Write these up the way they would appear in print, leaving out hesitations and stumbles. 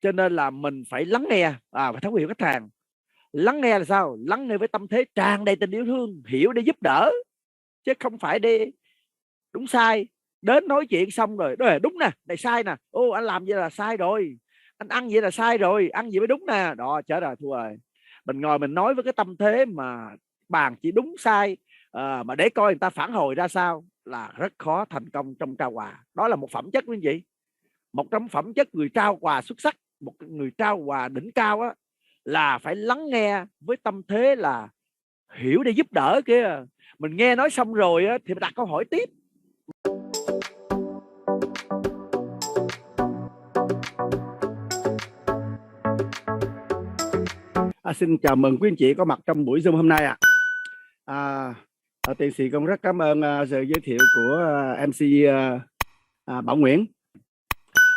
Cho nên là mình phải lắng nghe và thấu hiểu khách hàng. Lắng nghe là sao? Lắng nghe với tâm thế tràn đầy tình yêu thương, hiểu để giúp đỡ, chứ không phải đi đúng sai. Đến nói chuyện xong rồi đó là đúng nè, này sai nè, ô anh làm vậy là sai rồi, anh ăn vậy là sai rồi, ăn gì mới đúng nè, đó chết rồi, thua rồi. Mình ngồi mình nói với cái tâm thế mà bàn chỉ đúng sai, mà để coi người ta phản hồi ra sao, là rất khó thành công trong trao quà. Đó là một phẩm chất quý vị, một trong phẩm chất người trao quà xuất sắc, một người trao quà đỉnh cao á, là phải lắng nghe với tâm thế là hiểu để giúp đỡ kia. Mình nghe nói xong rồi á, thì mình đặt câu hỏi tiếp. Xin chào mừng quý anh chị có mặt trong buổi Zoom hôm nay ạ. Tiến sĩ cũng rất cảm ơn sự giới thiệu của MC Bảo Nguyễn.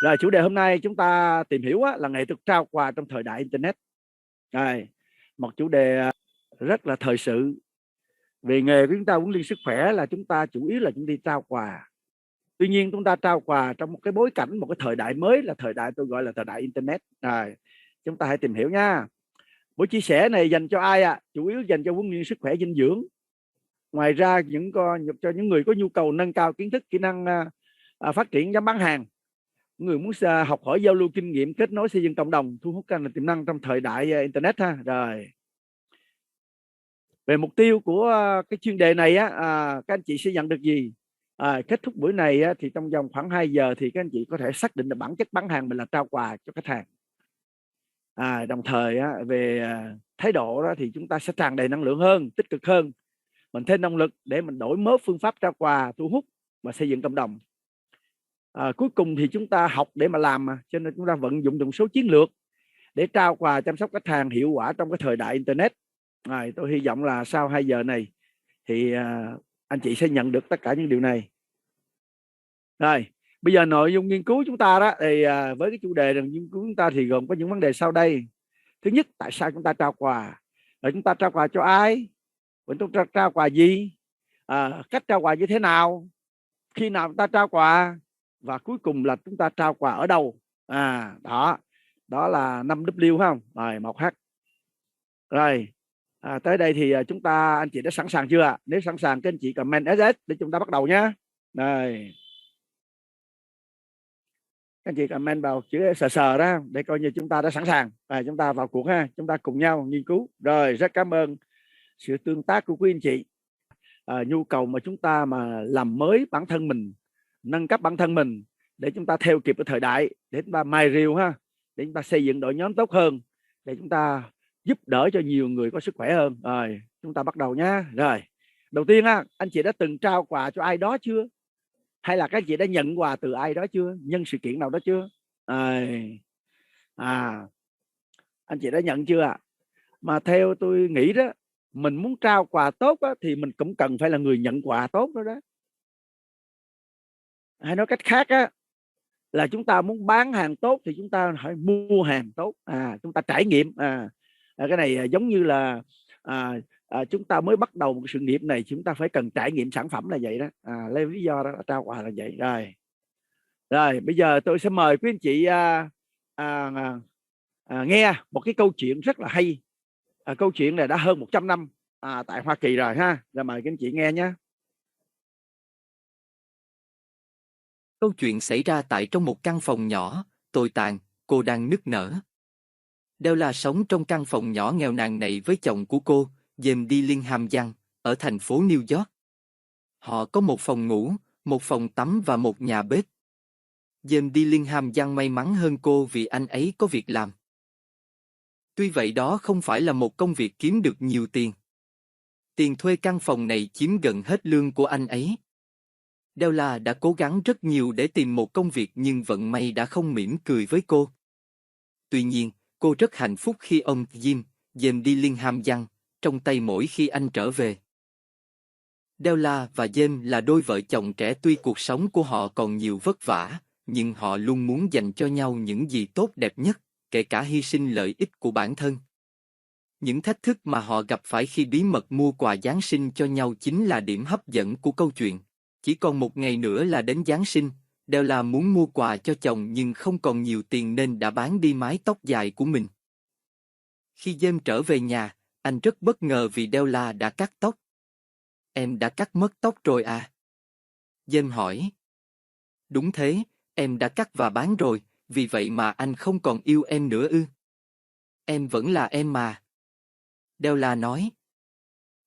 Rồi, chủ đề hôm nay chúng ta tìm hiểu là nghệ thuật trao quà trong thời đại Internet. Rồi, một chủ đề rất là thời sự. Về nghề của chúng ta huấn luyện sức khỏe là chúng ta chủ yếu là chúng đi trao quà. Tuy nhiên chúng ta trao quà trong một cái bối cảnh, một cái thời đại mới, là thời đại tôi gọi là thời đại Internet. Rồi, chúng ta hãy tìm hiểu nha. Buổi chia sẻ này dành cho ai ạ? Chủ yếu dành cho huấn luyện sức khỏe dinh dưỡng. Ngoài ra cho những người có nhu cầu nâng cao kiến thức, kỹ năng phát triển dám bán hàng, người muốn học hỏi, giao lưu kinh nghiệm, kết nối, xây dựng cộng đồng, thu hút các tiềm năng trong thời đại Internet ha. Rồi, về mục tiêu của cái chuyên đề này á, các anh chị sẽ nhận được gì? Kết thúc buổi này á, thì trong vòng khoảng 2 giờ thì các anh chị có thể xác định được bản chất bán hàng mình là trao quà cho khách hàng. Đồng thời á, về thái độ đó thì chúng ta sẽ tràn đầy năng lượng hơn, tích cực hơn, mình thêm động lực để mình đổi mới phương pháp trao quà, thu hút và xây dựng cộng đồng. Cuối cùng thì chúng ta học để mà làm mà, cho nên chúng ta vận dụng một số chiến lược để trao quà, chăm sóc khách hàng hiệu quả trong cái thời đại Internet. Tôi hy vọng là sau 2 giờ này thì anh chị sẽ nhận được tất cả những điều này. Rồi, bây giờ nội dung nghiên cứu chúng ta đó thì với cái chủ đề nghiên cứu chúng ta thì gồm có những vấn đề sau đây. Thứ nhất, tại sao chúng ta trao quà? Rồi chúng ta trao quà cho ai? Rồi chúng ta trao quà gì? Cách trao quà như thế nào? Khi nào chúng ta trao quà? Và cuối cùng là chúng ta trao quà ở đâu? Đó là 5W không? Rồi, 1H. Rồi, tới đây thì anh chị đã sẵn sàng chưa ạ? Nếu sẵn sàng các anh chị comment SS để chúng ta bắt đầu nhé. Rồi, các anh chị comment vào chữ sờ đó để coi như chúng ta đã sẵn sàng. Chúng ta vào cuộc ha, chúng ta cùng nhau nghiên cứu. Rồi, rất cảm ơn sự tương tác của quý anh chị. Nhu cầu mà chúng ta mà làm mới bản thân mình, nâng cấp bản thân mình để chúng ta theo kịp với thời đại, để chúng ta mài rìu ha, để chúng ta xây dựng đội nhóm tốt hơn, để chúng ta giúp đỡ cho nhiều người có sức khỏe hơn. Rồi, chúng ta bắt đầu nhá. Rồi, đầu tiên anh chị đã từng trao quà cho ai đó chưa? Hay là các anh chị đã nhận quà từ ai đó chưa? Nhân sự kiện nào đó chưa? Anh chị đã nhận chưa ạ? Mà theo tôi nghĩ đó, mình muốn trao quà tốt đó, thì mình cũng cần phải là người nhận quà tốt đó đó. Hay nói cách khác á, là chúng ta muốn bán hàng tốt thì chúng ta phải mua hàng tốt. Chúng ta trải nghiệm. Cái này giống như là chúng ta mới bắt đầu một sự nghiệp này, chúng ta phải cần trải nghiệm sản phẩm là vậy đó. Lấy lý do đó trao quà là vậy. Rồi bây giờ tôi sẽ mời quý anh chị nghe một cái câu chuyện rất là hay. Câu chuyện này đã hơn 100 năm tại Hoa Kỳ rồi ha. Rồi mời các anh chị nghe nhé. Câu chuyện xảy ra tại trong một căn phòng nhỏ, tồi tàn, cô đang nức nở. Della sống trong căn phòng nhỏ nghèo nàn này với chồng của cô, James Dillingham Young, ở thành phố New York. Họ có một phòng ngủ, một phòng tắm và một nhà bếp. James Dillingham Young may mắn hơn cô vì anh ấy có việc làm. Tuy vậy đó không phải là một công việc kiếm được nhiều tiền. Tiền thuê căn phòng này chiếm gần hết lương của anh ấy. Della đã cố gắng rất nhiều để tìm một công việc nhưng vận may đã không mỉm cười với cô. Tuy nhiên, cô rất hạnh phúc khi ông James Dillingham Young trong tay mỗi khi anh trở về. Della và James là đôi vợ chồng trẻ, tuy cuộc sống của họ còn nhiều vất vả, nhưng họ luôn muốn dành cho nhau những gì tốt đẹp nhất, kể cả hy sinh lợi ích của bản thân. Những thách thức mà họ gặp phải khi bí mật mua quà Giáng sinh cho nhau chính là điểm hấp dẫn của câu chuyện. Chỉ còn một ngày nữa là đến Giáng sinh, Della muốn mua quà cho chồng nhưng không còn nhiều tiền nên đã bán đi mái tóc dài của mình. Khi James trở về nhà, anh rất bất ngờ vì Della đã cắt tóc. Em đã cắt mất tóc rồi à? James hỏi. Đúng thế, em đã cắt và bán rồi, vì vậy mà anh không còn yêu em nữa ư? Em vẫn là em mà. Della nói.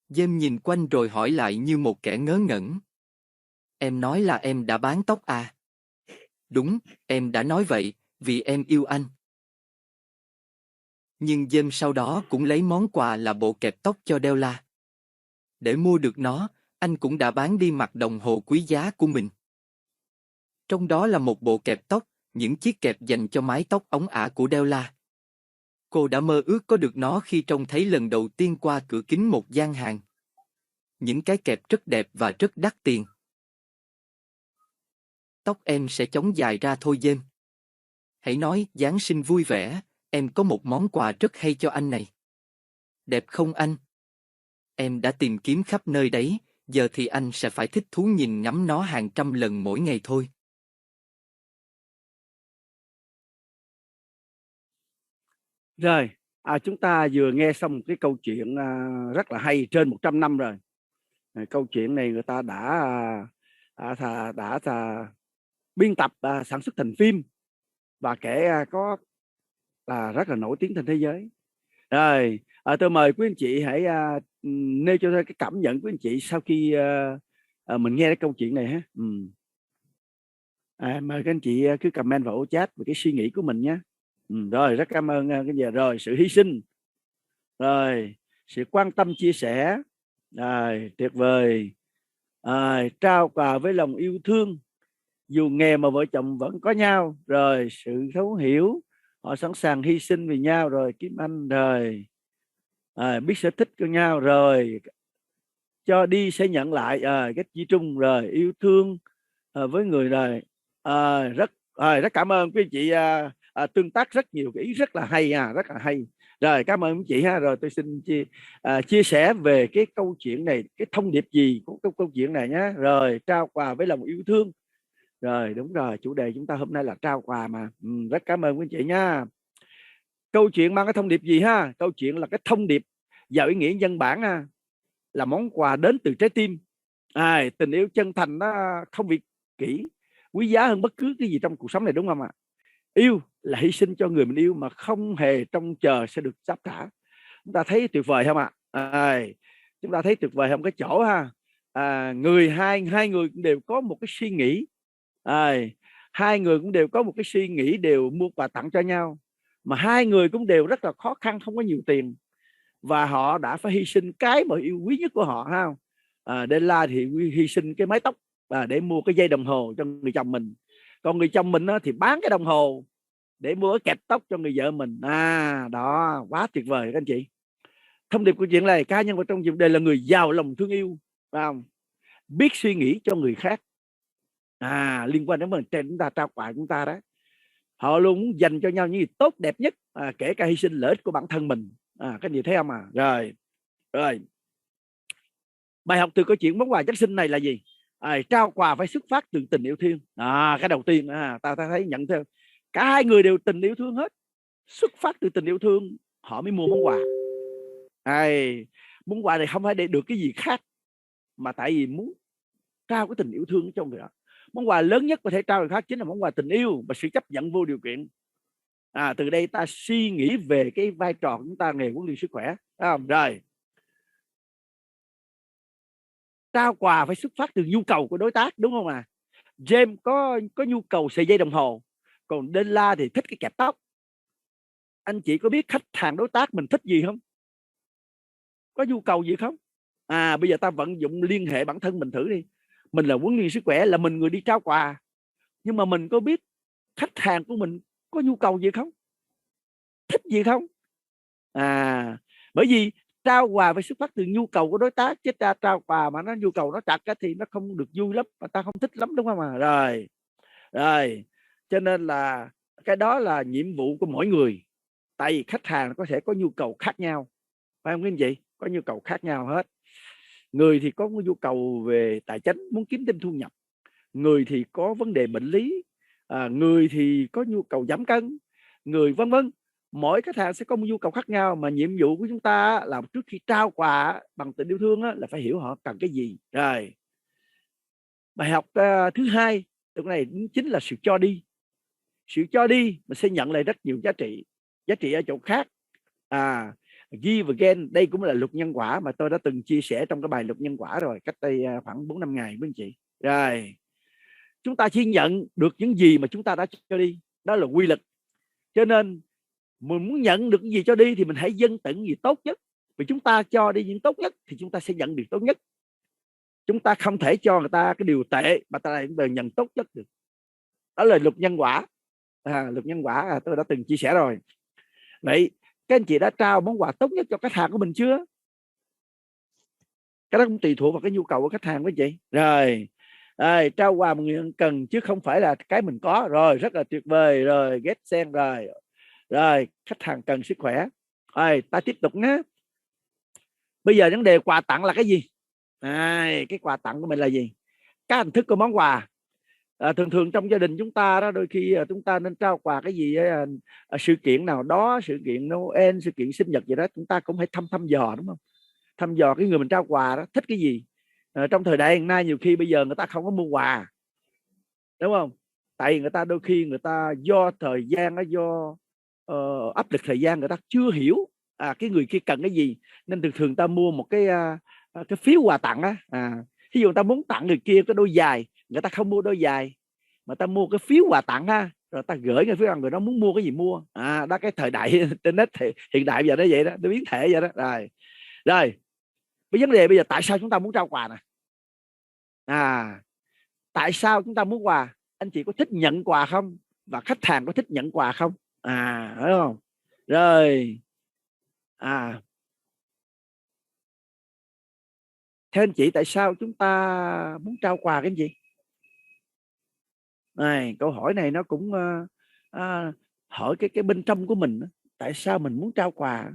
James nhìn quanh rồi hỏi lại như một kẻ ngớ ngẩn. Em nói là em đã bán tóc à? Đúng, em đã nói vậy, vì em yêu anh. Nhưng James sau đó cũng lấy món quà là bộ kẹp tóc cho Della. Để mua được nó, anh cũng đã bán đi mặt đồng hồ quý giá của mình. Trong đó là một bộ kẹp tóc, những chiếc kẹp dành cho mái tóc óng ả của Della. Cô đã mơ ước có được nó khi trông thấy lần đầu tiên qua cửa kính một gian hàng. Những cái kẹp rất đẹp và rất đắt tiền. Tóc em sẽ chóng dài ra thôi James. Hãy nói Giáng sinh vui vẻ, em có một món quà rất hay cho anh này. Đẹp không anh? Em đã tìm kiếm khắp nơi đấy, giờ thì anh sẽ phải thích thú nhìn ngắm nó hàng trăm lần mỗi ngày thôi. Rồi, chúng ta vừa nghe xong một cái câu chuyện rất là hay, trên 100 năm rồi. Câu chuyện này người ta đã biên tập sản xuất thành phim và kể có là rất là nổi tiếng trên thế giới. Rồi, tôi mời quý anh chị hãy nêu cho tôi cái cảm nhận của anh chị sau khi mình nghe cái câu chuyện này ha. Mời các anh chị cứ comment vào ô chat về cái suy nghĩ của mình nhé. Rồi, rất cảm ơn cái giờ rồi sự hy sinh, rồi sự quan tâm chia sẻ, rồi tuyệt vời, trao quà với lòng yêu thương, dù nghèo mà vợ chồng vẫn có nhau, rồi sự thấu hiểu, họ sẵn sàng hy sinh vì nhau, rồi Kim Anh, rồi biết sở thích của nhau, rồi cho đi sẽ nhận lại, cái chi trung, rồi yêu thương với người, rồi rất cảm ơn quý chị tương tác rất nhiều cái ý rất là hay, rất là hay. Rồi cảm ơn quý chị ha. Rồi tôi xin chia sẻ về cái câu chuyện này, cái thông điệp gì của câu chuyện này nhé. Rồi trao quà với lòng yêu thương. Rồi đúng rồi, chủ đề chúng ta hôm nay là trao quà mà. Rất cảm ơn quý chị nha. Câu chuyện mang cái thông điệp gì ha? Câu chuyện là cái thông điệp giàu ý nghĩa nhân bản là món quà đến từ trái tim. Tình yêu chân thành nó không bị kỹ, quý giá hơn bất cứ cái gì trong cuộc sống này, đúng không ạ? Yêu là hy sinh cho người mình yêu mà không hề trông chờ sẽ được đáp trả. Chúng ta thấy tuyệt vời không ạ? Chúng ta thấy tuyệt vời không? Cái chỗ ha, hai người cũng đều có một cái suy nghĩ, hai người cũng đều có một cái suy nghĩ, đều mua quà tặng cho nhau, mà hai người cũng đều rất là khó khăn, không có nhiều tiền, và họ đã phải hy sinh cái mà yêu quý nhất của họ ha. Della thì hy sinh cái mái tóc để mua cái dây đồng hồ cho người chồng mình, còn người chồng mình thì bán cái đồng hồ để mua cái kẹp tóc cho người vợ mình. Đó, quá tuyệt vời các anh chị. Thông điệp của chuyện này, cá nhân vào trong chuyện đây là người giàu lòng thương yêu, không? Biết suy nghĩ cho người khác, liên quan đến vấn đề chúng ta trao quà chúng ta đó. Họ luôn muốn dành cho nhau những gì tốt đẹp nhất, kể cả hy sinh lợi ích của bản thân mình. Cái gì thấy không rồi bài học từ câu chuyện món quà Giáng sinh này là gì? Trao quà phải xuất phát từ tình yêu thương. Cái đầu tiên ta thấy nhận theo cả hai người đều tình yêu thương hết, xuất phát từ tình yêu thương họ mới mua món quà. Món quà này không phải để được cái gì khác, mà tại vì muốn trao cái tình yêu thương cho người đó. Món quà lớn nhất có thể trao người khác chính là món quà tình yêu và sự chấp nhận vô điều kiện. Từ đây ta suy nghĩ về cái vai trò của chúng ta nghề huấn luyện sức khỏe, rồi trao quà phải xuất phát từ nhu cầu của đối tác, đúng không ạ? James có nhu cầu sợi dây đồng hồ, còn Della thì thích cái kẹp tóc. Anh chị có biết khách hàng đối tác mình thích gì không? Có nhu cầu gì không? Bây giờ ta vận dụng liên hệ bản thân mình thử đi. Mình là huấn luyện sức khỏe, là mình người đi trao quà, nhưng mà mình có biết khách hàng của mình có nhu cầu gì không? Thích gì không? Bởi vì trao quà phải xuất phát từ nhu cầu của đối tác, chứ ta trao quà mà nó nhu cầu nó chặt thì nó không được vui lắm, mà ta không thích lắm, đúng không rồi cho nên là cái đó là nhiệm vụ của mỗi người, tại vì khách hàng có thể có nhu cầu khác nhau, phải không quý anh chị? Có nhu cầu khác nhau hết. Người thì có nhu cầu về tài chính, muốn kiếm thêm thu nhập. người thì có vấn đề bệnh lý, người thì có nhu cầu giảm cân, người vân vân. Mỗi khách hàng sẽ có một nhu cầu khác nhau, mà nhiệm vụ của chúng ta là trước khi trao quà bằng tình yêu thương là phải hiểu họ cần cái gì. Rồi bài học thứ hai từ này chính là sự cho đi. Sự cho đi mình sẽ nhận lại rất nhiều giá trị ở chỗ khác. Give again, đây cũng là luật nhân quả mà tôi đã từng chia sẻ trong cái bài luật nhân quả rồi, cách đây khoảng 4-5 ngày với anh chị. Rồi chúng ta chỉ nhận được những gì mà chúng ta đã cho đi, đó là quy luật. Cho nên mình muốn nhận được cái gì cho đi thì mình hãy dâng tặng gì tốt nhất, vì chúng ta cho đi những tốt nhất thì chúng ta sẽ nhận được tốt nhất. Chúng ta không thể cho người ta cái điều tệ mà ta lại nhận tốt nhất được. Đó là luật nhân quả. Luật nhân quả tôi đã từng chia sẻ rồi. Vậy các anh chị đã trao món quà tốt nhất cho khách hàng của mình chưa? Cái đó cũng tùy thuộc vào cái nhu cầu của khách hàng với chị. Rồi trao quà mà người cần chứ không phải là cái mình có. Rồi rất là tuyệt vời. Rồi get sen rồi khách hàng cần sức khỏe. Rồi ta tiếp tục nhé. Bây giờ vấn đề quà tặng là cái gì? Cái quà tặng của mình là gì? Các hình thức của món quà. Thường trong gia đình chúng ta đó, đôi khi chúng ta nên trao quà cái gì sự kiện nào đó, sự kiện Noel, sự kiện sinh nhật gì đó, chúng ta cũng phải thăm dò, đúng không? Thăm dò cái người mình trao quà đó thích cái gì. Trong thời đại hiện nay nhiều khi bây giờ người ta không có mua quà, đúng không? Tại vì người ta đôi khi người ta do thời gian, do áp lực thời gian, người ta chưa hiểu cái người kia cần cái gì, nên thường ta mua một cái phiếu quà tặng á. Ví dụ người ta muốn tặng người kia cái đôi giày, người ta không mua đôi giày mà ta mua cái phiếu quà tặng ha, rồi ta gửi cái phiếu, người đó muốn mua cái gì mua. Đó cái thời đại internet hiện đại bây giờ nó vậy đó, nó biến thể vậy đó. Rồi cái vấn đề bây giờ tại sao chúng ta muốn trao quà nè? Tại sao chúng ta muốn quà? Anh chị có thích nhận quà không? Và khách hàng có thích nhận quà không? Đúng không? Rồi theo anh chị tại sao chúng ta muốn trao quà cái gì? Câu hỏi này nó cũng hỏi cái bên trong của mình, tại sao mình muốn trao quà?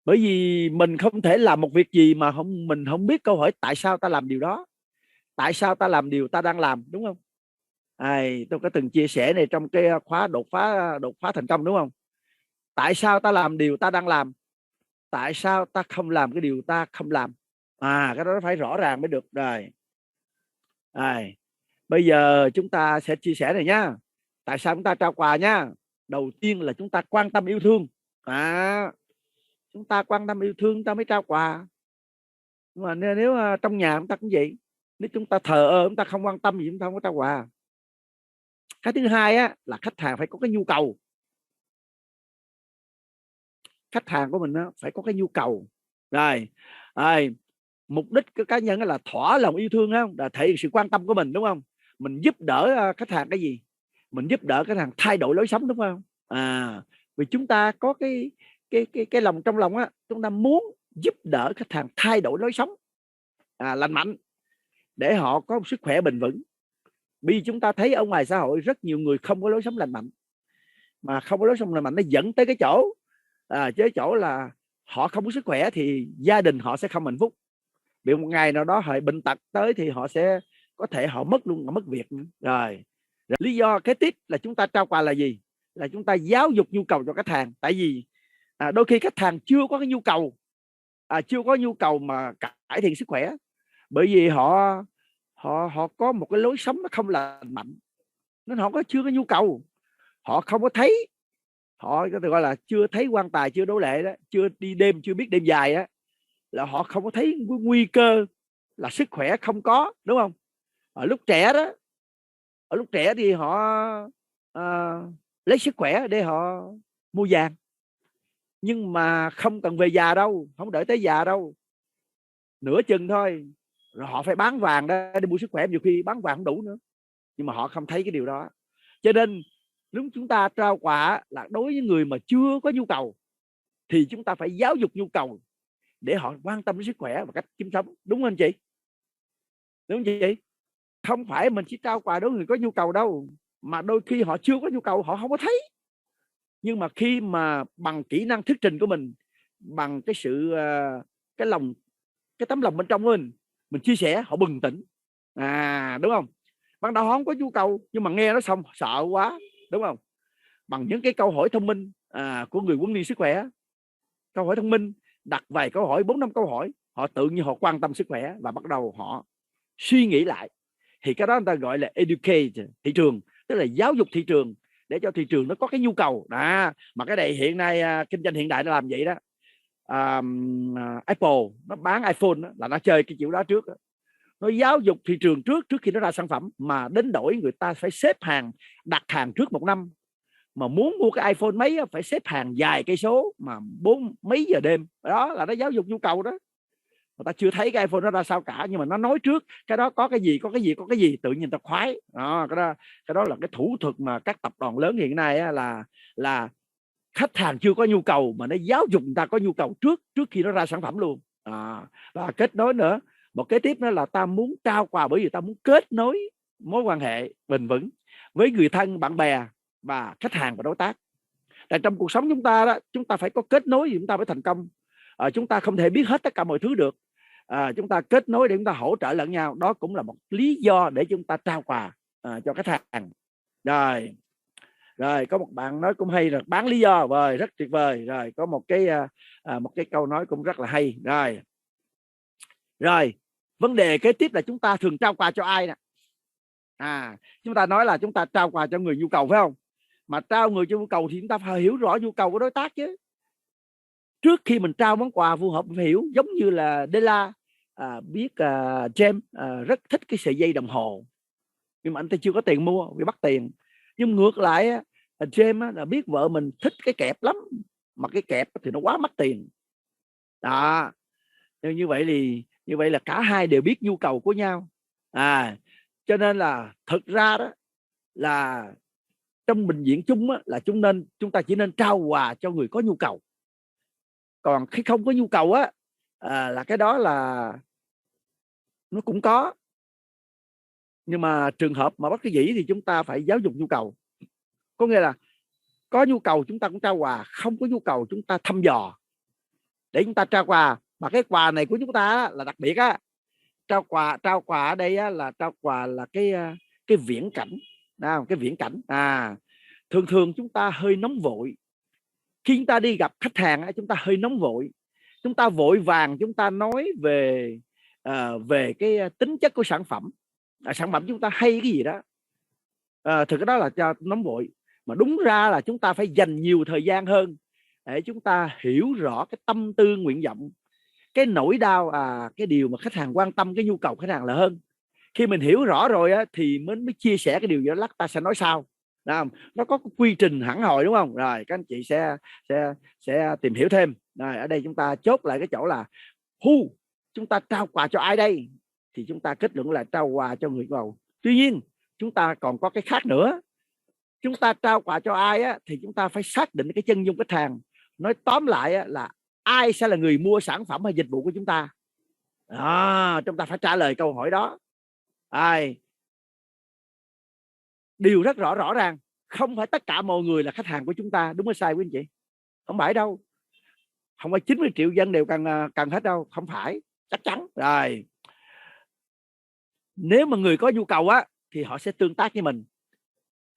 Bởi vì mình không thể làm một việc gì mà mình không biết câu hỏi tại sao ta làm điều đó, tại sao ta làm điều ta đang làm, đúng không? Tôi có từng chia sẻ này trong cái khóa đột phá thành công, đúng không? Tại sao ta làm điều ta đang làm? Tại sao ta không làm cái điều ta không làm? Cái đó phải rõ ràng mới được. Rồi bây giờ chúng ta sẽ chia sẻ này nhá. Tại sao chúng ta trao quà nhá? Đầu tiên là chúng ta quan tâm yêu thương. Chúng ta quan tâm yêu thương chúng ta mới trao quà. Mà nếu trong nhà chúng ta cũng vậy, nếu chúng ta thờ ơ, chúng ta không quan tâm gì, chúng ta không có trao quà. Cái thứ hai là khách hàng phải có cái nhu cầu. Khách hàng của mình phải có cái nhu cầu. Rồi mục đích của cá nhân là thỏa lòng yêu thương, không? Là thể hiện sự quan tâm của mình, đúng không? Mình giúp đỡ khách hàng cái gì? Mình giúp đỡ khách hàng thay đổi lối sống, đúng không? Vì chúng ta có cái lòng trong lòng chúng ta muốn giúp đỡ khách hàng thay đổi lối sống lành mạnh để họ có một sức khỏe bền vững. Vì chúng ta thấy ở ngoài xã hội rất nhiều người không có lối sống lành mạnh, mà không có lối sống lành mạnh nó dẫn tới cái chỗ là họ không có sức khỏe thì gia đình họ sẽ không hạnh phúc. Vì một ngày nào đó họ bệnh tật tới thì họ sẽ có thể họ mất luôn, họ mất việc. Rồi lý do kế tiếp là chúng ta trao quà là gì? Là chúng ta giáo dục nhu cầu cho khách hàng. Tại vì đôi khi khách hàng chưa có cái nhu cầu, chưa có nhu cầu mà cải thiện sức khỏe, bởi vì họ có một cái lối sống nó không lành mạnh, nên họ chưa có nhu cầu. Họ không có thấy, họ có thể gọi là chưa thấy quan tài chưa đổ lệ đó, chưa đi đêm chưa biết đêm dài á, là họ không có thấy nguy cơ là sức khỏe không có, đúng không? Ở lúc trẻ thì họ lấy sức khỏe để họ mua vàng, nhưng mà không cần về già đâu, không đợi tới già đâu, nửa chừng thôi, rồi họ phải bán vàng để mua sức khỏe, nhiều khi bán vàng không đủ nữa, nhưng mà họ không thấy cái điều đó. Cho nên lúc chúng ta trao quà là đối với người mà chưa có nhu cầu thì chúng ta phải giáo dục nhu cầu để họ quan tâm đến sức khỏe và cách kiếm sống, đúng không anh chị? Đúng không chị? Không phải mình chỉ trao quà đối với người có nhu cầu đâu, mà đôi khi họ chưa có nhu cầu, họ không có thấy. Nhưng mà khi mà bằng kỹ năng thuyết trình của mình, bằng cái sự cái tấm lòng bên trong của mình, mình chia sẻ họ bừng tỉnh, đúng không? Ban đầu họ không có nhu cầu nhưng mà nghe nó xong sợ quá, đúng không? Bằng những cái câu hỏi thông minh của người huấn luyện sức khỏe, câu hỏi thông minh, đặt vài câu hỏi, 4-5 câu hỏi, họ tự nhiên họ quan tâm sức khỏe và bắt đầu họ suy nghĩ lại. Thì cái đó người ta gọi là educate thị trường, tức là giáo dục thị trường để cho thị trường nó có cái nhu cầu đó. Mà cái này hiện nay kinh doanh hiện đại nó làm vậy đó. Apple nó bán iPhone đó, là nó chơi cái kiểu đó trước đó. Nó giáo dục thị trường trước khi nó ra sản phẩm, mà đến đổi người ta phải xếp hàng, đặt hàng trước 1 năm, mà muốn mua cái iPhone mấy phải xếp hàng dài cây số mà 4 mấy giờ đêm. Đó là nó giáo dục nhu cầu đó. Người ta chưa thấy cái iPhone nó ra sao cả, nhưng mà nó nói trước cái đó có cái gì, có cái gì, có cái gì, tự nhiên người ta khoái đó. Cái đó là cái thủ thuật mà các tập đoàn lớn hiện nay là khách hàng chưa có nhu cầu mà nó giáo dục người ta có nhu cầu trước khi nó ra sản phẩm luôn. Và kết nối nữa, một kế tiếp nữa là ta muốn trao quà, bởi vì ta muốn kết nối mối quan hệ bền vững với người thân, bạn bè và khách hàng và đối tác. Tại trong cuộc sống chúng ta đó, chúng ta phải có kết nối thì chúng ta mới thành công. Chúng ta không thể biết hết tất cả mọi thứ được. Chúng ta kết nối để chúng ta hỗ trợ lẫn nhau, đó cũng là một lý do để chúng ta trao quà cho khách hàng. Rồi có một bạn nói cũng hay là bán lý do, rồi rất tuyệt vời. Rồi có một cái câu nói cũng rất là hay. Rồi vấn đề kế tiếp là chúng ta thường trao quà cho ai nè? Chúng ta nói là chúng ta trao quà cho người nhu cầu, phải không? Mà trao người cho nhu cầu thì chúng ta phải hiểu rõ nhu cầu của đối tác chứ. Trước khi mình trao món quà phù hợp phải hiểu. Giống như là Della biết James rất thích cái sợi dây đồng hồ, nhưng mà anh ta chưa có tiền mua vì bắt tiền. Nhưng ngược lại James là biết vợ mình thích cái kẹp lắm, mà cái kẹp thì nó quá mắc tiền đó. Như vậy là cả hai đều biết nhu cầu của nhau. Cho nên là thực ra đó là trong bệnh viện chung là chúng ta chỉ nên trao quà cho người có nhu cầu. Còn khi không có nhu cầu là cái đó là nó cũng có, nhưng mà trường hợp mà bất đắc dĩ thì chúng ta phải giáo dục nhu cầu. Có nghĩa là có nhu cầu chúng ta cũng trao quà, không có nhu cầu chúng ta thăm dò để chúng ta trao quà. Mà cái quà này của chúng ta là đặc biệt á. Trao quà ở đây là trao quà là cái viễn cảnh, cái viễn cảnh. Thường chúng ta hơi nóng vội. Khi chúng ta đi gặp khách hàng chúng ta hơi nóng vội, chúng ta vội vàng chúng ta nói về cái tính chất của sản phẩm. Sản phẩm chúng ta hay cái gì đó, thực cái đó là cho nóng vội. Mà đúng ra là chúng ta phải dành nhiều thời gian hơn để chúng ta hiểu rõ cái tâm tư nguyện vọng, cái nỗi đau, cái điều mà khách hàng quan tâm, cái nhu cầu khách hàng là hơn. Khi mình hiểu rõ rồi thì mới chia sẻ cái điều gì đó, ta sẽ nói sau. Nó có quy trình hẳn hoi, đúng không? Rồi các anh chị sẽ tìm hiểu thêm. Rồi ở đây chúng ta chốt lại cái chỗ là chúng ta trao quà cho ai đây? Thì chúng ta kết luận là trao quà cho người giàu. Tuy nhiên chúng ta còn có cái khác nữa. Chúng ta trao quà cho ai thì chúng ta phải xác định cái chân dung khách hàng. Nói tóm lại là ai sẽ là người mua sản phẩm hay dịch vụ của chúng ta. Chúng ta phải trả lời câu hỏi đó. Điều rất rõ ràng, không phải tất cả mọi người là khách hàng của chúng ta. Đúng hay sai quý anh chị? Không phải đâu. Không phải 90 triệu dân đều cần hết đâu. Không phải, chắc chắn. Rồi nếu mà người có nhu cầu thì họ sẽ tương tác với mình,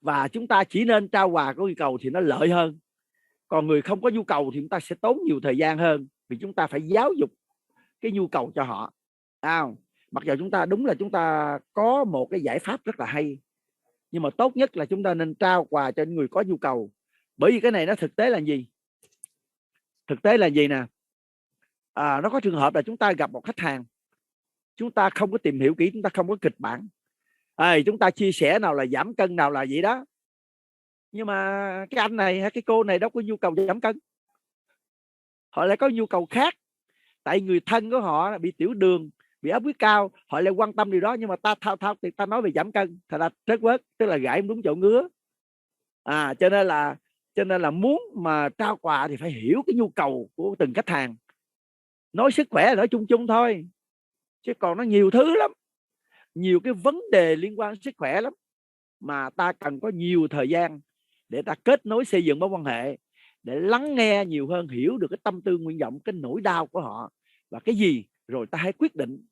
và chúng ta chỉ nên trao quà có nhu cầu thì nó lợi hơn. Còn người không có nhu cầu thì chúng ta sẽ tốn nhiều thời gian hơn, vì chúng ta phải giáo dục cái nhu cầu cho họ. Mặc dù chúng ta có một cái giải pháp rất là hay, nhưng mà tốt nhất là chúng ta nên trao quà cho người có nhu cầu. Bởi vì cái này nó thực tế là gì? Thực tế là gì nè? Nó có trường hợp là chúng ta gặp một khách hàng, chúng ta không có tìm hiểu kỹ, chúng ta không có kịch bản. Chúng ta chia sẻ nào là giảm cân, nào là gì đó, nhưng mà cái anh này hay cái cô này đâu có nhu cầu giảm cân, họ lại có nhu cầu khác. Tại người thân của họ bị tiểu đường, bị áp huyết cao, họ lại quan tâm điều đó, nhưng mà ta nói về giảm cân, thật là trớt quớt, tức là gãi đúng chỗ ngứa. Cho nên là muốn mà trao quà thì phải hiểu cái nhu cầu của từng khách hàng. Nói sức khỏe là nói chung chung thôi, chứ còn nó nhiều thứ lắm, nhiều cái vấn đề liên quan đến sức khỏe lắm, mà ta cần có nhiều thời gian để ta kết nối, xây dựng mối quan hệ, để lắng nghe nhiều hơn, hiểu được cái tâm tư nguyện vọng, cái nỗi đau của họ và cái gì, rồi ta hãy quyết định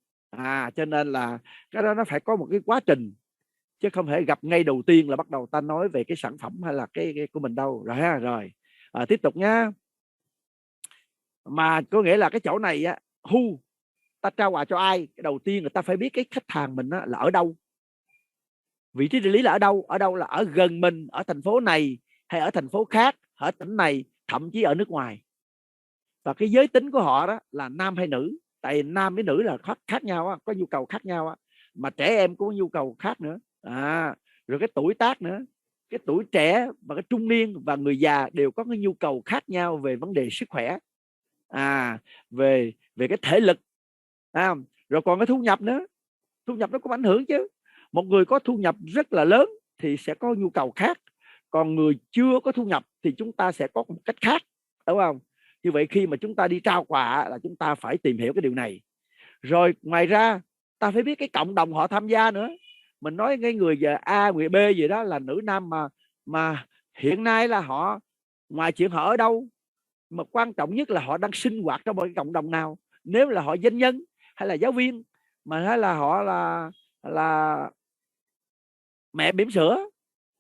Cho nên là cái đó nó phải có một cái quá trình, chứ không thể gặp ngay đầu tiên là bắt đầu ta nói về cái sản phẩm hay là cái của mình đâu. Rồi ha. Rồi tiếp tục nhá. Mà có nghĩa là cái chỗ này á, ta trao quà cho ai, cái đầu tiên người ta phải biết cái khách hàng mình á, là ở đâu, vị trí địa lý là ở đâu. Ở đâu là ở gần mình, ở thành phố này hay ở thành phố khác, ở tỉnh này, thậm chí ở nước ngoài. Và cái giới tính của họ đó là nam hay nữ, tại nam với nữ là khác nhau á, có nhu cầu khác nhau á, mà trẻ em cũng có nhu cầu khác nữa. Rồi cái tuổi tác nữa, cái tuổi trẻ và cái trung niên và người già đều có cái nhu cầu khác nhau về vấn đề sức khỏe, về cái thể lực. Rồi còn cái thu nhập nữa, thu nhập nó cũng ảnh hưởng chứ. Một người có thu nhập rất là lớn thì sẽ có nhu cầu khác, còn người chưa có thu nhập thì chúng ta sẽ có một cách khác, đúng không? Như vậy khi mà chúng ta đi trao quà là chúng ta phải tìm hiểu cái điều này. Rồi ngoài ra ta phải biết cái cộng đồng họ tham gia nữa. Mình nói cái người A, người B gì đó là nữ nam, mà hiện nay là họ, ngoài chuyện họ ở đâu, mà quan trọng nhất là họ đang sinh hoạt trong một cái cộng đồng nào. Nếu là họ doanh nhân hay là giáo viên, mà hay là họ là mẹ bỉm sữa,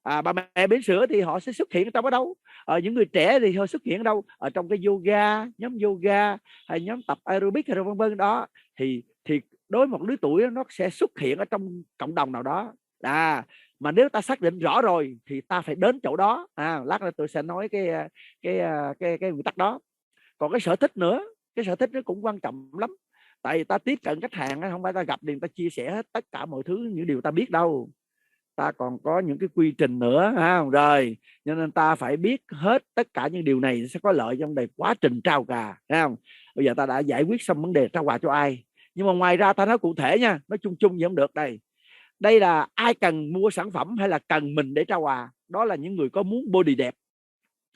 bà mẹ bỉm sữa thì họ sẽ xuất hiện trong ở đâu? Những người trẻ thì họ xuất hiện ở đâu? Ở trong cái yoga, nhóm yoga hay nhóm tập aerobic hay vân vân đó, thì đối với một lứa tuổi nó sẽ xuất hiện ở trong cộng đồng nào đó. Mà nếu ta xác định rõ rồi thì ta phải đến chỗ đó. Lát nữa tôi sẽ nói cái nguyên tắc đó. Còn cái sở thích nữa, cái sở thích nó cũng quan trọng lắm. Tại vì ta tiếp cận khách hàng không phải ta gặp liền ta chia sẻ hết tất cả mọi thứ, những điều ta biết đâu, ta còn có những cái quy trình nữa. Rồi cho nên ta phải biết hết tất cả những điều này sẽ có lợi trong quá trình trao quà. Không? Bây giờ ta đã giải quyết xong vấn đề trao quà cho ai, nhưng mà ngoài ra ta nói cụ thể nha, nói chung chung gì không được. Đây là ai cần mua sản phẩm hay là cần mình để trao quà? Đó là những người có muốn body đẹp.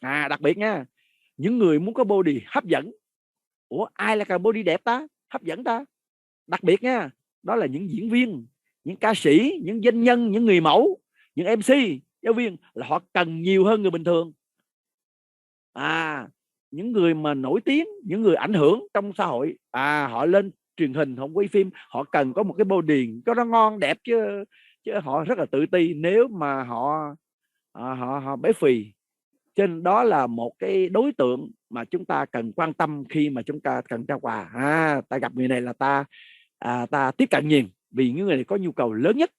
Đặc biệt nha, những người muốn có body hấp dẫn. Ai là cần body đẹp ta, hấp dẫn ta? Đặc biệt nha, đó là những diễn viên, những ca sĩ, những doanh nhân, những người mẫu, những MC, giáo viên, là họ cần nhiều hơn người bình thường. Những người mà nổi tiếng, những người ảnh hưởng trong xã hội, họ lên truyền hình, họ quay phim, họ cần có một cái body cho nó ngon đẹp, chứ họ rất là tự ti nếu mà họ béo phì. Cho nên đó là một cái đối tượng mà chúng ta cần quan tâm khi mà chúng ta cần trao quà. Ta gặp người này là ta tiếp cận nhiều, vì những người này có nhu cầu lớn nhất.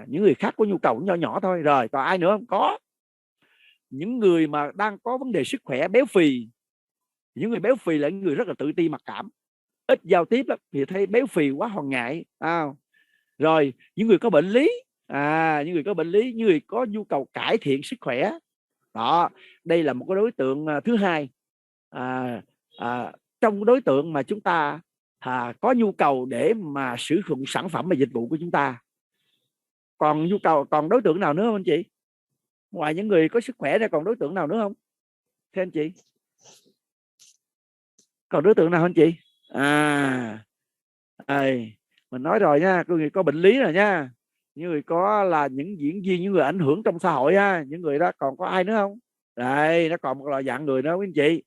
Những người khác có nhu cầu nhỏ nhỏ thôi. Rồi còn ai nữa không? Có những người mà đang có vấn đề sức khỏe, béo phì. Những người béo phì là những người rất là tự ti, mặc cảm, ít giao tiếp lắm, thì thấy béo phì quá họ ngại. Rồi những người có bệnh lý, những người có bệnh lý, những người có nhu cầu cải thiện sức khỏe đó. Đây là một cái đối tượng thứ hai trong đối tượng mà chúng ta có nhu cầu để mà sử dụng sản phẩm và dịch vụ của chúng ta. Còn đối tượng nào nữa không anh chị? Ngoài những người có sức khỏe ra còn đối tượng nào nữa không thưa anh chị? Còn đối tượng nào không anh chị? Mình nói rồi nha, người có bệnh lý rồi nha, những người có là những diễn viên, những người ảnh hưởng trong xã hội ha, những người đó. Còn có ai nữa không? Đây, nó còn một loại dạng người nữa quý anh chị.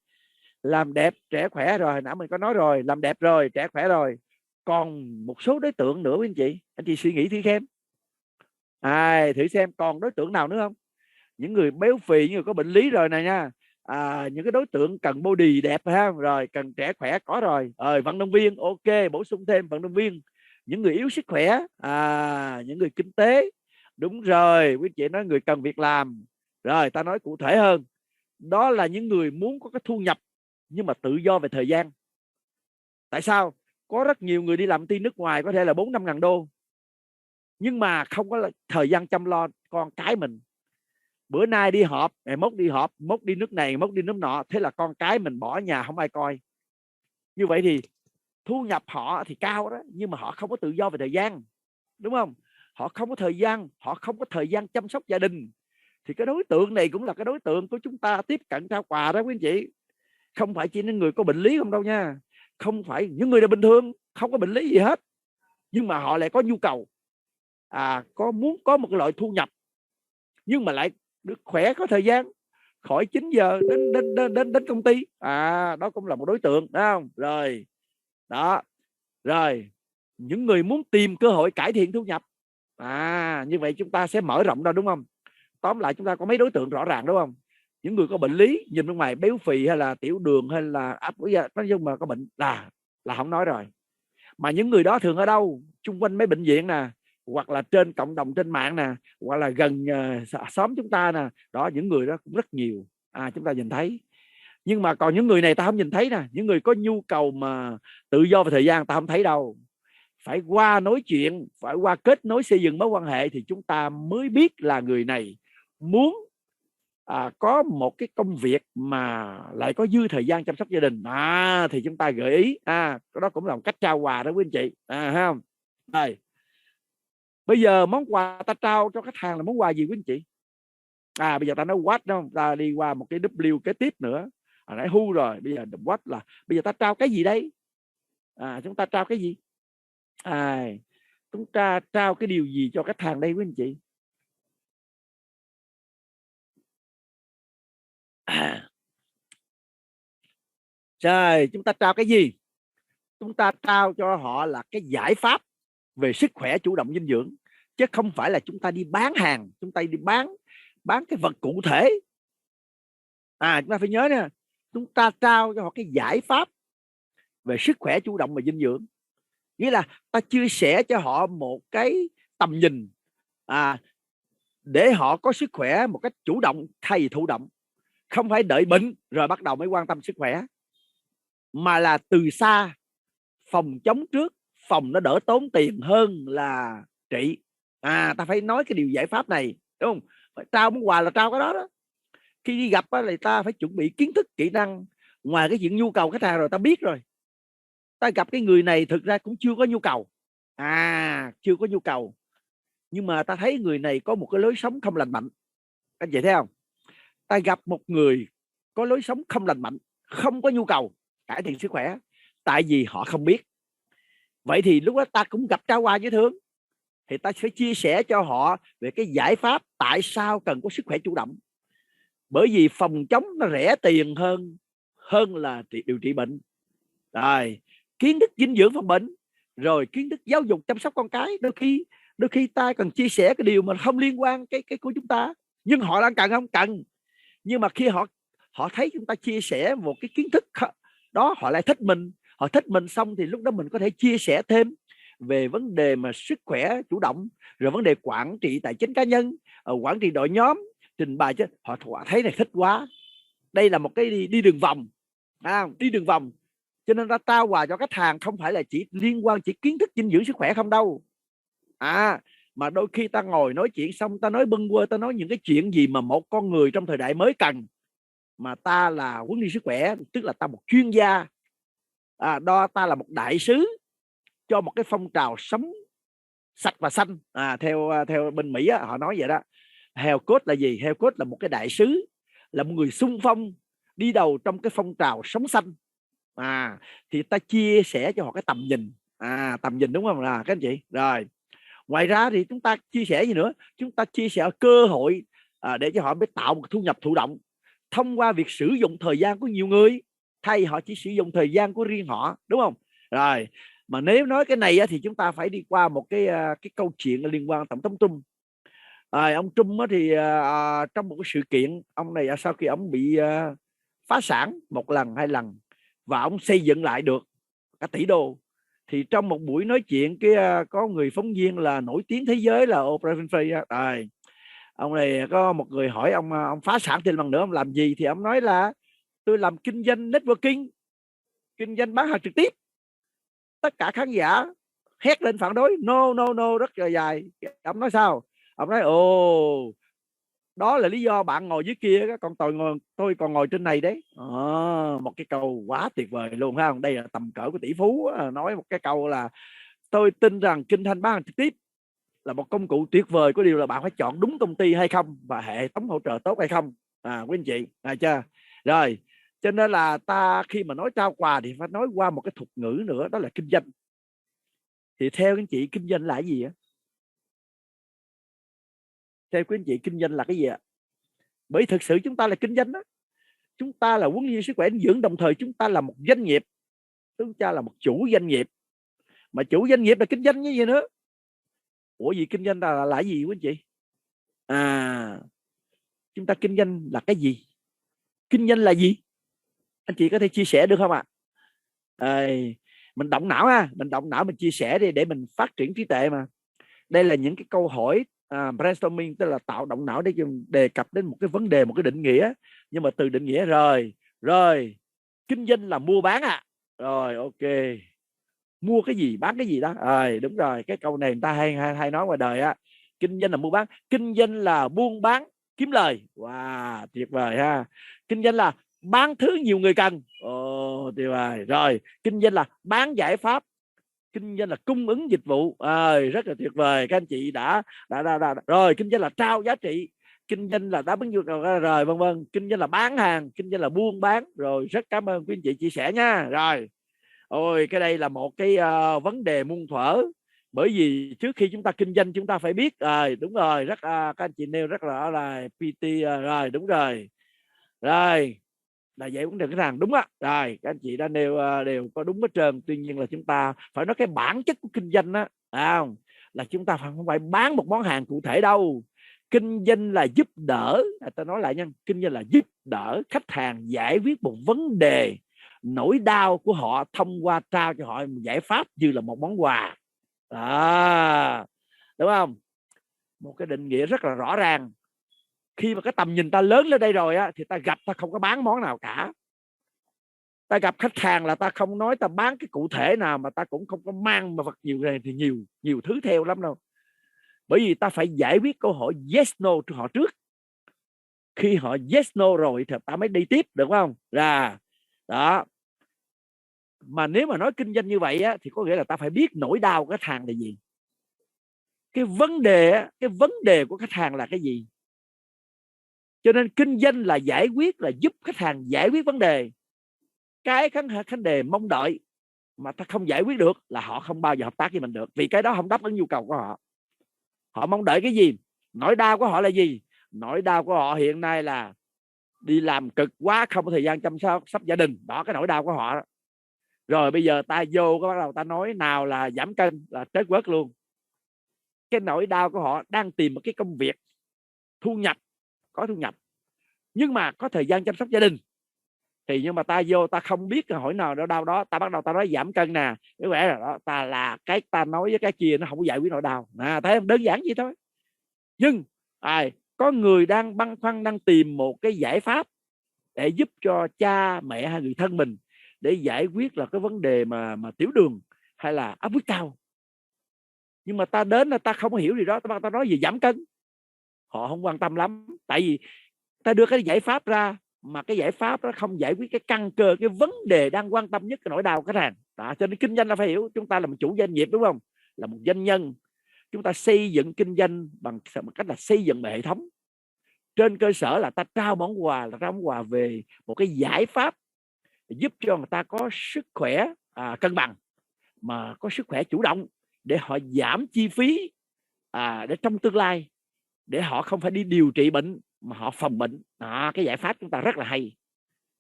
Làm đẹp, trẻ khỏe rồi, hồi nãy mình có nói rồi, làm đẹp rồi, trẻ khỏe rồi. Còn một số đối tượng nữa quý anh chị suy nghĩ thử xem. Thử xem còn đối tượng nào nữa không? Những người béo phì, những người có bệnh lý rồi này nha. Những cái đối tượng cần body đẹp ha, rồi cần trẻ khỏe có rồi. Vận động viên, ok, bổ sung thêm vận động viên. Những người yếu sức khỏe, những người kinh tế, đúng rồi, quý chị nói người cần việc làm. Rồi ta nói cụ thể hơn, đó là những người muốn có cái thu nhập nhưng mà tự do về thời gian. Tại sao? Có rất nhiều người đi làm ty nước ngoài có thể là 4-5 ngàn đô, nhưng mà không có thời gian chăm lo con cái mình. Bữa nay đi họp, ngày mốt đi họp, mốt đi nước này, mốt đi nước nọ, thế là con cái mình bỏ nhà không ai coi. Như vậy thì thu nhập họ thì cao đó, nhưng mà họ không có tự do về thời gian, đúng không? Họ không có thời gian, họ không có thời gian chăm sóc gia đình. Thì cái đối tượng này cũng là cái đối tượng của chúng ta tiếp cận trao quà đó quý anh chị. Không phải chỉ những người có bệnh lý không đâu nha, không phải những người là bình thường không có bệnh lý gì hết, nhưng mà họ lại có nhu cầu muốn có một loại thu nhập, nhưng mà lại được khỏe, có thời gian khỏi 9 giờ đến công ty. Đó cũng là một đối tượng, đúng không? Rồi đó. Rồi những người muốn tìm cơ hội cải thiện thu nhập. Như vậy chúng ta sẽ mở rộng ra, đúng không? Tóm lại chúng ta có mấy đối tượng rõ ràng, đúng không? Những người có bệnh lý, nhìn bên ngoài béo phì hay là tiểu đường hay là áp, nói chung mà có bệnh là không nói rồi. Mà những người đó thường ở đâu? Chung quanh mấy bệnh viện nè, hoặc là trên cộng đồng trên mạng nè, hoặc là gần xóm chúng ta nè. Đó, những người đó cũng rất nhiều, chúng ta nhìn thấy. Nhưng mà còn những người này ta không nhìn thấy nè. Những người có nhu cầu mà tự do về thời gian ta không thấy đâu. Phải qua nói chuyện, phải qua kết nối xây dựng mối quan hệ thì chúng ta mới biết là người này muốn có một cái công việc mà lại có dư thời gian chăm sóc gia đình, thì chúng ta gợi ý. Đó cũng là một cách trao quà đó quý anh chị, không? Rồi, bây giờ món quà ta trao cho khách hàng là món quà gì quý anh chị? Bây giờ ta nói what, đúng không? Ta đi qua một cái W kế tiếp nữa. Nãy hu rồi, bây giờ what là bây giờ ta trao cái gì đấy? Chúng ta trao cái gì? Chúng ta trao cái điều gì cho khách hàng đây quý anh chị? Trời, chúng ta trao cái gì? Chúng ta trao cho họ là cái giải pháp về sức khỏe chủ động dinh dưỡng, chứ không phải là chúng ta đi bán hàng, chúng ta đi bán cái vật cụ thể. Chúng ta phải nhớ nè, chúng ta trao cho họ cái giải pháp về sức khỏe chủ động và dinh dưỡng, nghĩa là ta chia sẻ cho họ một cái tầm nhìn để họ có sức khỏe một cách chủ động thay vì thụ động. Không phải đợi bệnh rồi bắt đầu mới quan tâm sức khỏe, mà là từ xa phòng chống trước, phòng nó đỡ tốn tiền hơn là trị. Ta phải nói cái điều giải pháp này, đúng không? Phải trao món quà là trao cái đó đó. Khi đi gặp thì ta phải chuẩn bị kiến thức, kỹ năng. Ngoài cái chuyện nhu cầu khách hàng rồi ta biết rồi, ta gặp cái người này thực ra cũng chưa có nhu cầu, chưa có nhu cầu, nhưng mà ta thấy người này có một cái lối sống không lành mạnh. Anh chị thấy không? Ta gặp một người có lối sống không lành mạnh, không có nhu cầu cải thiện sức khỏe, tại vì họ không biết. Vậy thì lúc đó ta cũng gặp trao quà dễ thương, thì ta sẽ chia sẻ cho họ về cái giải pháp tại sao cần có sức khỏe chủ động. Bởi vì phòng chống nó rẻ tiền hơn là điều trị bệnh. Rồi, kiến thức dinh dưỡng phòng bệnh, rồi kiến thức giáo dục chăm sóc con cái. Đôi khi ta cần chia sẻ cái điều mà không liên quan cái của chúng ta, nhưng họ đang cần không? Cần. Nhưng mà khi họ thấy chúng ta chia sẻ một cái kiến thức đó, họ lại thích mình. Họ thích mình xong thì lúc đó mình có thể chia sẻ thêm về vấn đề mà sức khỏe chủ động, rồi vấn đề quản trị tài chính cá nhân, quản trị đội nhóm, trình bày chứ. Họ thấy này thích quá. Đây là một cái đi đường vòng, đi đường vòng. Cho nên ta trao quà cho khách hàng không phải là chỉ liên quan chỉ kiến thức dinh dưỡng sức khỏe không đâu. Mà đôi khi ta ngồi nói chuyện xong ta nói bâng quơ, ta nói những cái chuyện gì mà một con người trong thời đại mới cần. Mà ta là huấn luyện sức khỏe, tức là ta một chuyên gia, ta là một đại sứ cho một cái phong trào sống sạch và xanh. Theo bên Mỹ họ nói vậy đó. Health coach là gì? Health coach là một cái đại sứ, là một người xung phong đi đầu trong cái phong trào sống xanh. Thì ta chia sẻ cho họ cái tầm nhìn. Tầm nhìn, đúng không các anh chị? Rồi, ngoài ra thì chúng ta chia sẻ gì nữa? Chúng ta chia sẻ cơ hội để cho họ biết tạo một thu nhập thụ động thông qua việc sử dụng thời gian của nhiều người, thay họ chỉ sử dụng thời gian của riêng họ, đúng không? Rồi, mà nếu nói cái này thì chúng ta phải đi qua một cái câu chuyện liên quan tổng thống Trump. Ông Trump thì trong một cái sự kiện, ông này sau khi ông bị phá sản một lần hai lần và ông xây dựng lại được cả tỷ đô, thì trong một buổi nói chuyện có người phóng viên là nổi tiếng thế giới là Oprah Winfrey. Ông này có một người hỏi ông phá sản thêm lần nữa ông làm gì, thì ông nói là tôi làm kinh doanh networking, kinh doanh bán hàng trực tiếp. Tất cả khán giả hét lên phản đối, no rất là dài. Ông nói sao? Ông nói đó là lý do bạn ngồi dưới kia, còn tôi còn ngồi trên này đấy. Một cái câu quá tuyệt vời luôn, phải không? Đây là tầm cỡ của tỷ phú nói một cái câu là tôi tin rằng kinh doanh bán hàng trực tiếp là một công cụ tuyệt vời, có điều là bạn phải chọn đúng công ty hay không và hệ thống hỗ trợ tốt hay không, quý anh chị, chưa? Rồi, cho nên là ta khi mà nói trao quà thì phải nói qua một cái thuật ngữ nữa, đó là kinh doanh. Thì theo anh chị kinh doanh là cái gì á? Theo quý anh chị kinh doanh là cái gì ạ? Bởi thực sự chúng ta là kinh doanh đó. Chúng ta là huấn luyện sức khỏe dinh dưỡng, đồng thời chúng ta là một doanh nghiệp, chúng ta là một chủ doanh nghiệp. Mà chủ doanh nghiệp là kinh doanh như gì nữa? Ủa gì kinh doanh là gì quý anh chị? Chúng ta kinh doanh là cái gì? Kinh doanh là gì? Anh chị có thể chia sẻ được không ạ? Mình động não ha, mình động não mình chia sẻ đi để mình phát triển trí tuệ mà. Đây là những cái câu hỏi brainstorming, tức là tạo động não để đề cập đến một cái vấn đề, một cái định nghĩa. Nhưng mà từ định nghĩa rồi kinh doanh là mua bán rồi ok, mua cái gì bán cái gì đó. Đúng rồi, cái câu này người ta hay nói ngoài đời kinh doanh là mua bán, kinh doanh là buôn bán kiếm lời. Wow, tuyệt vời ha. Kinh doanh là bán thứ nhiều người cần. Tuyệt vời. Rồi kinh doanh là bán giải pháp, kinh doanh là cung ứng dịch vụ. Rất là tuyệt vời, các anh chị đã. Rồi kinh doanh là trao giá trị, kinh doanh là đáp ứng nhu cầu rồi vân vân. Kinh doanh là bán hàng, kinh doanh là buôn bán. Rồi rất cảm ơn quý anh chị chia sẻ nha. Rồi cái đây là một cái vấn đề muôn thuở, bởi vì trước khi chúng ta kinh doanh chúng ta phải biết. Đúng rồi, rất các anh chị nêu rất rõ là PT. Rồi đúng rồi là vậy, vấn đề khách hàng đúng á. Rồi các anh chị đã nêu đều có đúng hết trơn. Tuy nhiên là chúng ta phải nói cái bản chất của kinh doanh là chúng ta không phải bán một món hàng cụ thể đâu. Kinh doanh là giúp đỡ, ta nói lại nha, kinh doanh là giúp đỡ khách hàng giải quyết một vấn đề, nỗi đau của họ thông qua trao cho họ một giải pháp như là một món quà. Đúng không? Một cái định nghĩa rất là rõ ràng. Khi mà cái tầm nhìn ta lớn lên đây rồi thì ta gặp ta không có bán món nào cả. Ta gặp khách hàng là ta không nói ta bán cái cụ thể nào, mà ta cũng không có mang mà vật nhiều này thì nhiều thứ theo lắm đâu. Bởi vì ta phải giải quyết câu hỏi yes no cho họ trước. Khi họ yes no rồi thì ta mới đi tiếp, được không? Đó. Mà nếu mà nói kinh doanh như vậy thì có nghĩa là ta phải biết nỗi đau của khách hàng là gì, cái vấn đề của khách hàng là cái gì. Cho nên kinh doanh là giải quyết, là giúp khách hàng giải quyết vấn đề. Cái khách đề mong đợi mà ta không giải quyết được là họ không bao giờ hợp tác với mình được, vì cái đó không đáp ứng nhu cầu của họ. Họ mong đợi cái gì? Nỗi đau của họ là gì? Nỗi đau của họ hiện nay là đi làm cực quá, không có thời gian chăm sóc gia đình. Đó, cái nỗi đau của họ đó. Rồi bây giờ ta vô cái bắt đầu ta nói nào là giảm cân là chết quất luôn. Cái nỗi đau của họ đang tìm một cái công việc có thu nhập nhưng mà có thời gian chăm sóc gia đình. Thì nhưng mà ta vô ta không biết hỏi nào nỗi đau đó, ta bắt đầu ta nói giảm cân nè, cái vẻ là đó, ta là cái ta nói với cái kia nó không có giải quyết nỗi đau. Thấy không? Đơn giản vậy thôi. Nhưng có người đang băn khoăn, đang tìm một cái giải pháp để giúp cho cha mẹ hay người thân mình để giải quyết là cái vấn đề mà tiểu đường hay là áp huyết cao. Nhưng mà ta đến là ta không có hiểu gì đó, ta nói gì giảm cân, họ không quan tâm lắm. Tại vì ta đưa cái giải pháp ra mà cái giải pháp đó không giải quyết cái căn cơ, cái vấn đề đang quan tâm nhất, cái nỗi đau của khách hàng. Cho nên kinh doanh là phải hiểu, chúng ta là một chủ doanh nghiệp, đúng không? Là một doanh nhân. Chúng ta xây dựng kinh doanh bằng cách là xây dựng hệ thống. Trên cơ sở là ta trao món quà về một cái giải pháp giúp cho người ta có sức khỏe cân bằng, mà có sức khỏe chủ động, để họ giảm chi phí để trong tương lai, để họ không phải đi điều trị bệnh mà họ phòng bệnh. Cái giải pháp chúng ta rất là hay.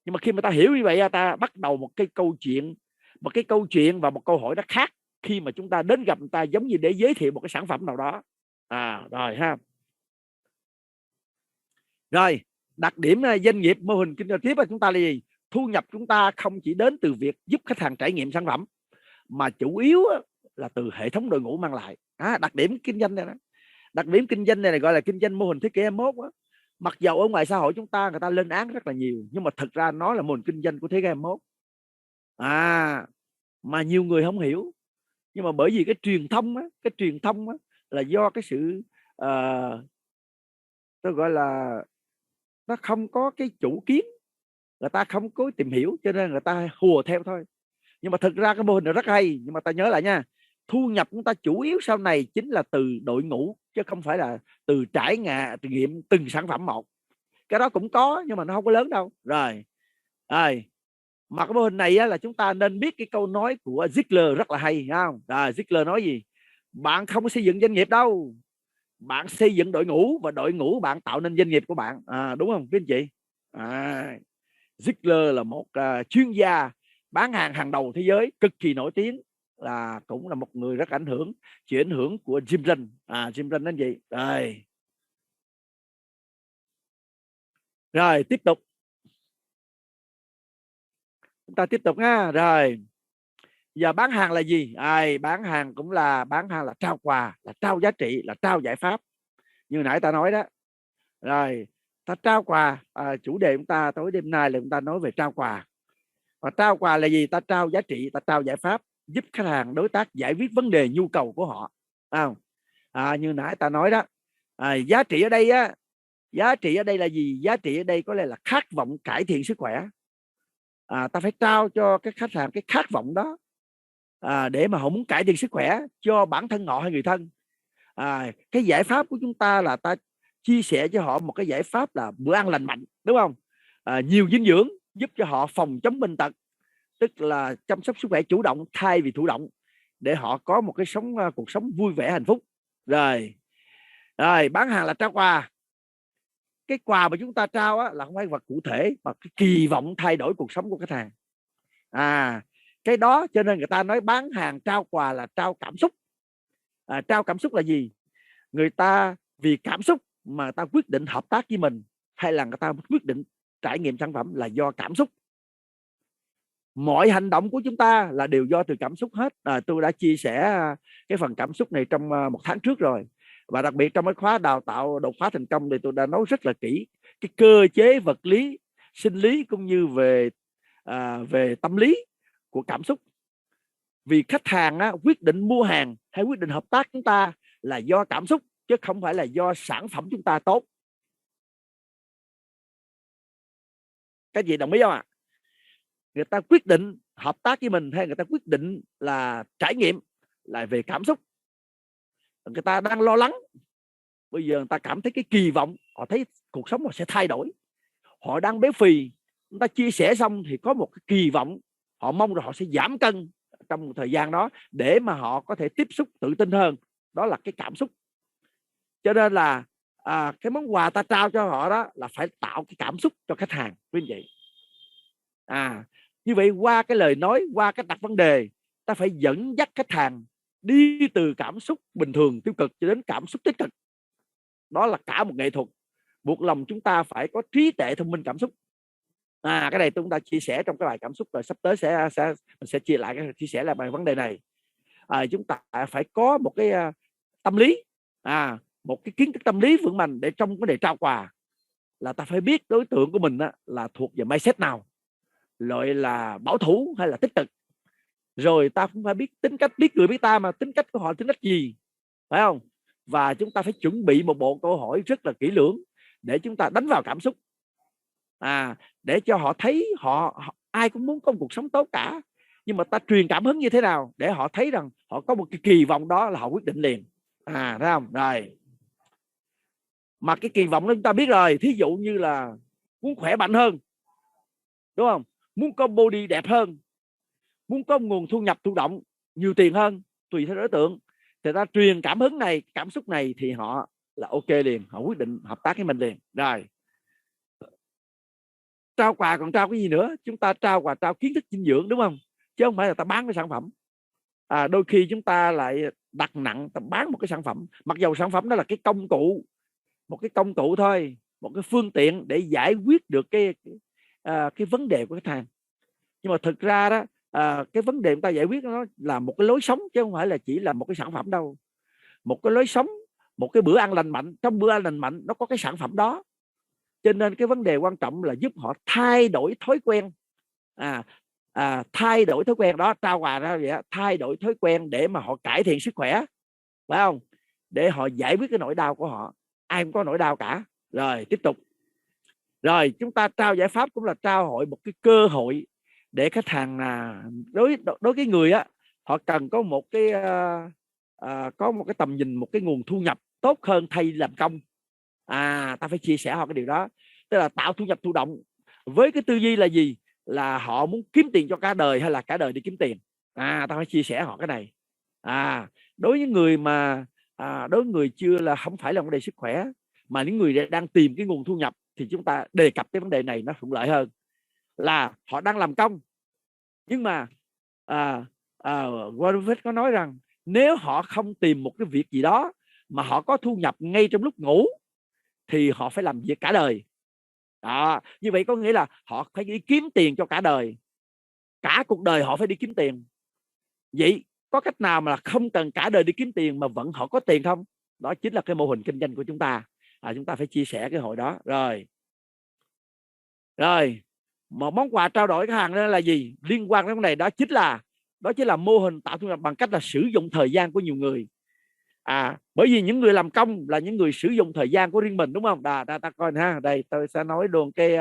Nhưng mà khi mà ta hiểu như vậy, ta bắt đầu một cái câu chuyện và một câu hỏi nó khác khi mà chúng ta đến gặp người ta, giống như để giới thiệu một cái sản phẩm nào đó. Rồi ha. Rồi đặc điểm doanh nghiệp mô hình kinh doanh tiếp của chúng ta là gì? Thu nhập chúng ta không chỉ đến từ việc giúp khách hàng trải nghiệm sản phẩm, mà chủ yếu là từ hệ thống đội ngũ mang lại. Đặc điểm kinh doanh này đó. Đặc điểm kinh doanh này gọi là kinh doanh mô hình thế kỷ 21 đó. Mặc dầu ở ngoài xã hội chúng ta người ta lên án rất là nhiều, nhưng mà thực ra nó là mô hình kinh doanh của thế kỷ 21. Mà nhiều người không hiểu. Nhưng mà bởi vì cái truyền thông là do cái sự tôi gọi là nó không có cái chủ kiến, người ta không có tìm hiểu, cho nên người ta hùa theo thôi. Nhưng mà thực ra cái mô hình này rất hay. Nhưng mà ta nhớ lại nha, thu nhập chúng ta chủ yếu sau này chính là từ đội ngũ, chứ không phải là từ trải nghiệm từng sản phẩm một. Cái đó cũng có nhưng mà nó không có lớn đâu. Rồi mà cái mô hình này là chúng ta nên biết cái câu nói của Ziegler rất là hay, không? Ziegler nói gì? Bạn không có xây dựng doanh nghiệp đâu, bạn xây dựng đội ngũ, và đội ngũ bạn tạo nên doanh nghiệp của bạn. Đúng không quý anh chị? Ziegler là một chuyên gia bán hàng hàng đầu thế giới, cực kỳ nổi tiếng. là cũng là một người rất ảnh hưởng, chịu ảnh hưởng của Jim Rohn. Jim Rohn là gì? Rồi tiếp tục, chúng ta tiếp tục nha. Rồi giờ bán hàng là gì? Bán hàng cũng là bán hàng, là trao quà, là trao giá trị, là trao giải pháp, như nãy ta nói đó. Rồi ta trao quà, chủ đề chúng ta tối đêm nay là chúng ta nói về trao quà. Và trao quà là gì? Ta trao giá trị, ta trao giải pháp, giúp khách hàng, đối tác giải quyết vấn đề nhu cầu của họ. Như nãy ta nói đó, giá trị ở đây á, giá trị ở đây là gì? Giá trị ở đây có lẽ là khát vọng cải thiện sức khỏe. Ta phải trao cho các khách hàng cái khát vọng đó, để mà họ muốn cải thiện sức khỏe cho bản thân họ hay người thân. Cái giải pháp của chúng ta là ta chia sẻ cho họ một cái giải pháp là bữa ăn lành mạnh, đúng không? Nhiều dinh dưỡng, giúp cho họ phòng chống bệnh tật, tức là chăm sóc sức khỏe chủ động thay vì thụ động, để họ có một cái cuộc sống vui vẻ hạnh phúc. Rồi bán hàng là trao quà. Cái quà mà chúng ta trao á, là không phải vật cụ thể, mà cái kỳ vọng thay đổi cuộc sống của khách hàng. Cái đó cho nên người ta nói bán hàng trao quà là trao cảm xúc. Trao cảm xúc là gì? Người ta vì cảm xúc mà ta quyết định hợp tác với mình, hay là người ta quyết định trải nghiệm sản phẩm là do cảm xúc. Mọi hành động của chúng ta là đều do từ cảm xúc hết. Tôi đã chia sẻ cái phần cảm xúc này trong 1 tháng trước rồi, và đặc biệt trong cái khóa đào tạo đột phá thành công thì tôi đã nói rất là kỹ cái cơ chế vật lý, sinh lý cũng như về tâm lý của cảm xúc. Vì khách hàng quyết định mua hàng hay quyết định hợp tác chúng ta là do cảm xúc, chứ không phải là do sản phẩm chúng ta tốt. Các chị đồng ý không ạ? Người ta quyết định hợp tác với mình hay người ta quyết định là trải nghiệm là về cảm xúc. Người ta đang lo lắng, bây giờ người ta cảm thấy cái kỳ vọng, họ thấy cuộc sống họ sẽ thay đổi. Họ đang béo phì, chúng ta chia sẻ xong thì có một cái kỳ vọng, họ mong là họ sẽ giảm cân trong một thời gian đó để mà họ có thể tiếp xúc tự tin hơn. Đó là cái cảm xúc. Cho nên là cái món quà ta trao cho họ đó là phải tạo cái cảm xúc cho khách hàng, quý vị. Như vậy qua cái lời nói, qua cái đặt vấn đề, ta phải dẫn dắt khách hàng đi từ cảm xúc bình thường tiêu cực cho đến cảm xúc tích cực. Đó là cả một nghệ thuật. Buộc lòng chúng ta phải có trí tuệ thông minh cảm xúc. Cái này chúng ta chia sẻ trong cái bài cảm xúc, rồi sắp tới mình sẽ chia sẻ lại bài vấn đề này. Chúng ta phải có một cái tâm lý, một cái kiến thức tâm lý vững mạnh để trong vấn đề trao quà là ta phải biết đối tượng của mình là thuộc về mindset nào, loại là bảo thủ hay là tích cực. Rồi ta cũng phải biết tính cách, biết người biết ta mà tính cách của họ tính cách gì, phải không? Và chúng ta phải chuẩn bị một bộ câu hỏi rất là kỹ lưỡng để chúng ta đánh vào cảm xúc, để cho họ thấy họ ai cũng muốn có một cuộc sống tốt cả, nhưng mà ta truyền cảm hứng như thế nào để họ thấy rằng họ có một cái kỳ vọng đó là họ quyết định liền. Thấy không? Rồi mà cái kỳ vọng đó chúng ta biết rồi, thí dụ như là muốn khỏe mạnh hơn, đúng không? Muốn có body đẹp hơn, muốn có nguồn thu nhập thụ động nhiều tiền hơn, tùy theo đối tượng, thì ta truyền cảm hứng này, cảm xúc này thì họ là ok liền, họ quyết định hợp tác với mình liền. Rồi trao quà còn trao cái gì nữa? Chúng ta trao quà, trao kiến thức dinh dưỡng, đúng không? Chứ không phải là ta bán cái sản phẩm. Đôi khi chúng ta lại đặt nặng ta bán một cái sản phẩm, mặc dầu sản phẩm đó là cái công cụ, một cái công cụ thôi, một cái phương tiện để giải quyết được cái vấn đề của khách hàng. Nhưng mà thực ra đó, cái vấn đề chúng ta giải quyết nó là một cái lối sống, chứ không phải là chỉ là một cái sản phẩm đâu. Một cái lối sống, một cái bữa ăn lành mạnh, trong bữa ăn lành mạnh nó có cái sản phẩm đó. Cho nên cái vấn đề quan trọng là giúp họ thay đổi thói quen. Thay đổi thói quen đó, trao quà ra vậy, thay đổi thói quen để mà họ cải thiện sức khỏe, phải không? Để họ giải quyết cái nỗi đau của họ. Ai cũng có nỗi đau cả. Rồi tiếp tục. Rồi chúng ta trao giải pháp cũng là trao hội một cái cơ hội để khách hàng đối cái người họ cần có một cái tầm nhìn, một cái nguồn thu nhập tốt hơn thay làm công. Ta phải chia sẻ họ cái điều đó, tức là tạo thu nhập thụ động với cái tư duy là gì? Là họ muốn kiếm tiền cho cả đời hay là cả đời đi kiếm tiền. Ta phải chia sẻ họ cái này. Đối với người mà đối với người chưa là không phải là vấn đề sức khỏe, mà những người đang tìm cái nguồn thu nhập, thì chúng ta đề cập cái vấn đề này nó thuận lợi hơn. Là họ đang làm công, nhưng mà Warren Buffett có nói rằng nếu họ không tìm một cái việc gì đó mà họ có thu nhập ngay trong lúc ngủ thì họ phải làm việc cả đời. Đó, như vậy có nghĩa là họ phải đi kiếm tiền cho cả đời, cả cuộc đời họ phải đi kiếm tiền. Vậy có cách nào mà không cần cả đời đi kiếm tiền mà vẫn họ có tiền không? Đó chính là cái mô hình kinh doanh của chúng ta. Chúng ta phải chia sẻ cái hội đó. Rồi một món quà trao đổi khách hàng đó là gì? Liên quan đến vấn đề đó chính là mô hình tạo thu nhập bằng cách là sử dụng thời gian của nhiều người. Bởi vì những người làm công là những người sử dụng thời gian của riêng mình, đúng không? Ta coi ha, đây tôi sẽ nói luôn cái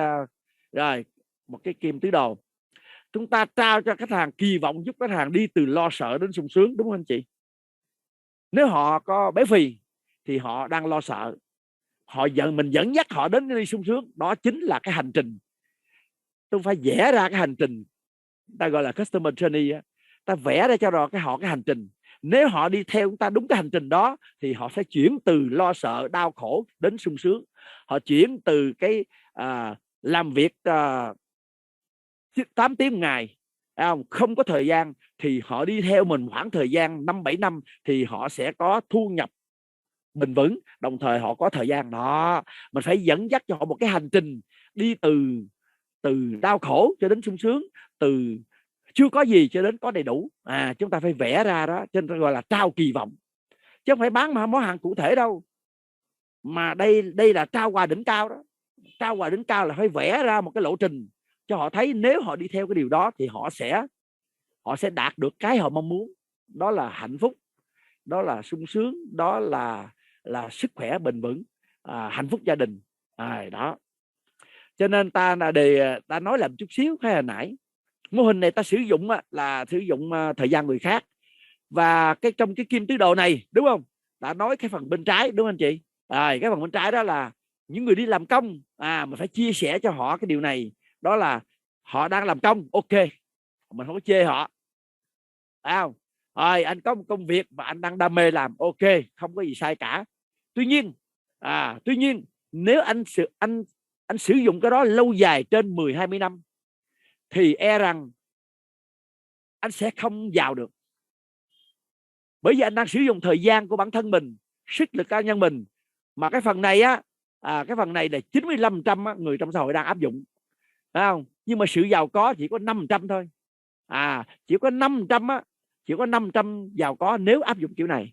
rồi một cái kim tứ đồ. Chúng ta trao cho khách hàng kỳ vọng giúp khách hàng đi từ lo sợ đến sung sướng, đúng không anh chị? Nếu họ có béo phì thì họ đang lo sợ, mình dẫn dắt họ đến đi sung sướng. Đó chính là cái hành trình. Tôi phải vẽ ra cái hành trình, ta gọi là customer journey á. Ta vẽ ra cho họ cái hành trình. Nếu họ đi theo chúng ta đúng cái hành trình đó thì họ sẽ chuyển từ lo sợ đau khổ đến sung sướng. Họ chuyển từ cái làm việc 8 tiếng một ngày không có thời gian, thì họ đi theo mình khoảng thời gian 5-7 năm thì họ sẽ có thu nhập bền vững, đồng thời họ có thời gian đó. Mình phải dẫn dắt cho họ một cái hành trình đi từ đau khổ cho đến sung sướng, từ chưa có gì cho đến có đầy đủ. Chúng ta phải vẽ ra đó, cho nên gọi là trao kỳ vọng, chứ không phải bán mà món hàng cụ thể đâu. Mà đây là trao quà đỉnh cao đó. Trao quà đỉnh cao là phải vẽ ra một cái lộ trình cho họ thấy, nếu họ đi theo cái điều đó thì họ sẽ đạt được cái họ mong muốn. Đó là hạnh phúc, đó là sung sướng, đó là sức khỏe bền vững, hạnh phúc gia đình. Đó. Cho nên ta nói làm chút xíu hay hồi nãy, mô hình này ta sử dụng là sử dụng thời gian người khác. Và trong cái kim tứ đồ này, đúng không, đã nói cái phần bên trái, đúng không anh chị? Cái phần bên trái đó là những người đi làm công. Mình phải chia sẻ cho họ cái điều này, đó là họ đang làm công, ok, mình không có chê họ. Anh có một công việc mà anh đang đam mê làm, ok, không có gì sai cả. Tuy nhiên nếu anh sử dụng cái đó lâu dài trên 10-20 năm thì e rằng anh sẽ không giàu được. Bởi vì anh đang sử dụng thời gian của bản thân mình, sức lực cá nhân mình, mà cái phần này cái phần này là 95% người trong xã hội đang áp dụng, phải không? Nhưng mà sự giàu có chỉ có 5% thôi. Chỉ có 500 giàu có nếu áp dụng kiểu này.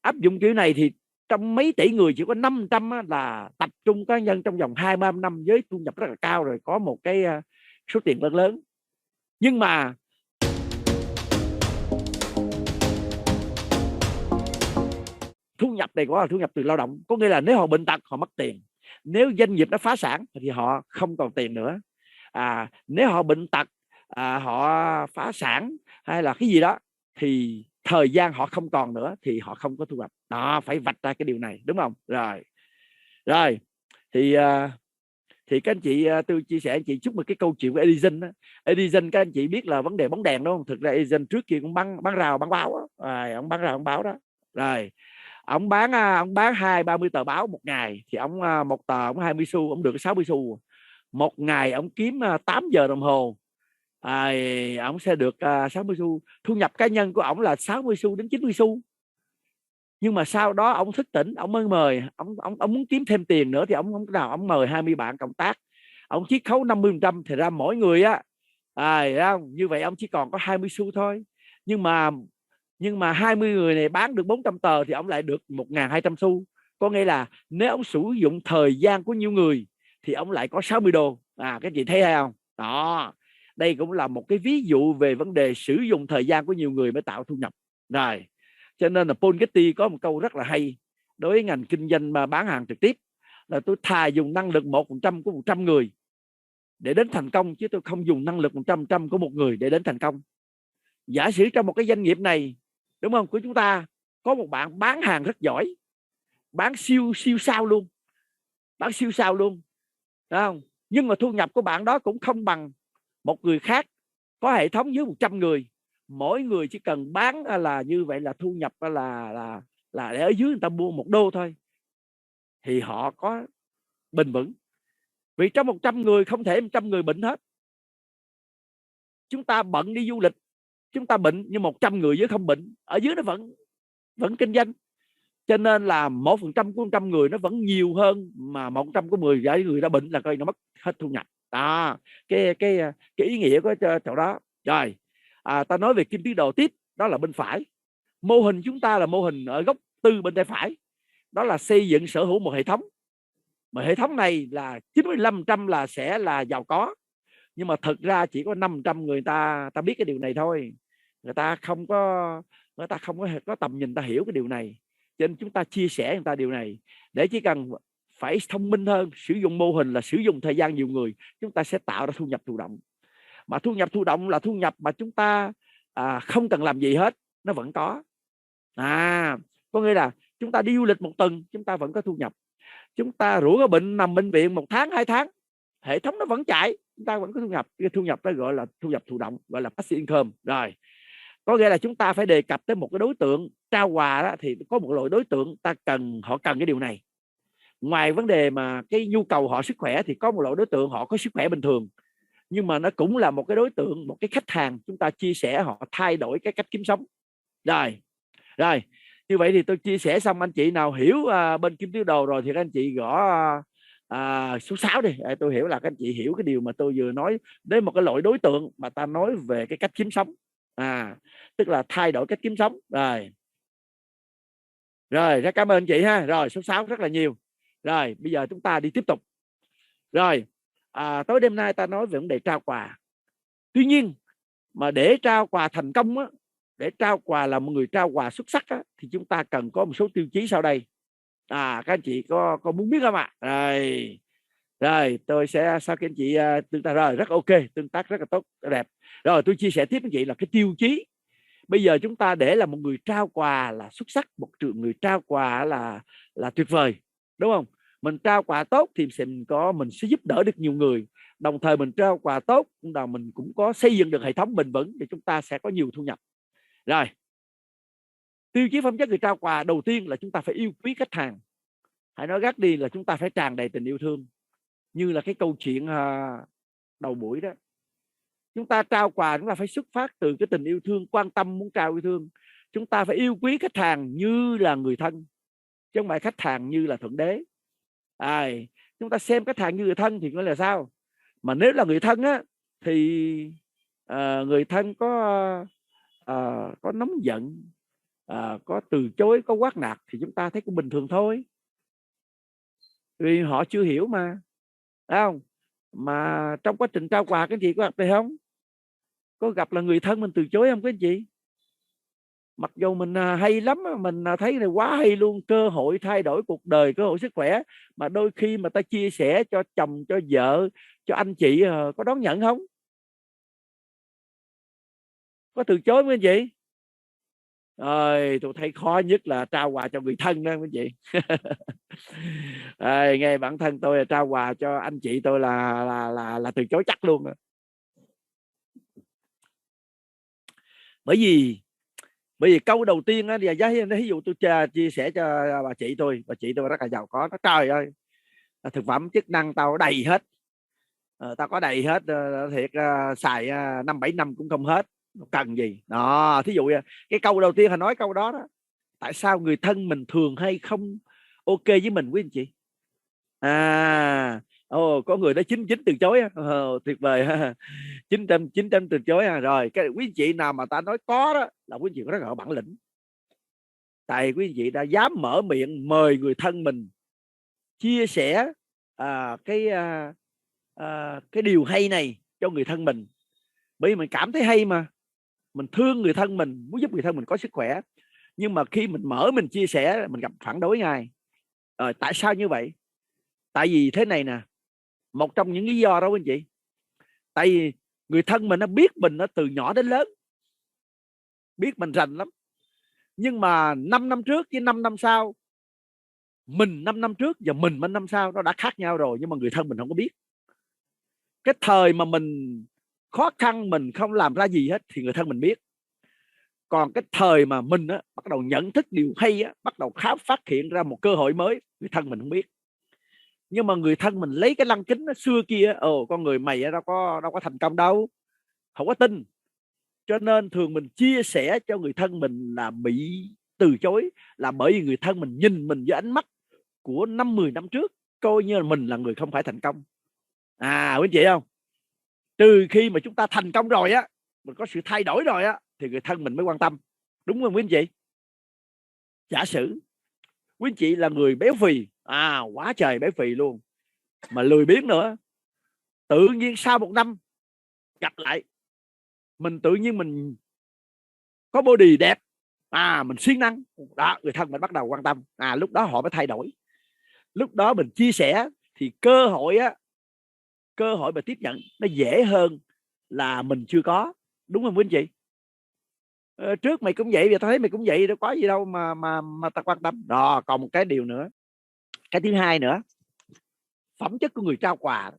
Áp dụng kiểu này thì trong mấy tỷ người chỉ có 500 là tập trung cá nhân trong vòng 20 năm với thu nhập rất là cao rồi, có một cái số tiền rất lớn. Nhưng mà thu nhập này có là thu nhập từ lao động, có nghĩa là nếu họ bệnh tật họ mất tiền, nếu doanh nghiệp nó phá sản thì họ không còn tiền nữa. Nếu họ bệnh tật, họ phá sản hay là cái gì đó thì thời gian họ không còn nữa thì họ không có thu nhập. Đó, phải vạch ra cái điều này, đúng không? Rồi thì các anh chị, tôi chia sẻ anh chị chút một cái câu chuyện của Edison đó. Edison các anh chị biết là vấn đề bóng đèn, đúng không? Thực ra Edison trước kia cũng bán rào bán báo đó. Ông bán rào bán báo đó. Rồi ông bán 20-30 tờ báo một ngày, thì ông một tờ ông 20 xu, ông được 60 xu. Một ngày ông kiếm 8 giờ đồng hồ, ông sẽ được 60 xu. Thu nhập cá nhân của ông là 60 xu đến 90 xu. Nhưng mà sau đó ông thức tỉnh, ông mới mời ông muốn kiếm thêm tiền nữa thì ông mời 20 bạn cộng tác, ông chiết khấu 50%, thì ra mỗi người như vậy ông chỉ còn có 20 xu thôi. Nhưng mà 20 người này bán được 400 tờ thì ông lại được 1.200 xu. Có nghĩa là nếu ông sử dụng thời gian của nhiều người thì ông lại có 60 đô. Các chị thấy hay không? Đó, đây cũng là một cái ví dụ về vấn đề sử dụng thời gian của nhiều người mới tạo thu nhập. Rồi, cho nên là Paul Getty có một câu rất là hay đối với ngành kinh doanh mà bán hàng trực tiếp, là tôi thà dùng năng lực 1% của 100 người để đến thành công, chứ tôi không dùng năng lực 100% của một người để đến thành công. Giả sử trong một cái doanh nghiệp này, đúng không, của chúng ta có một bạn bán hàng rất giỏi, bán siêu sao luôn, đúng không? Nhưng mà thu nhập của bạn đó cũng không bằng một người khác có hệ thống dưới 100 người. Mỗi người chỉ cần bán là như vậy là thu nhập là để ở dưới người ta mua 1 đô thôi thì họ có bền vững. Vì trong 100 người không thể 100 người bệnh hết. Chúng ta bận đi du lịch, chúng ta bệnh, nhưng 100 người dưới không bệnh, ở dưới nó vẫn kinh doanh. Cho nên là 1% của 100 người nó vẫn nhiều hơn mà 100 của 10 người đã bệnh là coi nó mất hết thu nhập. Đó, cái ý nghĩa của chỗ đó. Rồi, ta nói về kim tứ đồ tiếp, đó là bên phải. Mô hình chúng ta là mô hình ở góc tư bên tay phải, đó là xây dựng sở hữu một hệ thống. Mà hệ thống này là 95% là sẽ là giàu có, nhưng mà thực ra chỉ có 500 người ta biết cái điều này thôi. Người ta không có tầm nhìn, ta hiểu cái điều này. Cho nên chúng ta chia sẻ người ta điều này, để chỉ cần phải thông minh hơn, sử dụng mô hình là sử dụng thời gian nhiều người, chúng ta sẽ tạo ra thu nhập thụ động. Mà thu nhập thụ động là thu nhập mà chúng ta không cần làm gì hết, nó vẫn có. Có nghĩa là chúng ta đi du lịch một tuần, chúng ta vẫn có thu nhập. Chúng ta rủ cái bệnh nằm bệnh viện 1 tháng 2 tháng, hệ thống nó vẫn chạy, chúng ta vẫn có thu nhập. Cái thu nhập đó gọi là thu nhập thụ động, gọi là passive income. Rồi, có nghĩa là chúng ta phải đề cập tới một cái đối tượng trao quà đó, thì có một loại đối tượng họ cần cái điều này. Ngoài vấn đề mà cái nhu cầu họ sức khỏe, thì có một loại đối tượng họ có sức khỏe bình thường, nhưng mà nó cũng là một cái đối tượng, một cái khách hàng chúng ta chia sẻ họ thay đổi cái cách kiếm sống. Rồi, như vậy thì tôi chia sẻ xong, anh chị nào hiểu bên kim tứ đồ rồi thì các anh chị gõ số 6 đi. Tôi hiểu là các anh chị hiểu cái điều mà tôi vừa nói đến một cái loại đối tượng mà ta nói về cái cách kiếm sống, tức là thay đổi cách kiếm sống. Rồi, rất cảm ơn anh chị ha. Rồi, số 6 rất là nhiều. Rồi, bây giờ chúng ta đi tiếp tục. Rồi, tối đêm nay ta nói về vấn đề trao quà. Tuy nhiên mà để trao quà thành công á, để trao quà là một người trao quà xuất sắc á, thì chúng ta cần có một số tiêu chí sau đây. Các anh chị có muốn biết không ạ? Rồi, tôi sẽ sau khi anh chị tương tác rồi, rất ok, tương tác rất là tốt, rất đẹp. Rồi, tôi chia sẻ tiếp với anh chị là cái tiêu chí. Bây giờ chúng ta để là một người trao quà là xuất sắc, một người trao quà là tuyệt vời, đúng không? Mình trao quà tốt thì mình sẽ giúp đỡ được nhiều người. Đồng thời mình trao quà tốt, mình cũng có xây dựng được hệ thống bền vững, thì chúng ta sẽ có nhiều thu nhập. Rồi, tiêu chí phẩm chất người trao quà đầu tiên là chúng ta phải yêu quý khách hàng. Hãy nói gắt đi là chúng ta phải tràn đầy tình yêu thương, như là cái câu chuyện đầu buổi đó. Chúng ta trao quà, chúng ta phải xuất phát từ cái tình yêu thương, quan tâm, muốn trao yêu thương. Chúng ta phải yêu quý khách hàng như là người thân, chứ không phải khách hàng như là thượng đế. Chúng ta xem khách hàng như người thân thì gọi là sao? Mà nếu là người thân á, thì người thân có nóng giận, có từ chối, có quát nạt, thì chúng ta thấy cũng bình thường thôi, vì họ chưa hiểu mà, phải không? Mà trong quá trình trao quà, các anh chị có gặp đây không? Có gặp là người thân mình từ chối không các anh chị? Mặc dù mình hay lắm, mình thấy này quá hay luôn, cơ hội thay đổi cuộc đời, cơ hội sức khỏe, mà đôi khi mà ta chia sẻ cho chồng, cho vợ, cho anh chị, có đón nhận không? Có từ chối không anh chị? Rồi, tôi thấy khó nhất là trao quà cho người thân đó anh chị. Nghe bản thân tôi là trao quà cho anh chị tôi là từ chối chắc luôn. Bởi vì câu đầu tiên á, ví dụ tôi chia sẻ cho bà chị tôi rất là giàu có, nó trời ơi, thực phẩm chức năng tao đầy hết, tao có đầy hết, thiệt, xài 5-7 năm cũng không hết, cần gì đó. Thí dụ cái câu đầu tiên họ nói câu đó đó, tại sao người thân mình thường hay không ok với mình, quý anh chị? Có người đó 99 từ chối, tuyệt vời ha. 900 từ chối. Rồi cái quý anh chị nào mà ta nói có đó là quý anh chị rất là bản lĩnh, tại quý anh chị đã dám mở miệng mời người thân mình chia sẻ cái điều hay này cho người thân mình, bởi vì mình cảm thấy hay mà, mình thương người thân mình, muốn giúp người thân mình có sức khỏe. Nhưng mà khi mình mình chia sẻ, mình gặp phản đối ngay. Tại sao như vậy? Tại vì thế này nè, một trong những lý do đó anh chị, tại vì người thân mình nó biết mình nó từ nhỏ đến lớn, biết mình rành lắm, nhưng mà 5 năm trước với 5 năm sau, mình 5 năm trước và mình 5 năm sau nó đã khác nhau rồi, nhưng mà người thân mình không có biết. Cái thời mà mình khó khăn, mình không làm ra gì hết thì người thân mình biết. Còn cái thời mà mình bắt đầu nhận thức điều hay, bắt đầu phát hiện ra một cơ hội mới, người thân mình không biết. Nhưng mà người thân mình lấy cái lăng kính xưa kia, con người mày đâu có thành công đâu, không có tin. Cho nên thường mình chia sẻ cho người thân mình là bị từ chối, là bởi vì người thân mình nhìn mình với ánh mắt của 5-10 năm trước, coi như là mình là người không phải thành công. Quý anh chị không? Trừ khi mà chúng ta thành công rồi á, mình có sự thay đổi rồi á, thì người thân mình mới quan tâm. Đúng không quý anh chị? Giả sử quý anh chị là người béo phì, quá trời béo phì luôn, mà lười biếng nữa, tự nhiên sau 1 năm gặp lại mình, tự nhiên mình có body đẹp, mình siêng năng đó, người thân mình bắt đầu quan tâm. Lúc đó họ mới thay đổi. Lúc đó mình chia sẻ thì cơ hội mà tiếp nhận nó dễ hơn là mình chưa có. Đúng không quý anh chị? Trước mày cũng vậy, giờ tao thấy mày cũng vậy, đâu có gì đâu mà tao quan tâm. Rồi còn một cái điều nữa, cái thứ hai nữa, phẩm chất của người trao quà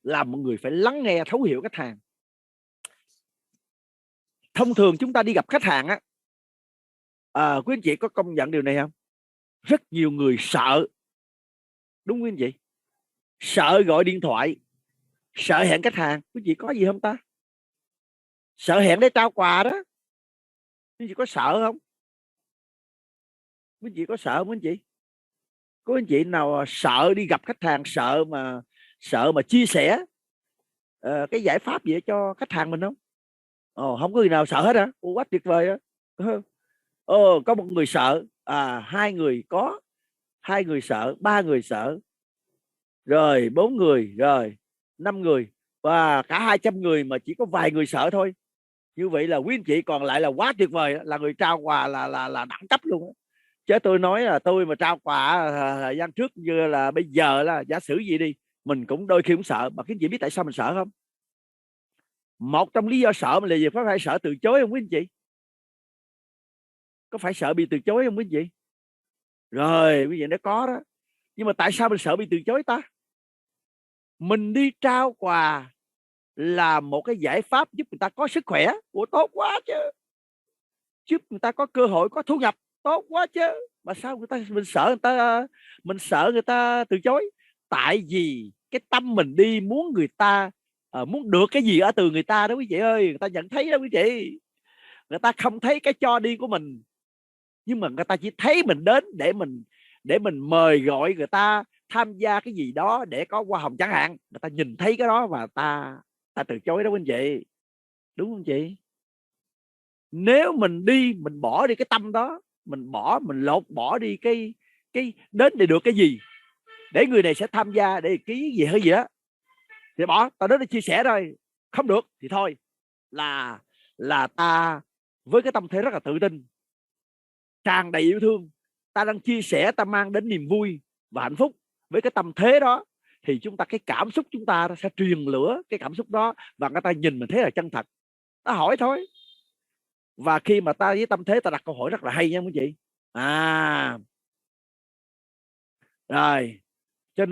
là một người phải lắng nghe, thấu hiểu khách hàng. Thông thường chúng ta đi gặp khách hàng á, quý anh chị có công nhận điều này không? Rất nhiều người sợ. Đúng quý anh chị? Sợ gọi điện thoại, sợ hẹn khách hàng. Quý anh chị có gì không ta? Sợ hẹn để trao quà đó, quý anh chị có sợ không? Quý anh chị có sợ không quý anh chị? Có anh chị nào sợ đi gặp khách hàng, sợ mà chia sẻ cái giải pháp gì cho khách hàng mình không? Không có người nào sợ hết hả? Quá tuyệt vời á. Có một người sợ, 2 người có, 2 người sợ, 3 người sợ, rồi 4 người, rồi 5 người, và cả 200 người mà chỉ có vài người sợ thôi. Như vậy là quý anh chị còn lại là quá tuyệt vời, là người trao quà là đẳng cấp luôn. Chứ tôi nói là tôi mà trao quà thời gian trước như là bây giờ, là giả sử gì đi, mình cũng đôi khi cũng sợ. Mà các anh chị biết tại sao mình sợ không? Một trong lý do sợ mình là gì? Có phải sợ từ chối không quý anh chị? Có phải sợ bị từ chối không quý anh chị? Rồi quý vị nó có đó. Nhưng mà tại sao mình sợ bị từ chối ta? Mình đi trao quà là một cái giải pháp giúp người ta có sức khỏe. Tốt quá chứ. Giúp người ta có cơ hội, có thu nhập. Tốt quá chứ. Mà sao mình sợ người ta từ chối? Tại vì cái tâm mình đi muốn người ta muốn được cái gì ở từ người ta đó quý chị ơi. Người ta nhận thấy đó quý chị. Người ta không thấy cái cho đi của mình, nhưng mà người ta chỉ thấy mình đến để mình mời gọi người ta tham gia cái gì đó để có hoa hồng chẳng hạn. Người ta nhìn thấy cái đó và ta từ chối đó quý anh chị. Đúng không chị? Nếu mình đi, mình bỏ đi cái tâm đó, mình lột bỏ đi cái đến để được cái gì, để người này sẽ tham gia để ký gì hay gì đó, thì bỏ. Tao đến để chia sẻ rồi, không được thì thôi. Là ta với cái tâm thế rất là tự tin, tràn đầy yêu thương, ta đang chia sẻ, ta mang đến niềm vui và hạnh phúc. Với cái tâm thế đó thì chúng ta, cái cảm xúc chúng ta sẽ truyền lửa cái cảm xúc đó, và người ta nhìn mình thấy là chân thật, ta hỏi thôi. Và khi mà ta với tâm thế ta đặt câu hỏi rất là hay nha quý chị. Rồi cho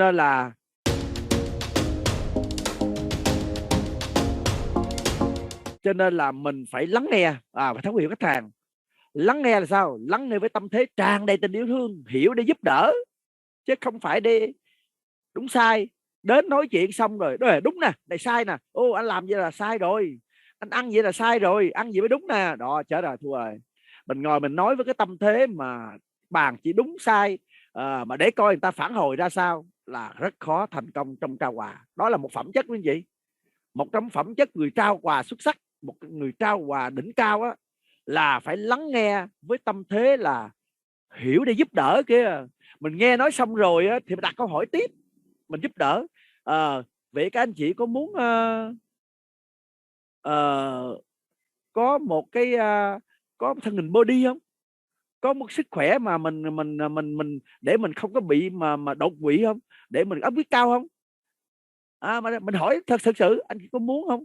nên là mình phải lắng nghe, phải thấu hiểu khách hàng. Lắng nghe là sao? Lắng nghe với tâm thế tràn đầy tình yêu thương, hiểu để giúp đỡ, chứ không phải đi đúng sai. Đến nói chuyện xong rồi đúng nè, này sai nè, anh làm vậy là sai rồi, anh ăn vậy là sai rồi, ăn gì mới đúng nè. Đó, chết rồi, thua rồi. Mình ngồi mình nói với cái tâm thế mà bàn chỉ đúng sai, mà để coi người ta phản hồi ra sao, là rất khó thành công trong trao quà. Đó là một phẩm chất quý vị. Một trong phẩm chất người trao quà xuất sắc, một người trao quà đỉnh cao á, là phải lắng nghe với tâm thế là hiểu để giúp đỡ kia. Mình nghe nói xong rồi á, thì mình đặt câu hỏi tiếp, mình giúp đỡ. Vậy các anh chị có muốn có một cái có thân hình body không? Có một sức khỏe mà mình để mình không có bị mà đột quỵ không? Để mình áp huyết cao không? Mà mình hỏi thật sự anh chị có muốn không?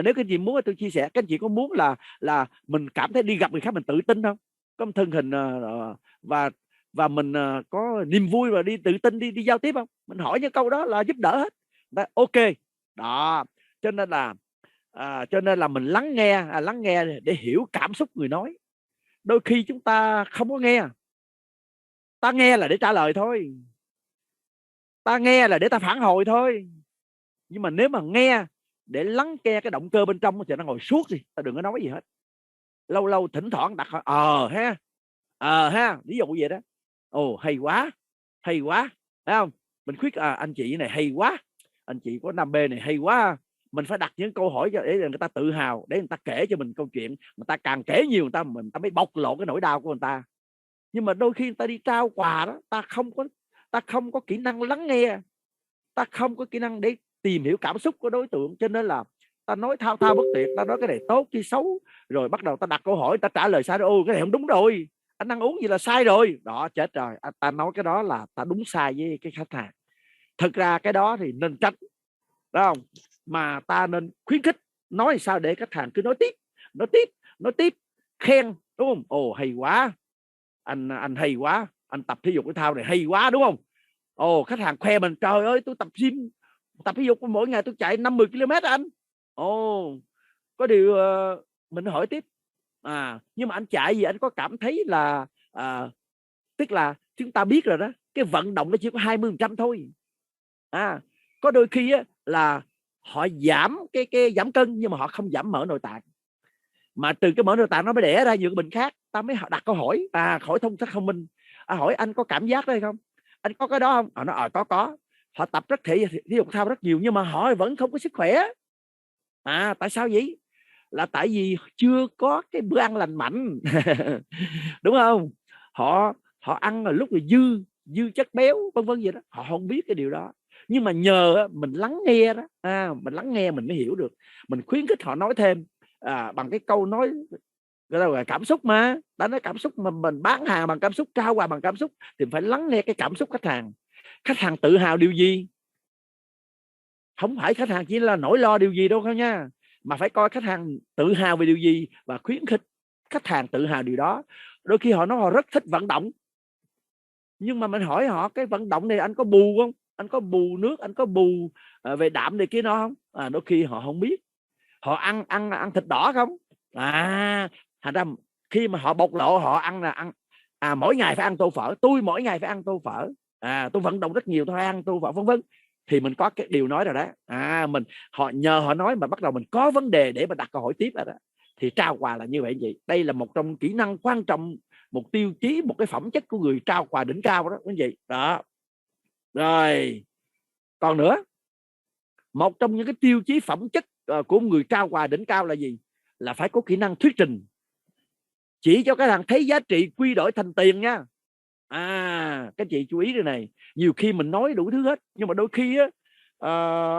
Nếu các anh chị muốn tôi chia sẻ, các anh chị có muốn là mình cảm thấy đi gặp người khác mình tự tin không? Có một thân hình và mình có niềm vui và đi tự tin đi giao tiếp không? Mình hỏi những câu đó là giúp đỡ hết. Ok đó. Cho nên là mình lắng nghe để hiểu cảm xúc người nói. Đôi khi chúng ta không có nghe, ta nghe là để trả lời thôi, ta nghe là để ta phản hồi thôi. Nhưng mà nếu mà nghe để lắng nghe cái động cơ bên trong thì nó ngồi suốt đi, ta đừng có nói gì hết. Lâu lâu thỉnh thoảng đặt hỏi ha, ví dụ vậy đó. Ồ hay quá, thấy không? Mình khuyết anh chị này hay quá, anh chị có 5B này hay quá. Mình phải đặt những câu hỏi để người ta tự hào, để người ta kể cho mình câu chuyện. Người ta càng kể nhiều người ta mới bộc lộ cái nỗi đau của người ta. Nhưng mà đôi khi người ta đi trao quà đó, ta không có kỹ năng lắng nghe, ta không có kỹ năng để tìm hiểu cảm xúc của đối tượng, cho nên là ta nói thao thao bất tuyệt, ta nói cái này tốt cái xấu, rồi bắt đầu ta đặt câu hỏi, ta trả lời sai. Ô cái này không đúng rồi, anh ăn uống gì là sai rồi đó, chết rồi. Ta nói cái đó là ta đúng sai với cái khách hàng. Thực ra cái đó thì nên tránh, đúng không? Mà ta nên khuyến khích, nói sao để khách hàng cứ nói tiếp, khen, đúng không? Ồ hay quá, anh hay quá, anh tập thể dục thể thao này hay quá, đúng không? Ồ khách hàng khoe mình, trời ơi tôi tập gym, tập thể dục mỗi ngày tôi chạy 50 km anh. Ồ có điều mình hỏi tiếp, nhưng mà anh chạy gì anh có cảm thấy là tức là chúng ta biết rồi đó, cái vận động nó chỉ có 20% thôi. Có đôi khi á, là họ giảm cái giảm cân nhưng mà họ không giảm mỡ nội tạng, mà từ cái mỡ nội tạng nó mới đẻ ra nhiều bệnh khác. Ta mới đặt câu hỏi, hỏi thông minh, hỏi anh có cảm giác đây không, anh có cái đó không? Họ nói có. Họ tập rất thể dục thao rất nhiều nhưng mà họ vẫn không có sức khỏe. Tại sao vậy? Là tại vì chưa có cái bữa ăn lành mạnh đúng không? Họ ăn là lúc là dư chất béo vân vân gì đó, họ không biết cái điều đó. Nhưng mà nhờ mình lắng nghe đó, mình lắng nghe mình mới hiểu được. Mình khuyến khích họ nói thêm bằng cái câu nói là cảm xúc, mà đã nói cảm xúc, mà mình bán hàng bằng cảm xúc, trao quà bằng cảm xúc, thì phải lắng nghe cái cảm xúc khách hàng. Khách hàng tự hào điều gì? Không phải khách hàng chỉ là nỗi lo điều gì đâu không nha, mà phải coi khách hàng tự hào về điều gì và khuyến khích khách hàng tự hào điều đó. Đôi khi họ nói họ rất thích vận động, nhưng mà mình hỏi họ cái vận động này anh có bù không, anh có bù nước, anh có bù về đạm này kia nó không? Đôi khi họ không biết. Họ ăn thịt đỏ không? Thành ra khi mà họ bộc lộ họ ăn là ăn mỗi ngày phải ăn tô phở, tôi mỗi ngày phải ăn tô phở, tôi vận động rất nhiều, tôi ăn tô phở vân vân, thì mình có cái điều nói rồi đó. Họ nhờ họ nói mà bắt đầu mình có vấn đề để mà đặt câu hỏi tiếp rồi đó, thì trao quà là như vậy gì. Đây là một trong kỹ năng quan trọng, một tiêu chí, một cái phẩm chất của người trao quà đỉnh cao đó quý vị đó. Rồi còn nữa, một trong những cái tiêu chí phẩm chất của người trao quà đỉnh cao là gì? Là phải có kỹ năng thuyết trình, chỉ cho cái thằng thấy giá trị quy đổi thành tiền nha. Các chị chú ý đây này, nhiều khi mình nói đủ thứ hết, nhưng mà đôi khi á,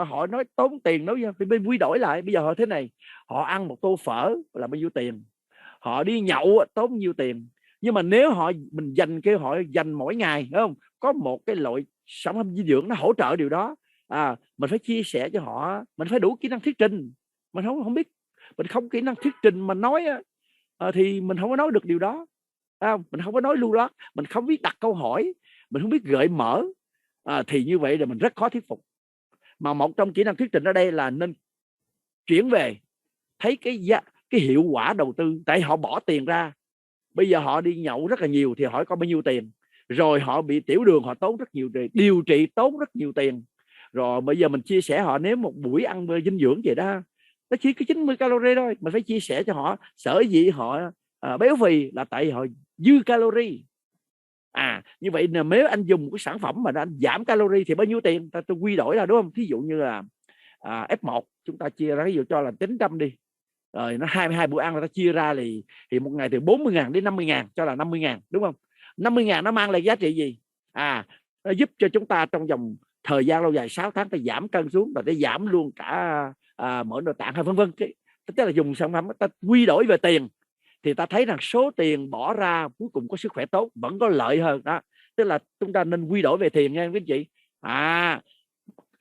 họ nói tốn tiền, nói thì bên quy đổi lại. Bây giờ họ thế này, họ ăn một tô phở là bao nhiêu tiền, họ đi nhậu tốn nhiêu tiền, nhưng mà nếu mình dành mỗi ngày, đúng không, có một cái loại sản phẩm dinh dưỡng nó hỗ trợ điều đó, mình phải chia sẻ cho họ. Mình phải đủ kỹ năng thuyết trình. Mình không biết, mình không kỹ năng thuyết trình mà nói thì mình không có nói được điều đó. Mình không có nói lưu loát, mình không biết đặt câu hỏi, mình không biết gợi mở, thì như vậy là mình rất khó thuyết phục. Mà một trong kỹ năng thuyết trình ở đây là nên chuyển về thấy cái hiệu quả đầu tư. Tại họ bỏ tiền ra, bây giờ họ đi nhậu rất là nhiều thì hỏi có bao nhiêu tiền, rồi họ bị tiểu đường họ tốn rất nhiều tiền, điều trị tốn rất nhiều tiền. Rồi bây giờ mình chia sẻ họ, nếu một buổi ăn dinh dưỡng vậy đó, nó chỉ có 90 calorie thôi, mình phải chia sẻ cho họ sở dĩ họ béo phì là tại họ dư calorie. Như vậy là nếu anh dùng cái sản phẩm mà anh giảm calorie thì bao nhiêu tiền, tôi quy đổi là, đúng không? Thí dụ như là F1 chúng ta chia ra, ví dụ cho là tính 100 đi, rồi nó 22 bữa ăn, là ta chia ra thì một ngày từ 40.000 đến 50.000, cho là 50.000, đúng không? 50.000 nó mang lại giá trị gì? Nó giúp cho chúng ta trong vòng thời gian lâu dài 6 tháng ta giảm cân xuống, rồi để giảm luôn cả mỡ nội tạng hay vân vân. Tức là dùng sản phẩm ta quy đổi về tiền thì ta thấy rằng số tiền bỏ ra cuối cùng có sức khỏe tốt, vẫn có lợi hơn đó. Tức là chúng ta nên quy đổi về tiền nha quý anh chị.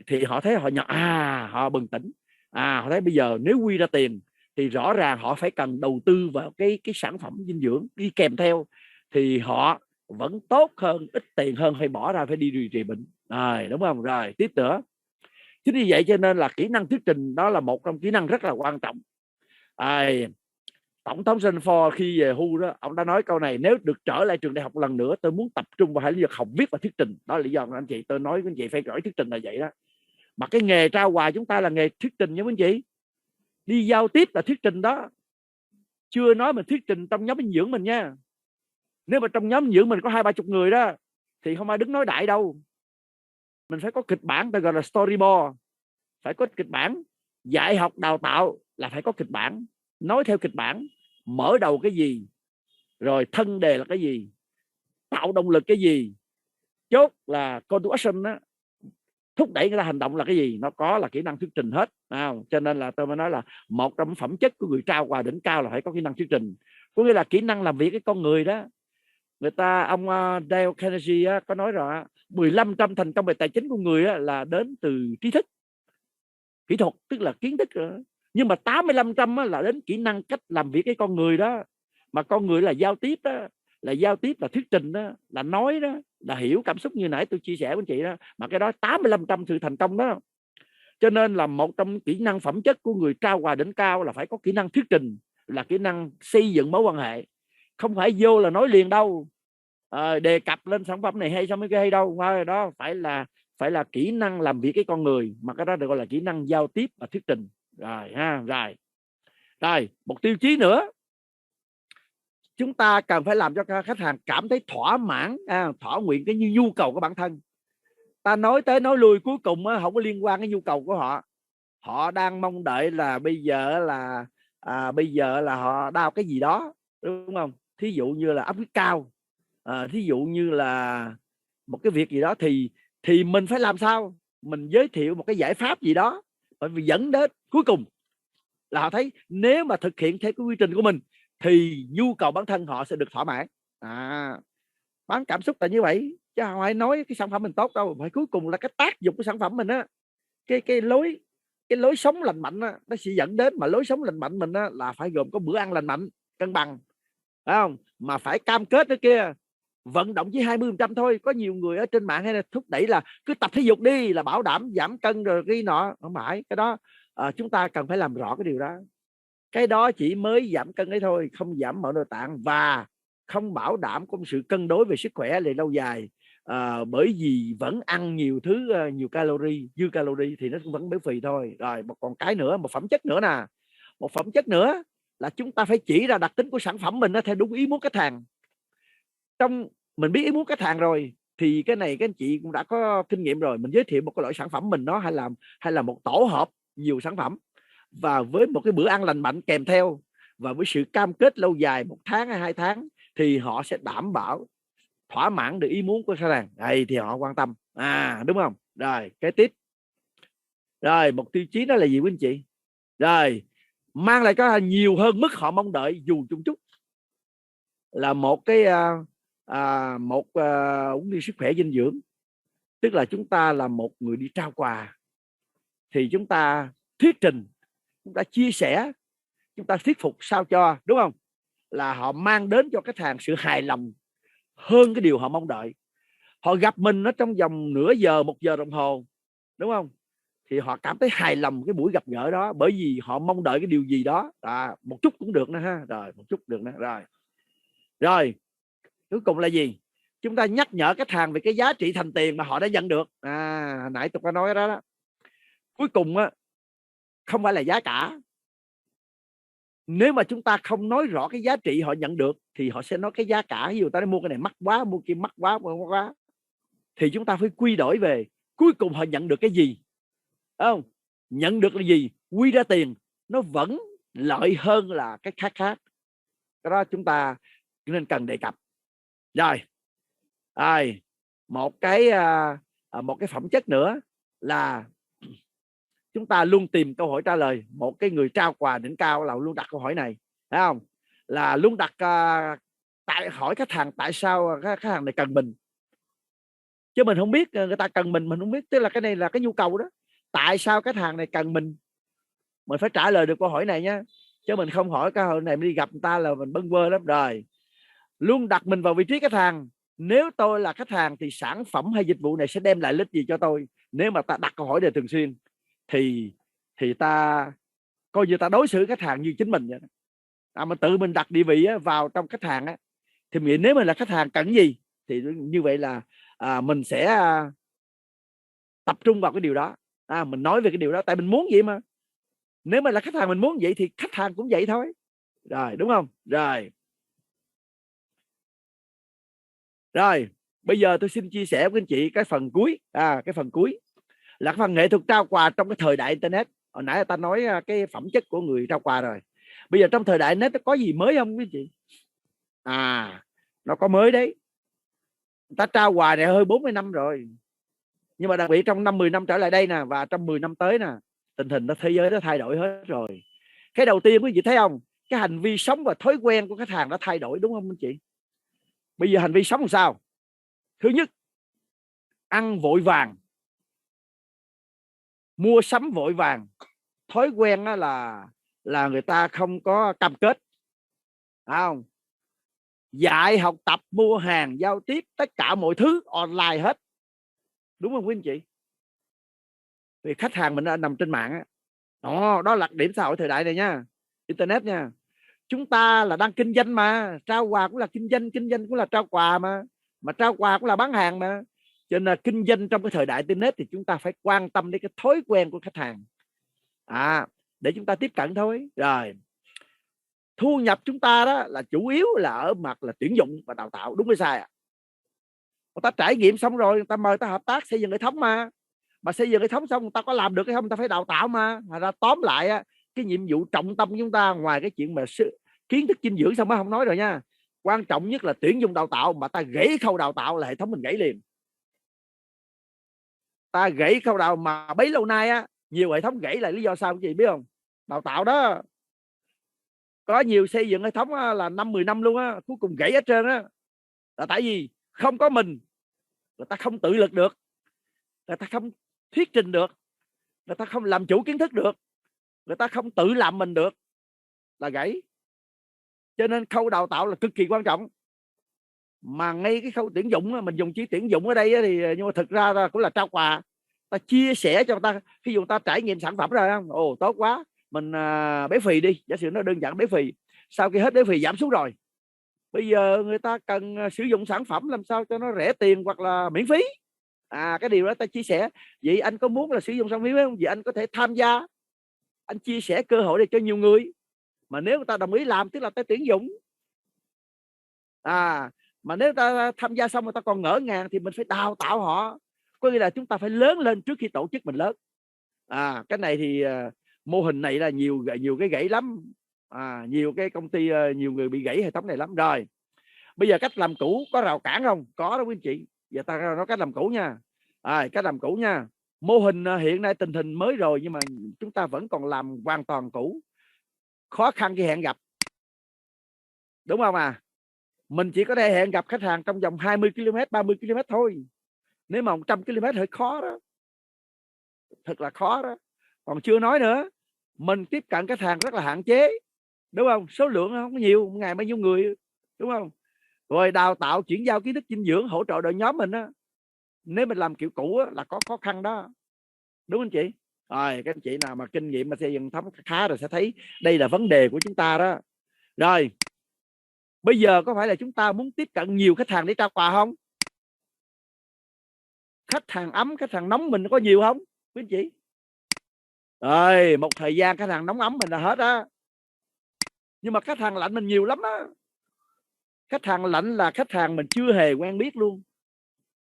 Thì họ thấy họ nhỏ, họ bừng tỉnh. Họ thấy bây giờ nếu quy ra tiền thì rõ ràng họ phải cần đầu tư vào cái sản phẩm dinh dưỡng đi kèm theo, thì họ vẫn tốt hơn, ít tiền hơn hay bỏ ra phải đi điều trị bệnh. Đúng không? Rồi tiếp nữa. Chính vì vậy cho nên là kỹ năng thuyết trình đó là một trong kỹ năng rất là quan trọng. Tổng thống Singapore khi về hưu đó, ông đã nói câu này: nếu được trở lại trường đại học lần nữa, tôi muốn tập trung vào hai lĩnh vực học viết và thuyết trình. Đó là lý do anh chị tôi nói với anh chị phải giỏi thuyết trình là vậy đó. Mà cái nghề trao quà chúng ta là nghề thuyết trình nha quý anh chị. Đi giao tiếp là thuyết trình đó, chưa nói mình thuyết trình trong nhóm dinh dưỡng mình nha. Nếu mà trong nhóm dinh dưỡng mình có 20-30 người đó thì không ai đứng nói đại đâu. Mình phải có kịch bản, ta gọi là storyboard, phải có kịch bản. Dạy học đào tạo là phải có kịch bản, nói theo kịch bản, mở đầu cái gì, rồi thân đề là cái gì, tạo động lực cái gì, chốt là call to action đó, thúc đẩy người ta hành động là cái gì, nó có là kỹ năng thuyết trình hết. Cho nên là tôi mới nói là một trong phẩm chất của người trao quà đỉnh cao là phải có kỹ năng thuyết trình, có nghĩa là kỹ năng làm việc với con người đó. Người ta, ông Dale Carnegie có nói rồi, 15% thành công về tài chính của người là đến từ trí thức, kỹ thuật, tức là kiến thức. Nhưng mà 85% là đến kỹ năng cách làm việc với con người đó. Mà con người là giao tiếp đó, là giao tiếp, là thuyết trình đó, là nói đó, là hiểu cảm xúc như nãy tôi chia sẻ với chị đó. Mà cái đó 85% sự thành công đó. Cho nên là một trong kỹ năng phẩm chất của người trao quà đỉnh cao là phải có kỹ năng thuyết trình, là kỹ năng xây dựng mối quan hệ. Không phải vô là nói liền đâu, đề cập lên sản phẩm này hay sao mấy cái hay đâu. Đó phải là kỹ năng làm việc với con người, mà cái đó được gọi là kỹ năng giao tiếp và thuyết trình. Rồi một tiêu chí nữa, chúng ta cần phải làm cho khách hàng cảm thấy thỏa mãn, thỏa nguyện cái nhu cầu của bản thân. Ta nói tới nói lui cuối cùng không có liên quan cái nhu cầu của họ. Họ đang mong đợi là bây giờ là họ đau cái gì đó, đúng không? Thí dụ như là áp huyết cao, thí dụ như là một cái việc gì đó, thì mình phải làm sao mình giới thiệu một cái giải pháp gì đó, bởi vì dẫn đến cuối cùng là họ thấy nếu mà thực hiện theo cái quy trình của mình thì nhu cầu bản thân họ sẽ được thỏa mãn. Bán cảm xúc là như vậy, chứ không ai nói cái sản phẩm mình tốt đâu, phải cuối cùng là cái tác dụng của sản phẩm mình á, cái lối sống lành mạnh á, nó sẽ dẫn đến. Mà lối sống lành mạnh mình á, là phải gồm có bữa ăn lành mạnh, cân bằng, phải không? Mà phải cam kết nữa kia. Vận động chỉ 20% thôi. Có nhiều người ở trên mạng hay là thúc đẩy là cứ tập thể dục đi là bảo đảm giảm cân rồi cái nọ. Không phải cái đó. Chúng ta cần phải làm rõ cái điều đó. Cái đó chỉ mới giảm cân đấy thôi, không giảm mỡ nội tạng và không bảo đảm có sự cân đối về sức khỏe về lâu dài. Bởi vì vẫn ăn nhiều thứ, nhiều calorie, dư calorie thì nó cũng vẫn béo phì thôi. Rồi còn cái nữa, một phẩm chất nữa nè, một phẩm chất nữa là chúng ta phải chỉ ra đặc tính của sản phẩm mình theo đúng ý muốn khách hàng. Trong mình biết ý muốn khách hàng rồi thì cái này các anh chị cũng đã có kinh nghiệm rồi. Mình giới thiệu một cái loại sản phẩm mình nó hay là một tổ hợp nhiều sản phẩm, và với một cái bữa ăn lành mạnh kèm theo, và với sự cam kết lâu dài 1 tháng hay 2 tháng, thì họ sẽ đảm bảo thỏa mãn được ý muốn của khách hàng. Đây thì họ quan tâm, đúng không? Rồi kế tiếp, rồi một tiêu chí đó là gì quý anh chị? Rồi mang lại có nhiều hơn mức họ mong đợi dù chung chút, là một cái uống đi sức khỏe dinh dưỡng. Tức là chúng ta là một người đi trao quà thì chúng ta thuyết trình, chúng ta chia sẻ, chúng ta thuyết phục sao cho, đúng không, là họ mang đến cho khách hàng sự hài lòng hơn cái điều họ mong đợi. Họ gặp mình nó trong vòng nửa giờ, 1 giờ đồng hồ, đúng không, thì họ cảm thấy hài lòng cái buổi gặp gỡ đó, bởi vì họ mong đợi cái điều gì đó. Một chút cũng được nữa ha. Rồi một chút được nữa. Rồi cuối cùng là gì? Chúng ta nhắc nhở khách hàng về cái giá trị thành tiền mà họ đã nhận được. Nãy tôi có nói đó. Cuối cùng không phải là giá cả. Nếu mà chúng ta không nói rõ cái giá trị họ nhận được thì họ sẽ nói cái giá cả. Ví dụ ta mua cái này mắc quá, mua kia mắc quá. Thì chúng ta phải quy đổi về cuối cùng họ nhận được cái gì, không? Nhận được là gì? Quy ra tiền nó vẫn lợi hơn là cái khác. Cái đó chúng ta nên cần đề cập. Rồi một cái phẩm chất nữa là chúng ta luôn tìm câu hỏi trả lời. Một cái người trao quà đỉnh cao là luôn đặt câu hỏi này, thấy không? Là luôn đặt hỏi khách hàng tại sao khách hàng này cần mình, chứ mình không biết người ta cần mình không biết. Tức là cái này là cái nhu cầu đó. Tại sao khách hàng này cần mình phải trả lời được câu hỏi này nhá, chứ mình không hỏi cái hồi này mình đi gặp người ta là mình bâng quơ lắm. Rồi luôn đặt mình vào vị trí khách hàng. Nếu tôi là khách hàng thì sản phẩm hay dịch vụ này sẽ đem lại lợi ích gì cho tôi? Nếu mà ta đặt câu hỏi này thường xuyên thì ta coi như ta đối xử khách hàng như chính mình vậy. Mà tự mình đặt địa vị vào trong khách hàng thì mình, nếu mình là khách hàng cần gì thì như vậy là mình sẽ tập trung vào cái điều đó. Mình nói về cái điều đó tại mình muốn vậy mà. Nếu mà là khách hàng mình muốn vậy thì khách hàng cũng vậy thôi. Rồi, đúng không? Rồi, bây giờ tôi xin chia sẻ với anh chị cái phần cuối. Cái phần cuối là cái phần nghệ thuật trao quà trong cái thời đại internet. Hồi nãy ta nói cái phẩm chất của người trao quà rồi. Bây giờ trong thời đại internet nó có gì mới không quý anh chị? Nó có mới đấy. Người ta trao quà này hơi 40 năm rồi. Nhưng mà đặc biệt trong 5-10 năm trở lại đây nè, và trong 10 năm tới nè, tình hình thế giới nó thay đổi hết rồi. Cái đầu tiên quý vị thấy không? Cái hành vi sống và thói quen của khách hàng đã thay đổi, đúng không anh chị? Bây giờ hành vi sống làm sao? Thứ nhất, ăn vội vàng, mua sắm vội vàng. Thói quen là người ta không có cam kết, không? Dạy, học tập, mua hàng, giao tiếp, tất cả mọi thứ online hết, đúng không quý anh chị? Vì khách hàng mình đã nằm trên mạng á. Đó là điểm xã hội thời đại này nha, internet nha. Chúng ta là đang kinh doanh mà, trao quà cũng là kinh doanh cũng là trao quà mà trao quà cũng là bán hàng mà. Cho nên là kinh doanh trong cái thời đại internet thì chúng ta phải quan tâm đến cái thói quen của khách hàng để chúng ta tiếp cận thôi. Rồi, thu nhập chúng ta đó là chủ yếu là ở mặt là tuyển dụng và đào tạo, đúng hay sai ạ? Người ta trải nghiệm xong rồi người ta mời ta hợp tác xây dựng hệ thống mà xây dựng hệ thống xong người ta có làm được hay không, người ta phải đào tạo mà. Ra tóm lại cái nhiệm vụ trọng tâm của chúng ta, ngoài cái chuyện mà kiến thức dinh dưỡng xong mới không nói rồi nha, quan trọng nhất là tuyển dụng đào tạo. Mà ta gãy khâu đào tạo là hệ thống mình gãy liền. Ta gãy khâu đào mà bấy lâu nay nhiều hệ thống gãy là lý do sao chị biết không? Đào tạo đó. Có nhiều xây dựng hệ thống là 5-10 năm luôn cuối cùng gãy hết trơn là tại vì không có mình, người ta không tự lực được, người ta không thuyết trình được, người ta không làm chủ kiến thức được, người ta không tự làm mình được, là gãy. Cho nên khâu đào tạo là cực kỳ quan trọng. Mà ngay cái khâu tuyển dụng mình dùng chữ tuyển dụng ở đây thì nhưng mà thực ra cũng là trao quà. Ta chia sẻ cho người ta, ví dụ ta trải nghiệm sản phẩm rồi không, tốt quá, mình béo phì đi, giả sử nó đơn giản béo phì, sau khi hết béo phì giảm xuống rồi, bây giờ người ta cần sử dụng sản phẩm làm sao cho nó rẻ tiền hoặc là miễn phí. Cái điều đó ta chia sẻ. Vậy anh có muốn là sử dụng sản phẩm không? Vậy anh có thể tham gia, anh chia sẻ cơ hội để cho nhiều người. Mà nếu người ta đồng ý làm tức là ta tuyển dụng. Mà nếu ta tham gia xong người ta còn ngỡ ngàng thì mình phải đào tạo họ. Có nghĩa là chúng ta phải lớn lên trước khi tổ chức mình lớn. Cái này thì mô hình này là nhiều cái gãy lắm. Nhiều cái công ty, nhiều người bị gãy hệ thống này lắm. Rồi, bây giờ cách làm cũ có rào cản không? Có đó quý anh chị. Giờ ta nói cách làm cũ nha. Cách làm cũ nha. Mô hình hiện nay tình hình mới rồi nhưng mà chúng ta vẫn còn làm hoàn toàn cũ. Khó khăn khi hẹn gặp, đúng không mình chỉ có thể hẹn gặp khách hàng trong vòng 20 km 30 km thôi. Nếu mà 100 km hơi khó đó, thật là khó đó. Còn chưa nói nữa, mình tiếp cận khách hàng rất là hạn chế, đúng không? Số lượng không có nhiều, một ngày bao nhiêu người, đúng không? Rồi đào tạo chuyển giao kiến thức dinh dưỡng hỗ trợ đội nhóm mình nếu mình làm kiểu cũ là có khó khăn đó, đúng anh chị? Rồi các anh chị nào mà kinh nghiệm mà xây dựng thống khá rồi sẽ thấy đây là vấn đề của chúng ta đó. Rồi, bây giờ có phải là chúng ta muốn tiếp cận nhiều khách hàng để trao quà không? Khách hàng ấm, khách hàng nóng mình có nhiều không quý anh chị? Rồi một thời gian khách hàng nóng ấm mình là hết á. Nhưng mà khách hàng lạnh mình nhiều lắm á. Khách hàng lạnh là khách hàng mình chưa hề quen biết luôn.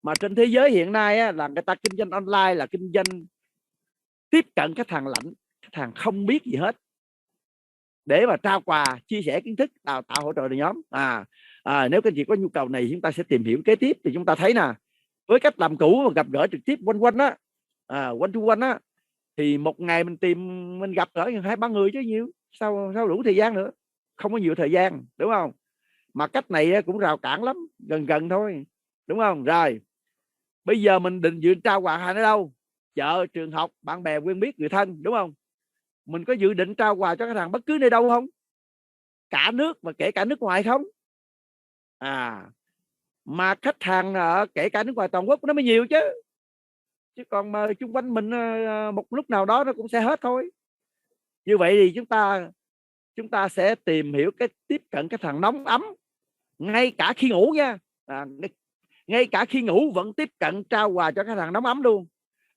Mà trên thế giới hiện nay là người ta kinh doanh online là kinh doanh tiếp cận khách hàng lạnh, khách hàng không biết gì hết, để mà trao quà, chia sẻ kiến thức, đào tạo, hỗ trợ đội nhóm. Nếu các anh chị có nhu cầu này chúng ta sẽ tìm hiểu kế tiếp. Thì chúng ta thấy nè, với cách làm cũ mà gặp gỡ trực tiếp one to one thì một ngày mình gặp gỡ 2-3 người chứ nhiều, sao đủ thời gian nữa, không có nhiều thời gian, đúng không? Mà cách này cũng rào cản lắm, gần thôi, đúng không? Rồi, bây giờ mình định dự trao quà hàng ở đâu? Chợ, trường học, bạn bè quen biết, người thân, đúng không? Mình có dự định trao quà cho khách hàng bất cứ nơi đâu không? Cả nước và kể cả nước ngoài không? Mà khách hàng kể cả nước ngoài toàn quốc nó mới nhiều chứ còn mà chung quanh mình một lúc nào đó nó cũng sẽ hết thôi. Như vậy thì chúng ta sẽ tìm hiểu cái tiếp cận khách hàng nóng ấm ngay cả khi ngủ nha. Ngay cả khi ngủ vẫn tiếp cận trao quà cho khách hàng nóng ấm luôn.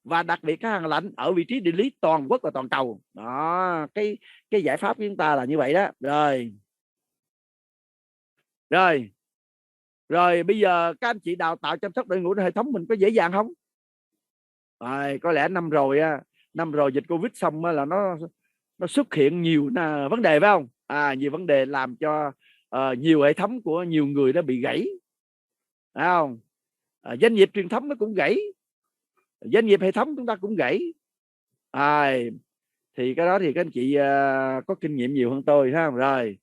và đặc biệt cái hàng lạnh ở vị trí địa lý toàn quốc và toàn cầu. Đó, cái giải pháp của chúng ta là như vậy đó. Rồi bây giờ các anh chị đào tạo chăm sóc đội ngũ hệ thống mình có dễ dàng không? Có lẽ năm rồi dịch Covid xong là nó xuất hiện nhiều vấn đề, phải không? Nhiều vấn đề làm cho nhiều hệ thống của nhiều người nó bị gãy, phải không? Doanh nghiệp truyền thống nó cũng gãy, doanh nghiệp hệ thống chúng ta cũng gãy. Thì cái đó thì các anh chị có kinh nghiệm nhiều hơn tôi, phải không? Rồi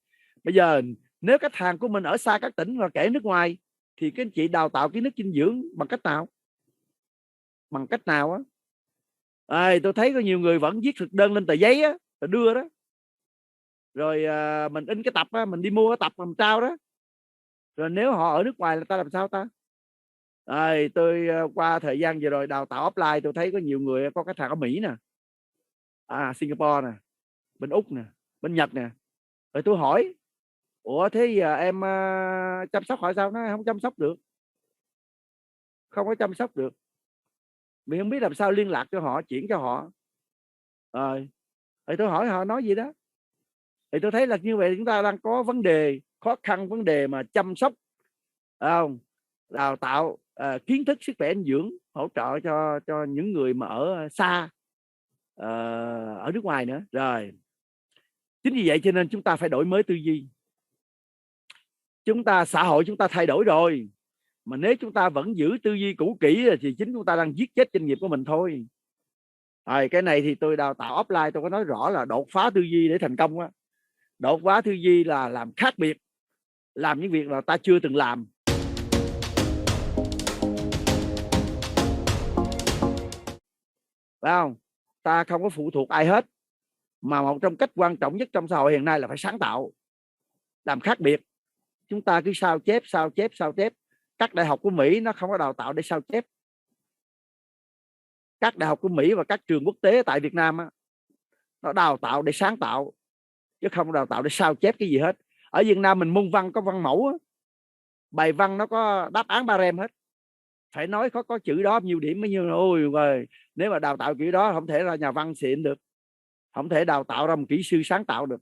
bây giờ nếu khách hàng của mình ở xa các tỉnh và kể nước ngoài thì các anh chị đào tạo kiến thức dinh dưỡng bằng cách nào? Tôi thấy có nhiều người vẫn viết thực đơn lên tờ giấy á, rồi đưa đó, rồi mình in cái tập á, mình đi mua cái tập mình trao đó, rồi nếu họ ở nước ngoài là ta làm sao ta? Tôi qua thời gian vừa rồi đào tạo offline, tôi thấy có nhiều người có khách hàng ở Mỹ nè, Singapore nè, bên Úc nè, bên Nhật nè. Rồi tôi hỏi, ủa thế giờ em chăm sóc họ sao? Nó không chăm sóc được, không có chăm sóc được, mình không biết làm sao liên lạc cho họ, chuyển cho họ. Rồi tôi hỏi họ nói gì đó, thì tôi thấy là như vậy chúng ta đang có vấn đề khó khăn, vấn đề mà chăm sóc, đào tạo kiến thức sức khỏe dinh dưỡng hỗ trợ cho những người mà ở xa, ở nước ngoài nữa. Rồi chính vì vậy cho nên chúng ta phải đổi mới tư duy. Xã hội chúng ta thay đổi rồi, mà nếu chúng ta vẫn giữ tư duy cũ kỹ thì chính chúng ta đang giết chết doanh nghiệp của mình thôi. Cái này thì tôi đào tạo offline tôi có nói rõ là đột phá tư duy để thành công á. Đột phá tư duy là làm khác biệt, làm những việc mà ta chưa từng làm. Phải không? Ta không có phụ thuộc ai hết, mà một trong cách quan trọng nhất trong xã hội hiện nay là phải sáng tạo, làm khác biệt. Chúng ta cứ sao chép. Các đại học của Mỹ nó không có đào tạo để sao chép. Các đại học của Mỹ và các trường quốc tế tại Việt Nam á, nó đào tạo để sáng tạo, chứ không đào tạo để sao chép cái gì hết. Ở Việt Nam mình môn văn có văn mẫu á, bài văn nó có đáp án Ba-rem hết, phải nói có chữ đó nhiều điểm mới như. Ôi rồi, nếu mà đào tạo kiểu đó không thể ra nhà văn xịn được, không thể đào tạo ra một kỹ sư sáng tạo được.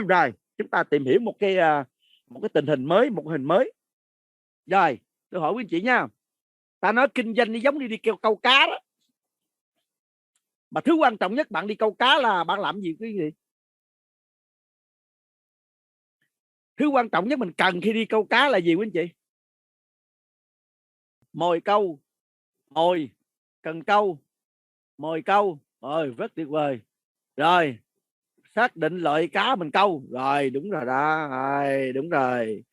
Rồi chúng ta tìm hiểu một cái tình hình mới, một hình mới. Rồi tôi hỏi quý anh chị nha, ta nói kinh doanh giống như đi câu cá đó, mà thứ quan trọng nhất bạn đi câu cá là bạn làm gì, cái gì? Thứ quan trọng nhất mình cần khi đi câu cá là gì quý anh chị? Mồi câu, mồi, cần câu, mồi câu. Rồi rất tuyệt vời. Rồi xác định loại cá mình câu. Rồi đúng rồi đó. Rồi đúng rồi.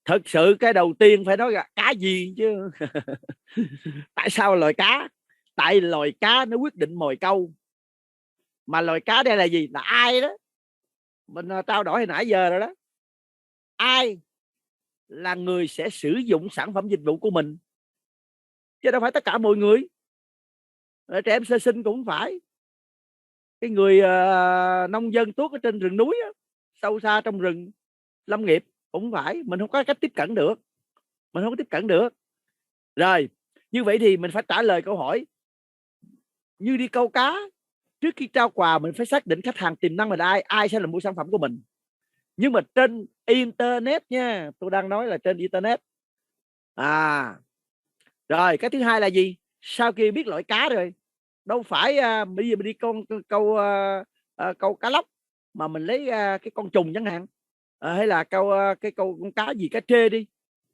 Thực sự cái đầu tiên phải nói là cá gì chứ. Tại sao loài cá? Tại loài cá nó quyết định mồi câu. Mà loài cá đây là gì? Là ai đó. Mình trao đổi hồi nãy giờ rồi đó. Ai là người sẽ sử dụng sản phẩm dịch vụ của mình, chứ đâu phải tất cả mọi người. Trẻ em sơ sinh cũng phải. Cái người nông dân tuốt ở trên rừng núi á, sâu xa trong rừng lâm nghiệp cũng phải. Mình không có cách tiếp cận được, mình không có tiếp cận được. Rồi như vậy thì mình phải trả lời câu hỏi như đi câu cá. Trước khi trao quà mình phải xác định khách hàng tiềm năng là ai, ai sẽ là mua sản phẩm của mình. Nhưng mà trên internet nha, tôi đang nói là trên internet. Rồi cái thứ hai là gì? Sau khi biết loại cá rồi, đâu phải bây giờ mình đi câu cá lóc mà mình lấy cái con trùng chẳng hạn, hay là câu con cá gì, cá trê đi,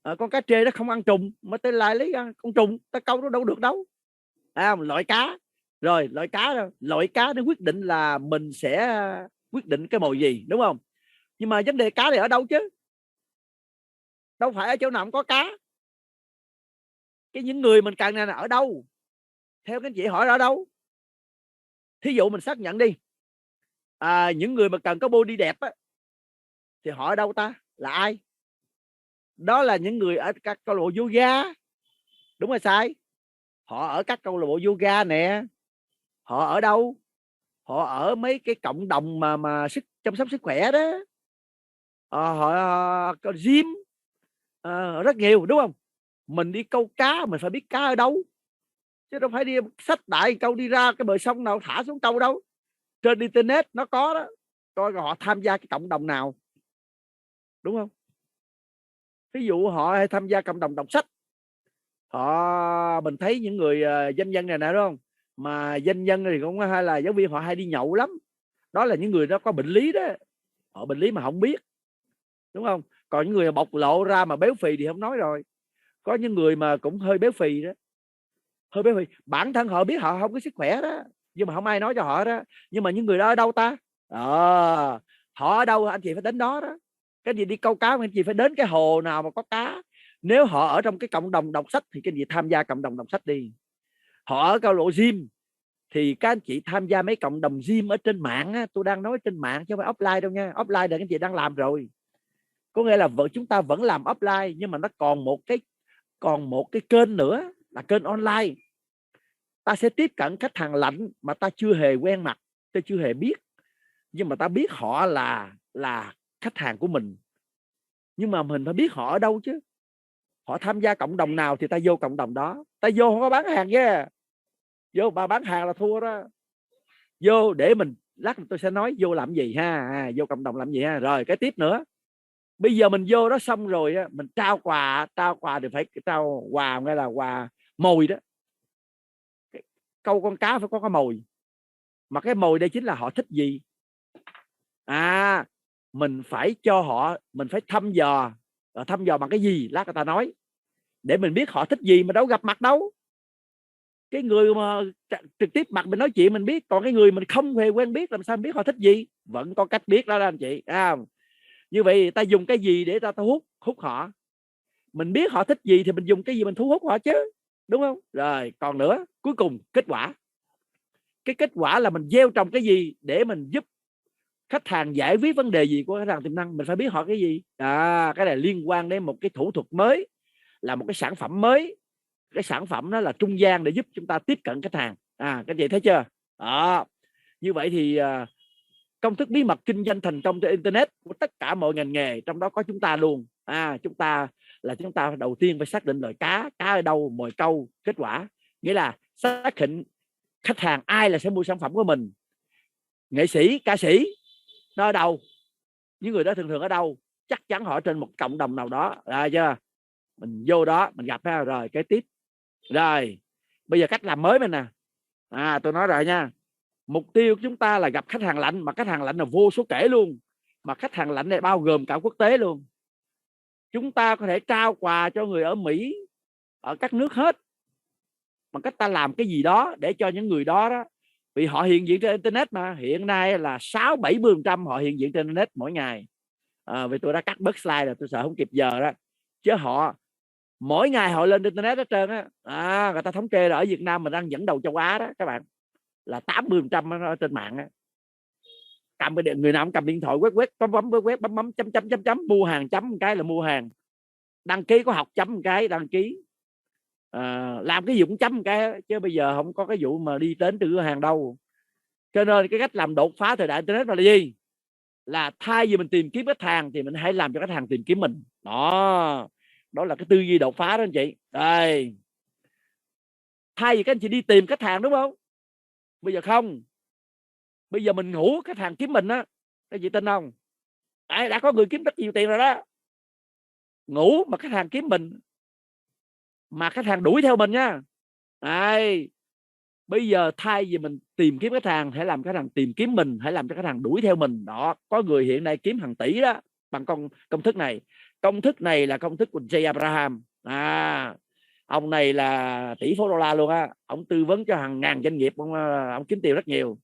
con cá trê nó không ăn trùng mà tới lại lấy con trùng ta câu nó đâu được đâu. Loại cá. Rồi loại cá nó quyết định là mình sẽ quyết định cái mồi gì, đúng không? Nhưng mà vấn đề cá này ở đâu chứ? Đâu phải ở chỗ nào cũng có cá. Những người mình cần là ở đâu? Theo các anh chị hỏi ở đâu? Thí dụ mình xác nhận đi, những người mà cần có body đẹp á, thì họ ở đâu ta? Là ai? Đó là những người ở các câu lạc bộ yoga. Đúng hay sai? Họ ở các câu lạc bộ yoga nè. Họ ở đâu? Họ ở mấy cái cộng đồng mà chăm sóc sức khỏe đó. Họ gym rất nhiều, đúng không? Mình đi câu cá mình phải biết cá ở đâu. chứ đâu phải đi xách đại câu đi ra cái bờ sông nào thả xuống câu đâu. Trên internet nó có đó, coi họ tham gia cái cộng đồng nào, đúng không? Ví dụ họ hay tham gia cộng đồng đọc sách, mình thấy những người doanh nhân này nè, đúng không? Mà doanh nhân thì cũng hay là giáo viên, họ hay đi nhậu lắm. Đó là những người đó có bệnh lý đó, họ bệnh lý mà không biết, đúng không? Còn những người bộc lộ ra mà béo phì thì không nói rồi. Có những người mà cũng hơi béo phì đó, hơi béo phì, bản thân họ biết họ không có sức khỏe đó, nhưng mà không ai nói cho họ đó. Nhưng mà những người đó ở đâu ta? Họ ở đâu anh chị phải đến đó đó. Cái gì đi câu cá anh chị phải đến cái hồ nào mà có cá. Nếu họ ở trong cái cộng đồng đọc sách thì cái gì tham gia cộng đồng đọc sách đi. Họ ở câu lộ gym thì các anh chị tham gia mấy cộng đồng gym ở trên mạng á. Tôi đang nói trên mạng chứ không phải offline đâu nha. Offline là các anh chị đang làm rồi, có nghĩa là chúng ta vẫn làm offline, nhưng mà nó còn một cái kênh nữa là kênh online. Ta sẽ tiếp cận khách hàng lạnh mà ta chưa hề quen mặt, ta chưa hề biết, nhưng mà ta biết họ là khách hàng của mình. Nhưng mà mình phải biết họ ở đâu chứ. Họ tham gia cộng đồng nào thì ta vô cộng đồng đó. Ta vô không có bán hàng nha, vô mà bán hàng là thua đó. Vô để mình lát tôi sẽ nói vô làm gì ha, vô cộng đồng làm gì ha. Rồi cái tiếp nữa, bây giờ mình vô đó xong rồi á, mình trao quà thì phải trao quà, nghe là quà mồi đó. Câu con cá phải có cái mồi, mà cái mồi đây chính là họ thích gì. Mình phải cho họ, mình phải thăm dò bằng cái gì, lát người ta nói, để mình biết họ thích gì. Mà đâu gặp mặt đâu. Cái người mà trực tiếp mặt mình nói chuyện mình biết, còn cái người mình không hề quen biết làm sao biết họ thích gì. Vẫn có cách biết đó anh chị. Như vậy ta dùng cái gì để ta hút họ. Mình biết họ thích gì thì mình dùng cái gì mình thu hút họ chứ, đúng không? Rồi còn nữa, cuối cùng kết quả. Cái kết quả là mình gieo trồng cái gì để mình giúp khách hàng giải quyết vấn đề gì của khách hàng tiềm năng. Mình phải biết họ cái gì. Cái này liên quan đến một cái thủ thuật mới, là một cái sản phẩm mới. Cái sản phẩm đó là trung gian để giúp chúng ta tiếp cận khách hàng. Các chị thấy chưa? Như vậy thì công thức bí mật kinh doanh thành công trên internet của tất cả mọi ngành nghề, trong đó có chúng ta luôn. Chúng ta đầu tiên phải xác định loại cá ở đâu, mồi câu, kết quả. Nghĩa là xác định khách hàng ai là sẽ mua sản phẩm của mình. Nghệ sĩ, ca sĩ nó ở đâu, những người đó thường thường ở đâu, chắc chắn họ trên một cộng đồng nào đó. Chưa? Mình vô đó mình gặp ha. Rồi cái tiếp. Rồi bây giờ cách làm mới mình nè. Tôi nói rồi nha. Mục tiêu của chúng ta là gặp khách hàng lạnh, mà khách hàng lạnh là vô số kể luôn. Mà khách hàng lạnh này bao gồm cả quốc tế luôn. Chúng ta có thể trao quà cho người ở Mỹ, ở các nước hết, bằng cách ta làm cái gì đó để cho những người đó đó, vì họ hiện diện trên internet mà. Hiện nay là 60-70% họ hiện diện trên internet mỗi ngày. Vì tôi đã cắt bớt slide rồi, tôi sợ không kịp giờ đó. Chứ họ mỗi ngày họ lên internet hết trơn á. Người ta thống kê là ở Việt Nam mình đang dẫn đầu châu Á đó các bạn, là 80% ở trên mạng á. Cầm người nào cũng cầm điện thoại quét bấm chấm mua hàng, chấm một cái là mua hàng. Đăng ký có học chấm một cái đăng ký. Làm cái gì cũng chấm một cái, chứ bây giờ không có cái vụ mà đi đến từ cửa hàng đâu. Cho nên cái cách làm đột phá thời đại internet là gì? Là thay vì mình tìm kiếm khách hàng thì mình hãy làm cho khách hàng tìm kiếm mình. Đó là cái tư duy đột phá đó anh chị. Đây, thay vì các anh chị đi tìm khách hàng, đúng không? Bây giờ không, bây giờ mình ngủ khách hàng kiếm mình á. Các chị tin không? Đã có người kiếm rất nhiều tiền rồi đó. Ngủ mà khách hàng kiếm mình, mà khách hàng đuổi theo mình nha. Bây giờ thay vì mình tìm kiếm khách hàng, hãy làm khách hàng tìm kiếm mình, hãy làm cho khách hàng đuổi theo mình. Đó, có người hiện nay kiếm hàng tỷ đó bằng công thức này. Công thức này là công thức của Jay Abraham. Ông này là tỷ phú đô la luôn á. Ông tư vấn cho hàng ngàn doanh nghiệp, ông kiếm tiền rất nhiều.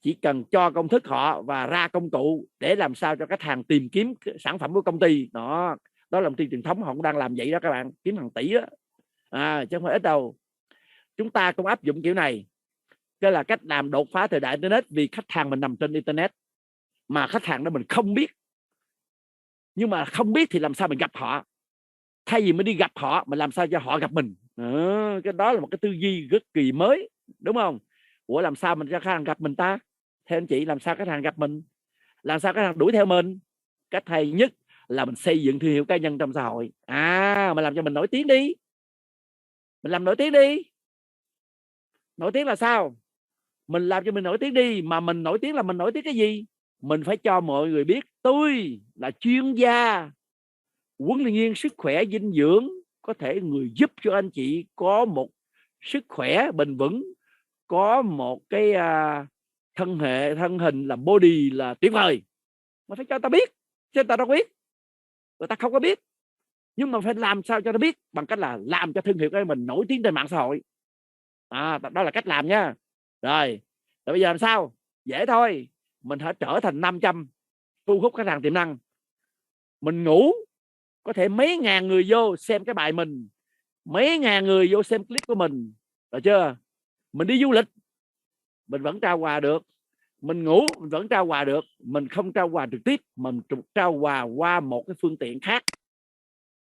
Chỉ cần cho công thức họ và ra công cụ để làm sao cho khách hàng tìm kiếm sản phẩm của công ty. Đó là công ty truyền thống họ cũng đang làm vậy đó các bạn, kiếm hàng tỷ đó. Chứ không phải ít đâu. Chúng ta cũng áp dụng kiểu này. Cái là cách làm đột phá thời đại internet, vì khách hàng mình nằm trên internet mà khách hàng đó mình không biết. Nhưng mà không biết thì làm sao mình gặp họ. Thay vì mình đi gặp họ, mình làm sao cho họ gặp mình. Cái đó là một cái tư duy rất kỳ mới, đúng không? Làm sao mình cho khách hàng gặp mình ta? Theo anh chị, làm sao khách hàng gặp mình? Làm sao khách hàng đuổi theo mình? Cách hay nhất là mình xây dựng thương hiệu cá nhân trong xã hội. Mình làm cho mình nổi tiếng đi. Mình làm nổi tiếng đi. Nổi tiếng là sao? Mình làm cho mình nổi tiếng đi. Mà mình nổi tiếng là mình nổi tiếng cái gì? Mình phải cho mọi người biết tôi là chuyên gia huấn luyện viên sức khỏe dinh dưỡng, có thể người giúp cho anh chị có một sức khỏe bền vững, có một cái thân hình là body là tuyệt vời. Mà phải cho ta biết, chứ người ta đâu biết, người ta không có biết. Nhưng mà phải làm sao cho nó biết, bằng cách là làm cho thương hiệu của mình nổi tiếng trên mạng xã hội. Đó là cách làm nha. Rồi bây giờ làm sao? Dễ thôi. Mình hãy trở thành 500 thu hút khách hàng tiềm năng. Mình ngủ có thể mấy ngàn người vô xem cái bài mình, mấy ngàn người vô xem clip của mình, được chưa? Mình đi du lịch mình vẫn trao quà được, mình ngủ mình vẫn trao quà được. Mình không trao quà trực tiếp, mình trao quà qua một cái phương tiện khác.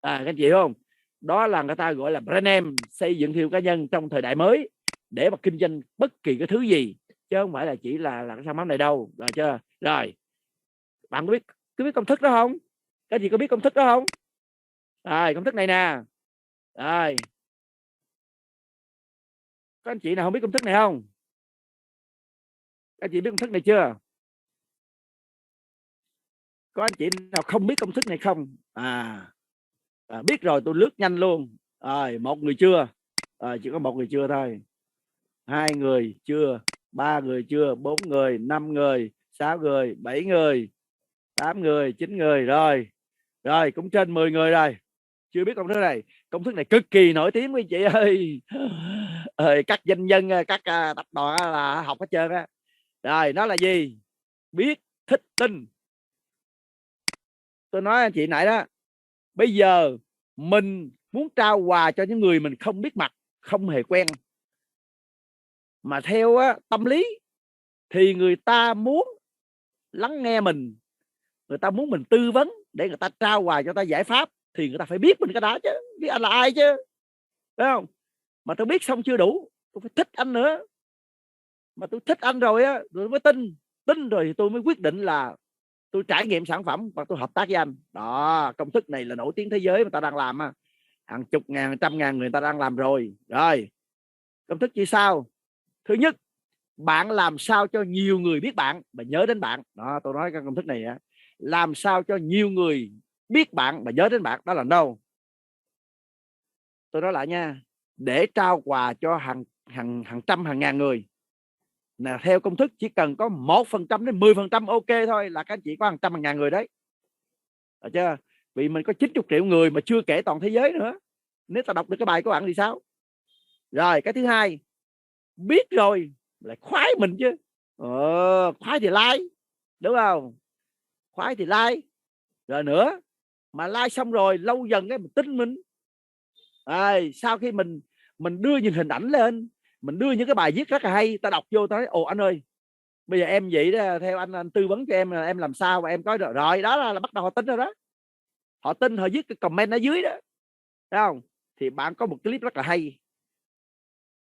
Các anh chị không? Đó là người ta gọi là brand name, xây dựng thương hiệu cá nhân trong thời đại mới để mà kinh doanh bất kỳ cái thứ gì, chứ không phải là chỉ là cái sản phẩm này đâu, rồi chưa? Rồi bạn có biết công thức đó không? Các chị có biết công thức đó không? Rồi công thức này nè. Rồi có anh chị nào không biết công thức này không? Các chị biết công thức này chưa? Có anh chị nào không biết công thức này không? Biết rồi tôi lướt nhanh luôn. Rồi một người chưa. Chỉ có một người chưa thôi. 2 người chưa, 3 người chưa, 4 người, 5 người, 6 người, 7 người, 8 người, 9 người. Rồi cũng trên 10 người rồi chưa biết công thức này. Công thức này cực kỳ nổi tiếng quý chị ơi. Các doanh nhân, các tập đoàn là học hết trơn á. Rồi nó là gì? Biết, thích, tin. Tôi nói anh chị nãy đó, bây giờ mình muốn trao quà cho những người mình không biết mặt, không hề quen, mà theo tâm lý thì người ta muốn lắng nghe mình, người ta muốn mình tư vấn để người ta trao quà cho ta giải pháp, thì người ta phải biết mình cái đó chứ, biết anh là ai chứ, phải không? Mà tôi biết xong chưa đủ, tôi phải thích anh nữa. Mà tôi thích anh rồi á, tôi mới tin rồi thì tôi mới quyết định là tôi trải nghiệm sản phẩm và tôi hợp tác với anh. Đó, công thức này là nổi tiếng thế giới, mà ta đang làm hàng chục ngàn, trăm ngàn người ta đang làm rồi. Rồi công thức như sau. Thứ nhất, bạn làm sao cho nhiều người biết bạn và nhớ đến bạn. Đó, tôi nói cái công thức này làm sao cho nhiều người biết bạn và nhớ đến bạn, đó là no. Tôi nói lại nha, để trao quà cho hàng trăm hàng ngàn người là theo công thức chỉ cần có 1% đến 10% ok thôi là các anh chị có hàng trăm hàng ngàn người đấy, được chưa? Vì mình có 90 triệu người mà chưa kể toàn thế giới nữa, nếu ta đọc được cái bài của bạn thì sao? Rồi cái thứ hai, biết rồi lại khoái mình chứ. Khoái thì like, đúng không? Khoái thì like. Rồi nữa, mà like xong rồi lâu dần cái mình tin mình. Sau khi mình đưa những hình ảnh lên, mình đưa những cái bài viết rất là hay, ta đọc vô ta nói ồ anh ơi, bây giờ em vậy đó, theo anh tư vấn cho em làm sao mà em có được. Rồi đó là bắt đầu họ tin rồi đó. Họ tin, họ viết cái comment ở dưới đó, thấy không? Thì bạn có một clip rất là hay.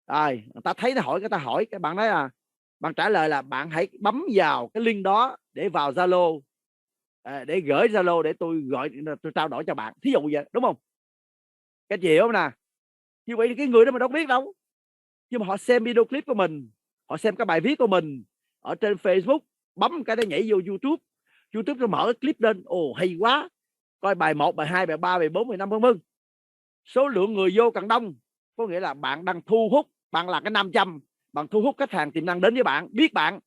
Rồi người ta thấy, nó hỏi, người ta hỏi cái bạn nói bạn trả lời là bạn hãy bấm vào cái link đó để vào Zalo, để gửi Zalo để tôi gọi, tôi trao đổi cho bạn, thí dụ vậy, đúng không? Cái gì không nè? Như vậy cái người đó mình đâu biết đâu, nhưng mà họ xem video clip của mình, họ xem cái bài viết của mình ở trên Facebook, bấm cái đó nhảy vô YouTube, YouTube nó mở cái clip lên, ồ hay quá, coi bài 1, bài 2, bài 3, bài 4, bài 5 vân vân. Số lượng người vô càng đông, có nghĩa là bạn đang thu hút, bạn là cái 500, bạn thu hút khách hàng tiềm năng đến với bạn, biết bạn.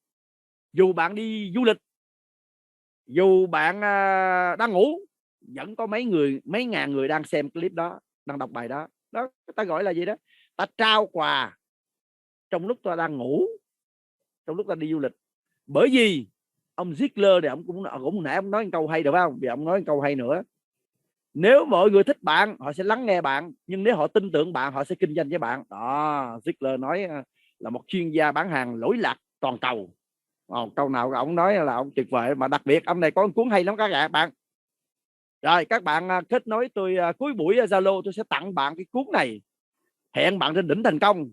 Dù bạn đi du lịch, dù bạn đang ngủ, vẫn có mấy ngàn người đang xem clip đó, đang đọc bài đó. Đó ta gọi là gì đó, ta trao quà trong lúc ta đang ngủ, trong lúc ta đi du lịch. Bởi vì ông Ziegler thì ông cũng nãy ông nói một câu hay, được không? Vì ông nói một câu hay nữa, nếu mọi người thích bạn họ sẽ lắng nghe bạn, nhưng nếu họ tin tưởng bạn họ sẽ kinh doanh với bạn. Đó, Ziegler nói là một chuyên gia bán hàng lỗi lạc toàn cầu. Câu nào ông nói là ông tuyệt vời, mà đặc biệt ông này có một cuốn hay lắm các bạn. Rồi các bạn kết nối tôi cuối buổi Zalo, tôi sẽ tặng bạn cái cuốn này, hẹn bạn trên đỉnh thành công,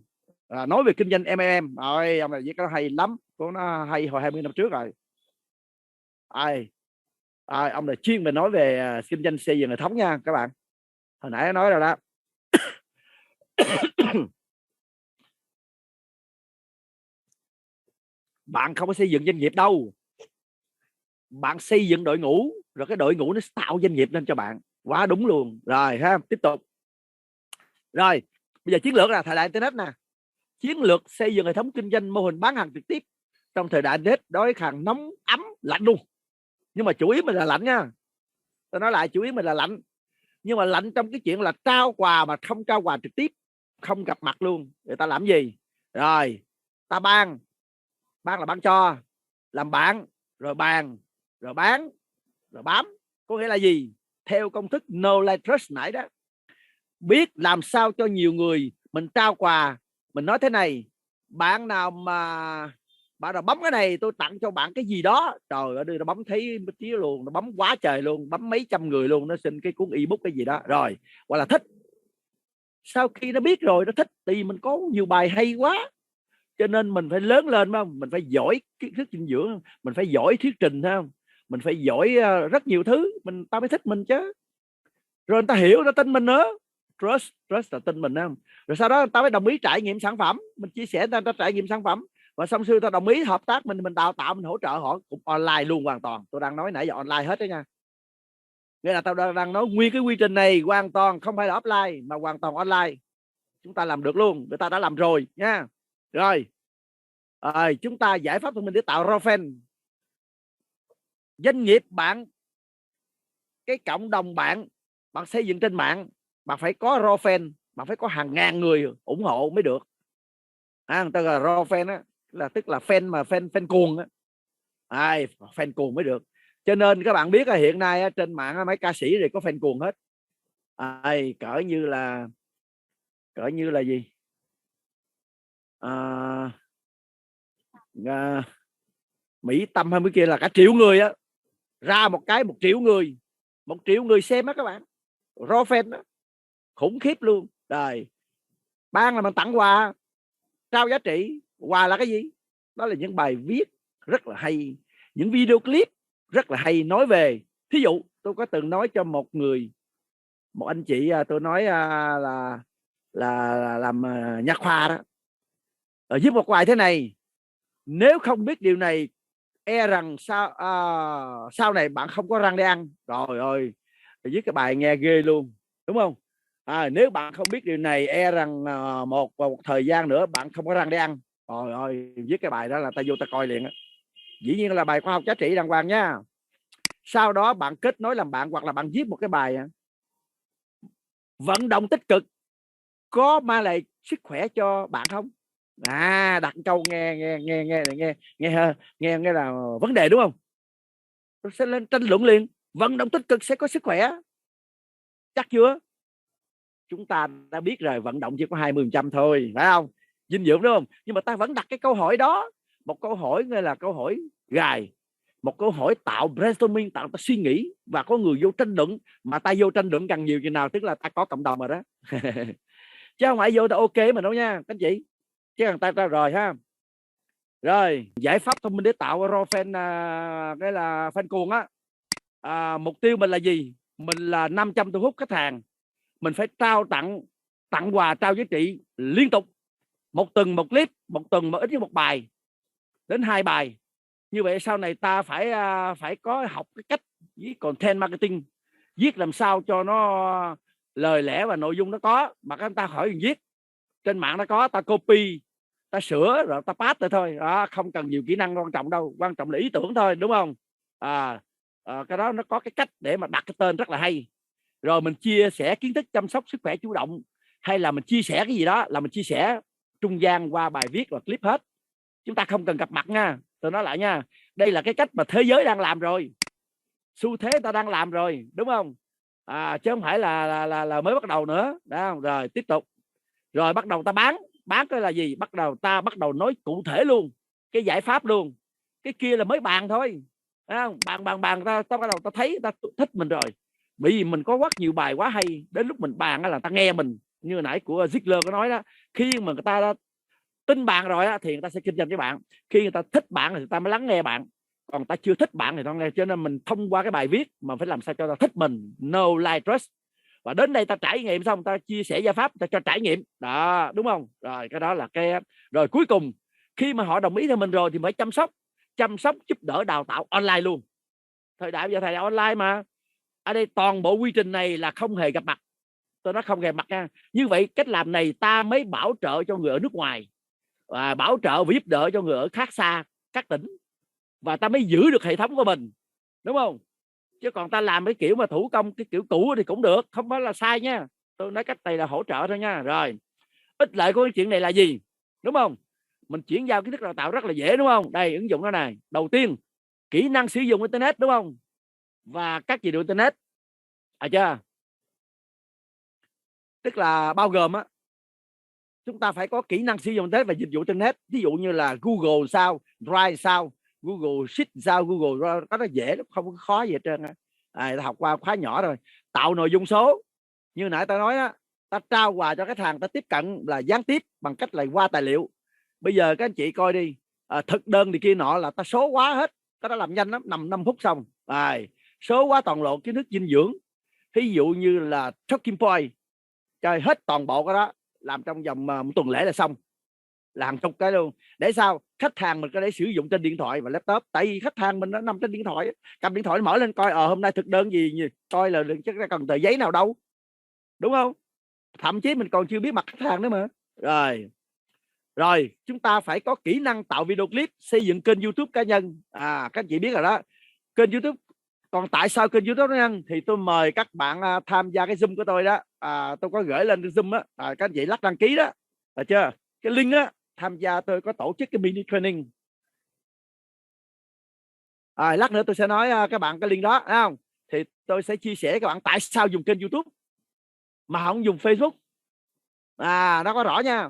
nói về kinh doanh MLM. Rồi ông này viết nó hay lắm, cuốn nó hay hồi 20 năm trước rồi. Ông là chuyên về nói về kinh doanh xây dựng hệ thống nha các bạn, hồi nãy nói rồi đó. bạn không có xây dựng doanh nghiệp đâu, bạn xây dựng đội ngũ, rồi cái đội ngũ nó tạo doanh nghiệp lên cho bạn. Quá đúng luôn. Rồi ha, tiếp tục. Rồi bây giờ chiến lược là thời đại internet nè. Chiến lược xây dựng hệ thống kinh doanh mô hình bán hàng trực tiếp trong thời đại internet, đối hàng nóng ấm lạnh luôn. Nhưng mà chủ yếu mình là lạnh nha, tôi nói lại, chủ yếu mình là lạnh. Nhưng mà lạnh trong cái chuyện là trao quà mà không trao quà trực tiếp, không gặp mặt luôn. Người ta làm gì? Rồi ta ban là ban cho, làm bạn, rồi bàn, rồi bán, rồi bám. Có nghĩa là gì? Theo công thức know like trust nãy đó, biết làm sao cho nhiều người mình trao quà. Mình nói thế này, bạn nào bấm cái này tôi tặng cho bạn cái gì đó, trời ơi, nó bấm thấy mất tía luôn, nó bấm quá trời luôn, bấm mấy trăm người luôn, nó xin cái cuốn ebook cái gì đó. Rồi hoặc là thích, sau khi nó biết rồi nó thích thì mình có nhiều bài hay quá, cho nên mình phải lớn lên, không? Mình phải giỏi kiến thức dinh dưỡng, mình phải giỏi thuyết trình, không? Mình phải giỏi rất nhiều thứ, ta mới thích mình chứ. Rồi người ta hiểu, nó tin mình nữa. Trust là tin mình, không? Rồi sau đó ta mới đồng ý trải nghiệm sản phẩm, mình chia sẻ ta trải nghiệm sản phẩm, và xong xuôi ta đồng ý hợp tác, mình đào tạo, mình hỗ trợ họ cũng online luôn, hoàn toàn. Tôi đang nói nãy giờ online hết đó nha. Nghĩa là tao đang nói nguyên cái quy trình này hoàn toàn không phải là offline mà hoàn toàn online. Chúng ta làm được luôn, người ta đã làm rồi nha. Rồi chúng ta giải pháp thông minh để tạo raw fan. Doanh nghiệp bạn, cái cộng đồng bạn xây dựng trên mạng, bạn phải có raw fan, bạn phải có hàng ngàn người ủng hộ mới được. Người ta là raw fan á, là tức là fan mà fan cuồng á, fan cuồng mới được. Cho nên các bạn biết hiện nay trên mạng mấy ca sĩ này có fan cuồng hết. Cỡ như là gì, Mỹ Tâm hay mấy kia là cả triệu người á, ra một cái 1 triệu người, 1 triệu người xem á các bạn, raw fan đó, khủng khiếp luôn. Rồi ban là mình tặng quà, trao giá trị. Quà là cái gì? Đó là những bài viết rất là hay, những video clip rất là hay nói về. Thí dụ tôi có từng nói cho một anh chị, tôi nói là làm nha khoa đó, viết một bài thế này: nếu không biết điều này, e rằng sau này bạn không có răng để ăn. Rồi ơi, viết cái bài nghe ghê luôn, đúng không? Nếu bạn không biết điều này, e rằng một thời gian nữa bạn không có răng để ăn. Rồi ơi, viết cái bài đó là ta vô ta coi liền á. Dĩ nhiên là bài khoa học giá trị đàng hoàng nha. Sau đó bạn kết nối làm bạn, hoặc là bạn viết một cái bài vận động tích cực có mang lại sức khỏe cho bạn không? Đặt câu nghe là vấn đề, đúng không? Tôi sẽ lên tranh luận liền. Vận động tích cực sẽ có sức khỏe, chắc chưa? Chúng ta đã biết rồi, vận động chỉ có 20% thôi, phải không? Dinh dưỡng, đúng không? Nhưng mà ta vẫn đặt cái câu hỏi đó, một câu hỏi nghe là câu hỏi gài, một câu hỏi tạo brainstorming, tạo ta suy nghĩ, và có người vô tranh luận. Mà ta vô tranh luận càng nhiều chừng nào, tức là ta có cộng đồng rồi đó. Chứ không phải vô ta ok mình đâu nha các anh chị, chứ thằng ta rồi ha. Rồi giải pháp thông minh để tạo raw fan, cái là fan cuồng á. Mục tiêu mình là gì? Mình là 500 thu hút khách hàng, mình phải trao tặng quà, trao giá trị liên tục, một tuần một clip, một tuần mà ít nhất 1 bài đến 2 bài. Như vậy sau này ta phải có học cái cách viết content marketing, viết làm sao cho nó lời lẽ và nội dung nó có, mà các ta khỏi viết trên mạng nó có, ta copy, ta sửa rồi ta pass thôi đó, không cần nhiều kỹ năng quan trọng đâu, quan trọng là ý tưởng thôi, đúng không? Cái đó nó có cái cách để mà đặt cái tên rất là hay. Rồi mình chia sẻ kiến thức chăm sóc sức khỏe chủ động, hay là mình chia sẻ cái gì đó là mình chia sẻ trung gian qua bài viết và clip hết. Chúng ta không cần gặp mặt nha, tôi nói lại nha, đây là cái cách mà thế giới đang làm rồi, xu thế ta đang làm rồi, đúng không? Chứ không phải là mới bắt đầu nữa đó. Rồi tiếp tục, rồi bắt đầu ta bán cái là gì? Bắt đầu nói cụ thể luôn cái giải pháp luôn. Cái kia là mới bàn thôi, bàn ta bắt đầu ta thấy ta thích mình rồi, bởi vì mình có rất nhiều bài quá hay. Đến lúc mình bàn là ta nghe mình, như nãy của Ziegler có nói đó, khi mà người ta đã tin bạn rồi thì người ta sẽ kinh doanh với bạn. Khi người ta thích bạn thì người ta mới lắng nghe bạn, còn ta chưa thích bạn thì không nghe. Cho nên mình thông qua cái bài viết mà phải làm sao cho ta thích mình, know like trust. Và đến đây ta trải nghiệm xong, ta chia sẻ giải pháp, ta cho trải nghiệm đó, đúng không? Rồi cái đó là cái. Rồi cuối cùng khi mà họ đồng ý theo mình rồi thì phải chăm sóc giúp đỡ đào tạo online luôn. Thời đại bây giờ thầy online mà, ở đây toàn bộ quy trình này là không hề gặp mặt. Tôi nói không hề mặt nha. Như vậy cách làm này ta mới bảo trợ cho người ở nước ngoài, và bảo trợ và giúp đỡ cho người ở khác xa, các tỉnh, và ta mới giữ được hệ thống của mình, đúng không? Chứ còn ta làm cái kiểu mà thủ công, cái kiểu cũ thì cũng được, không phải là sai nha. Tôi nói cách này là hỗ trợ thôi nha. Rồi, ích lợi của cái chuyện này là gì, đúng không? Mình chuyển giao kiến thức đào tạo rất là dễ, đúng không? Đây, ứng dụng nó này. Đầu tiên, kỹ năng sử dụng internet, đúng không? Và các dịch vụ internet, chưa? Tức là bao gồm á, chúng ta phải có kỹ năng sử dụng internet và dịch vụ internet. Ví dụ như là Google sao, Drive sao, Google Sheet sao, Google đó, nó dễ lắm, không có khó gì hết trơn á. Ta học qua khóa nhỏ rồi. Tạo nội dung số, như nãy ta nói á, ta trao quà cho khách hàng, ta tiếp cận là gián tiếp bằng cách là qua tài liệu. Bây giờ các anh chị coi đi, thực đơn thì kia nọ là ta số hóa hết, ta đã làm nhanh lắm, 5 phút xong. Số hóa toàn bộ kiến thức dinh dưỡng, ví dụ như là talking point, chơi hết toàn bộ cái đó, làm trong vòng một tuần lễ là xong, làm chục cái luôn. Để sao khách hàng mình có thể sử dụng trên điện thoại và laptop, tại vì khách hàng mình nó nằm trên điện thoại, cầm điện thoại mở lên coi hôm nay thực đơn gì, coi là chắc ra cần tờ giấy nào đâu, đúng không? Thậm chí mình còn chưa biết mặt khách hàng nữa mà. Rồi chúng ta phải có kỹ năng tạo video clip, xây dựng kênh YouTube cá nhân. Các anh chị biết rồi đó, kênh YouTube. Còn tại sao kênh YouTube đó thì tôi mời các bạn tham gia cái Zoom của tôi đó. Tôi có gửi lên cái Zoom á, các anh chị lắc đăng ký đó, được chưa? Cái link á, tham gia tôi có tổ chức cái mini training. Lát nữa tôi sẽ nói các bạn cái link đó, thấy không? Thì tôi sẽ chia sẻ các bạn tại sao dùng kênh YouTube mà không dùng Facebook. Nó có rõ nha.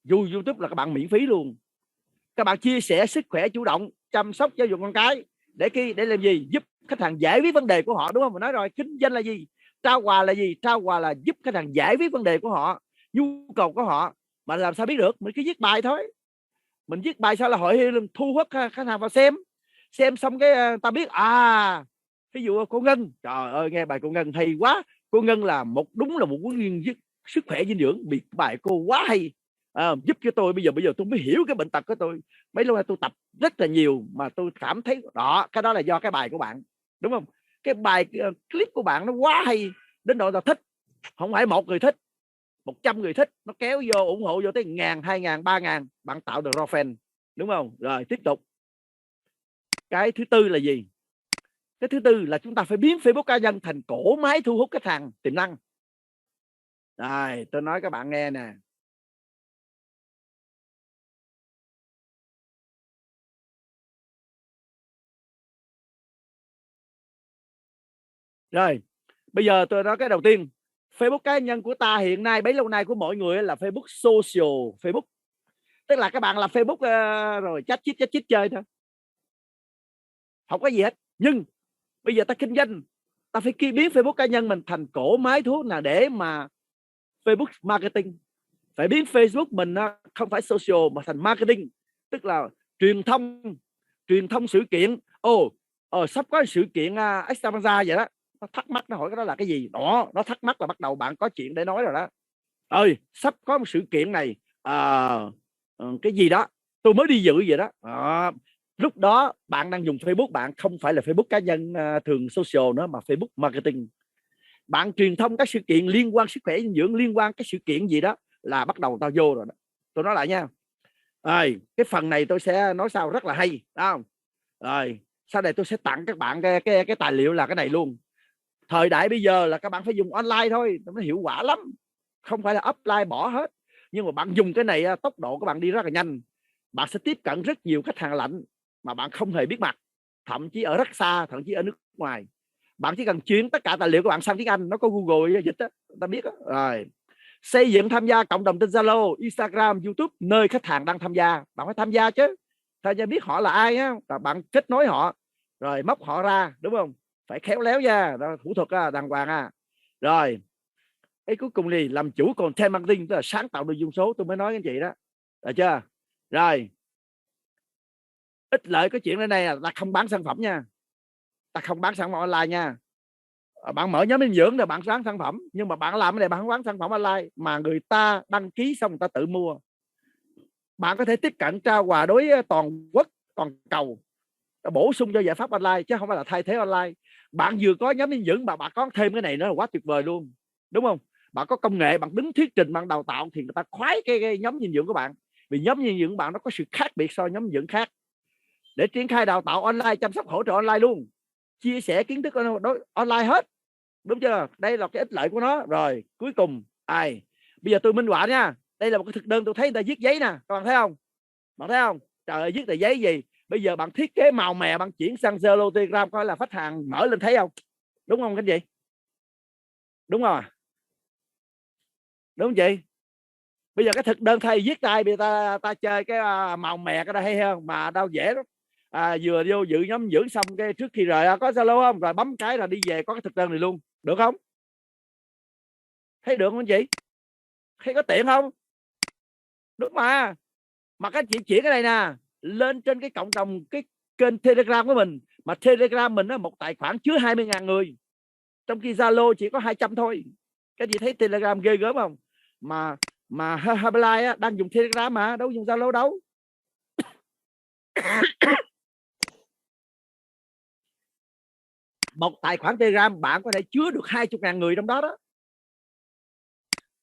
Dù YouTube là các bạn miễn phí luôn. Các bạn chia sẻ sức khỏe chủ động, chăm sóc giáo dục con cái, để làm gì? Giúp khách hàng giải quyết vấn đề của họ, đúng không? Mình nói rồi, kinh doanh là gì? Trao quà là gì? Trao quà là giúp khách hàng giải quyết vấn đề của họ, nhu cầu của họ. Mà làm sao biết được? Mình cứ viết bài thôi. Mình viết bài sao là hội thu hút khách hàng vào xem xong cái ta biết. Ví dụ cô Ngân, trời ơi nghe bài cô Ngân hay quá. Cô Ngân là đúng là một huấn luyện viên sức khỏe dinh dưỡng, bị bài cô quá hay. Giúp cho tôi bây giờ tôi mới hiểu cái bệnh tật của tôi. Mấy lâu nay tôi tập rất là nhiều mà tôi cảm thấy đó, cái đó là do cái bài của bạn, đúng không? Cái bài clip của bạn nó quá hay đến độ là thích, không phải một người thích, 100 người thích, nó kéo vô ủng hộ vô tới 1.000, 2.000, 3.000, bạn tạo được raw fan, đúng không? Rồi tiếp tục. Cái thứ tư là gì? Cái thứ tư là chúng ta phải biến Facebook cá nhân thành cỗ máy thu hút khách hàng tiềm năng. Rồi tôi nói các bạn nghe nè. Rồi bây giờ tôi nói cái đầu tiên. Facebook cá nhân của ta hiện nay, bấy lâu nay của mọi người là Facebook social, Facebook. Tức là các bạn làm Facebook rồi chat chít chơi thôi, không có gì hết. Nhưng bây giờ ta kinh doanh, ta phải biến Facebook cá nhân mình thành cỗ máy thu hút nào để mà Facebook marketing. Phải biến Facebook mình không phải social mà thành marketing, tức là truyền thông sự kiện. Sắp có sự kiện Extravaganza vậy đó. Nó thắc mắc, nó hỏi cái đó là cái gì đó, nó thắc mắc là bắt đầu bạn có chuyện để nói rồi đó. Sắp có một sự kiện này, cái gì đó tôi mới đi dự vậy đó. Lúc đó bạn đang dùng Facebook, bạn không phải là Facebook cá nhân thường social nữa, mà Facebook marketing. Bạn truyền thông các sự kiện liên quan sức khỏe dinh dưỡng, liên quan cái sự kiện gì đó là bắt đầu tao vô rồi đó. Tôi nói lại nha. Cái phần này tôi sẽ nói sau rất là hay, không? Rồi sau này tôi sẽ tặng các bạn cái tài liệu là cái này luôn. Thời đại bây giờ là các bạn phải dùng online thôi, nó hiệu quả lắm, không phải là offline bỏ hết. Nhưng mà bạn dùng cái này, tốc độ của bạn đi rất là nhanh. Bạn sẽ tiếp cận rất nhiều khách hàng lạnh mà bạn không hề biết mặt, thậm chí ở rất xa, thậm chí ở nước ngoài. Bạn chỉ cần chuyển tất cả tài liệu của bạn sang tiếng Anh, nó có Google dịch đó, ta biết đó. Rồi xây dựng tham gia cộng đồng trên Zalo, Instagram, YouTube, nơi khách hàng đang tham gia. Bạn phải tham gia chứ, tham gia biết họ là ai á, bạn kết nối họ rồi móc họ ra, đúng không? Phải khéo léo nha, thủ thuật đàng hoàng. Rồi cái cuối cùng thì làm chủ content marketing, tức là sáng tạo nội dung số, tôi mới nói với anh chị đó, được chưa? Rồi ích lợi cái chuyện này là ta không bán sản phẩm nha, ta không bán sản phẩm online nha. Bạn mở nhóm dinh dưỡng là bạn bán sản phẩm, nhưng mà bạn làm cái này bạn không bán sản phẩm online, mà người ta đăng ký xong người ta tự mua. bạn có thể tiếp cận trao quà đối toàn quốc, toàn cầu, bổ sung cho giải pháp online chứ không phải là thay thế online. Bạn vừa có nhóm dinh dưỡng mà bạn có thêm cái này nữa là quá tuyệt vời luôn, đúng không? Bạn có công nghệ, bạn đứng thuyết trình, bạn đào tạo thì người ta khoái cái nhóm dinh dưỡng của bạn, vì nhóm dinh dưỡng của bạn nó có sự khác biệt so với nhóm dinh dưỡng khác. Để triển khai đào tạo online, chăm sóc hỗ trợ online luôn, chia sẻ kiến thức online hết, đúng chưa? Đây là cái ích lợi của nó. Rồi cuối cùng bây giờ tôi minh họa nha, đây là một cái thực đơn tôi thấy người ta viết giấy nè, các bạn thấy không? Bạn thấy không? Trời ơi, viết tờ giấy gì? Bây giờ bạn thiết kế màu mè, bạn chuyển sang Zalo, Telegram coi là khách hàng mở lên thấy không? Đúng không các chị? Đúng không? Đúng không chị? Bây giờ cái thực đơn thay viết tay, bây giờ ta chơi cái màu mè cái đó hay hơn mà đâu dễ lắm. Vừa vô dự nhóm dưỡng xong cái trước khi rời có Zalo không, rồi bấm cái là đi về có cái thực đơn này luôn, được không? Thấy được không chị? Thấy có tiện không? Đúng mà các anh chị chuyển cái này nè lên trên cái cộng đồng, cái kênh Telegram của mình, mà Telegram mình một tài khoản chứa 20.000 người, trong khi Zalo chỉ có 200 thôi. Các chị thấy Telegram ghê gớm không? Mà Herbalife đang dùng Telegram mà đâu dùng Zalo đâu. Một tài khoản Telegram bạn có thể chứa được 20.000 người trong đó đó.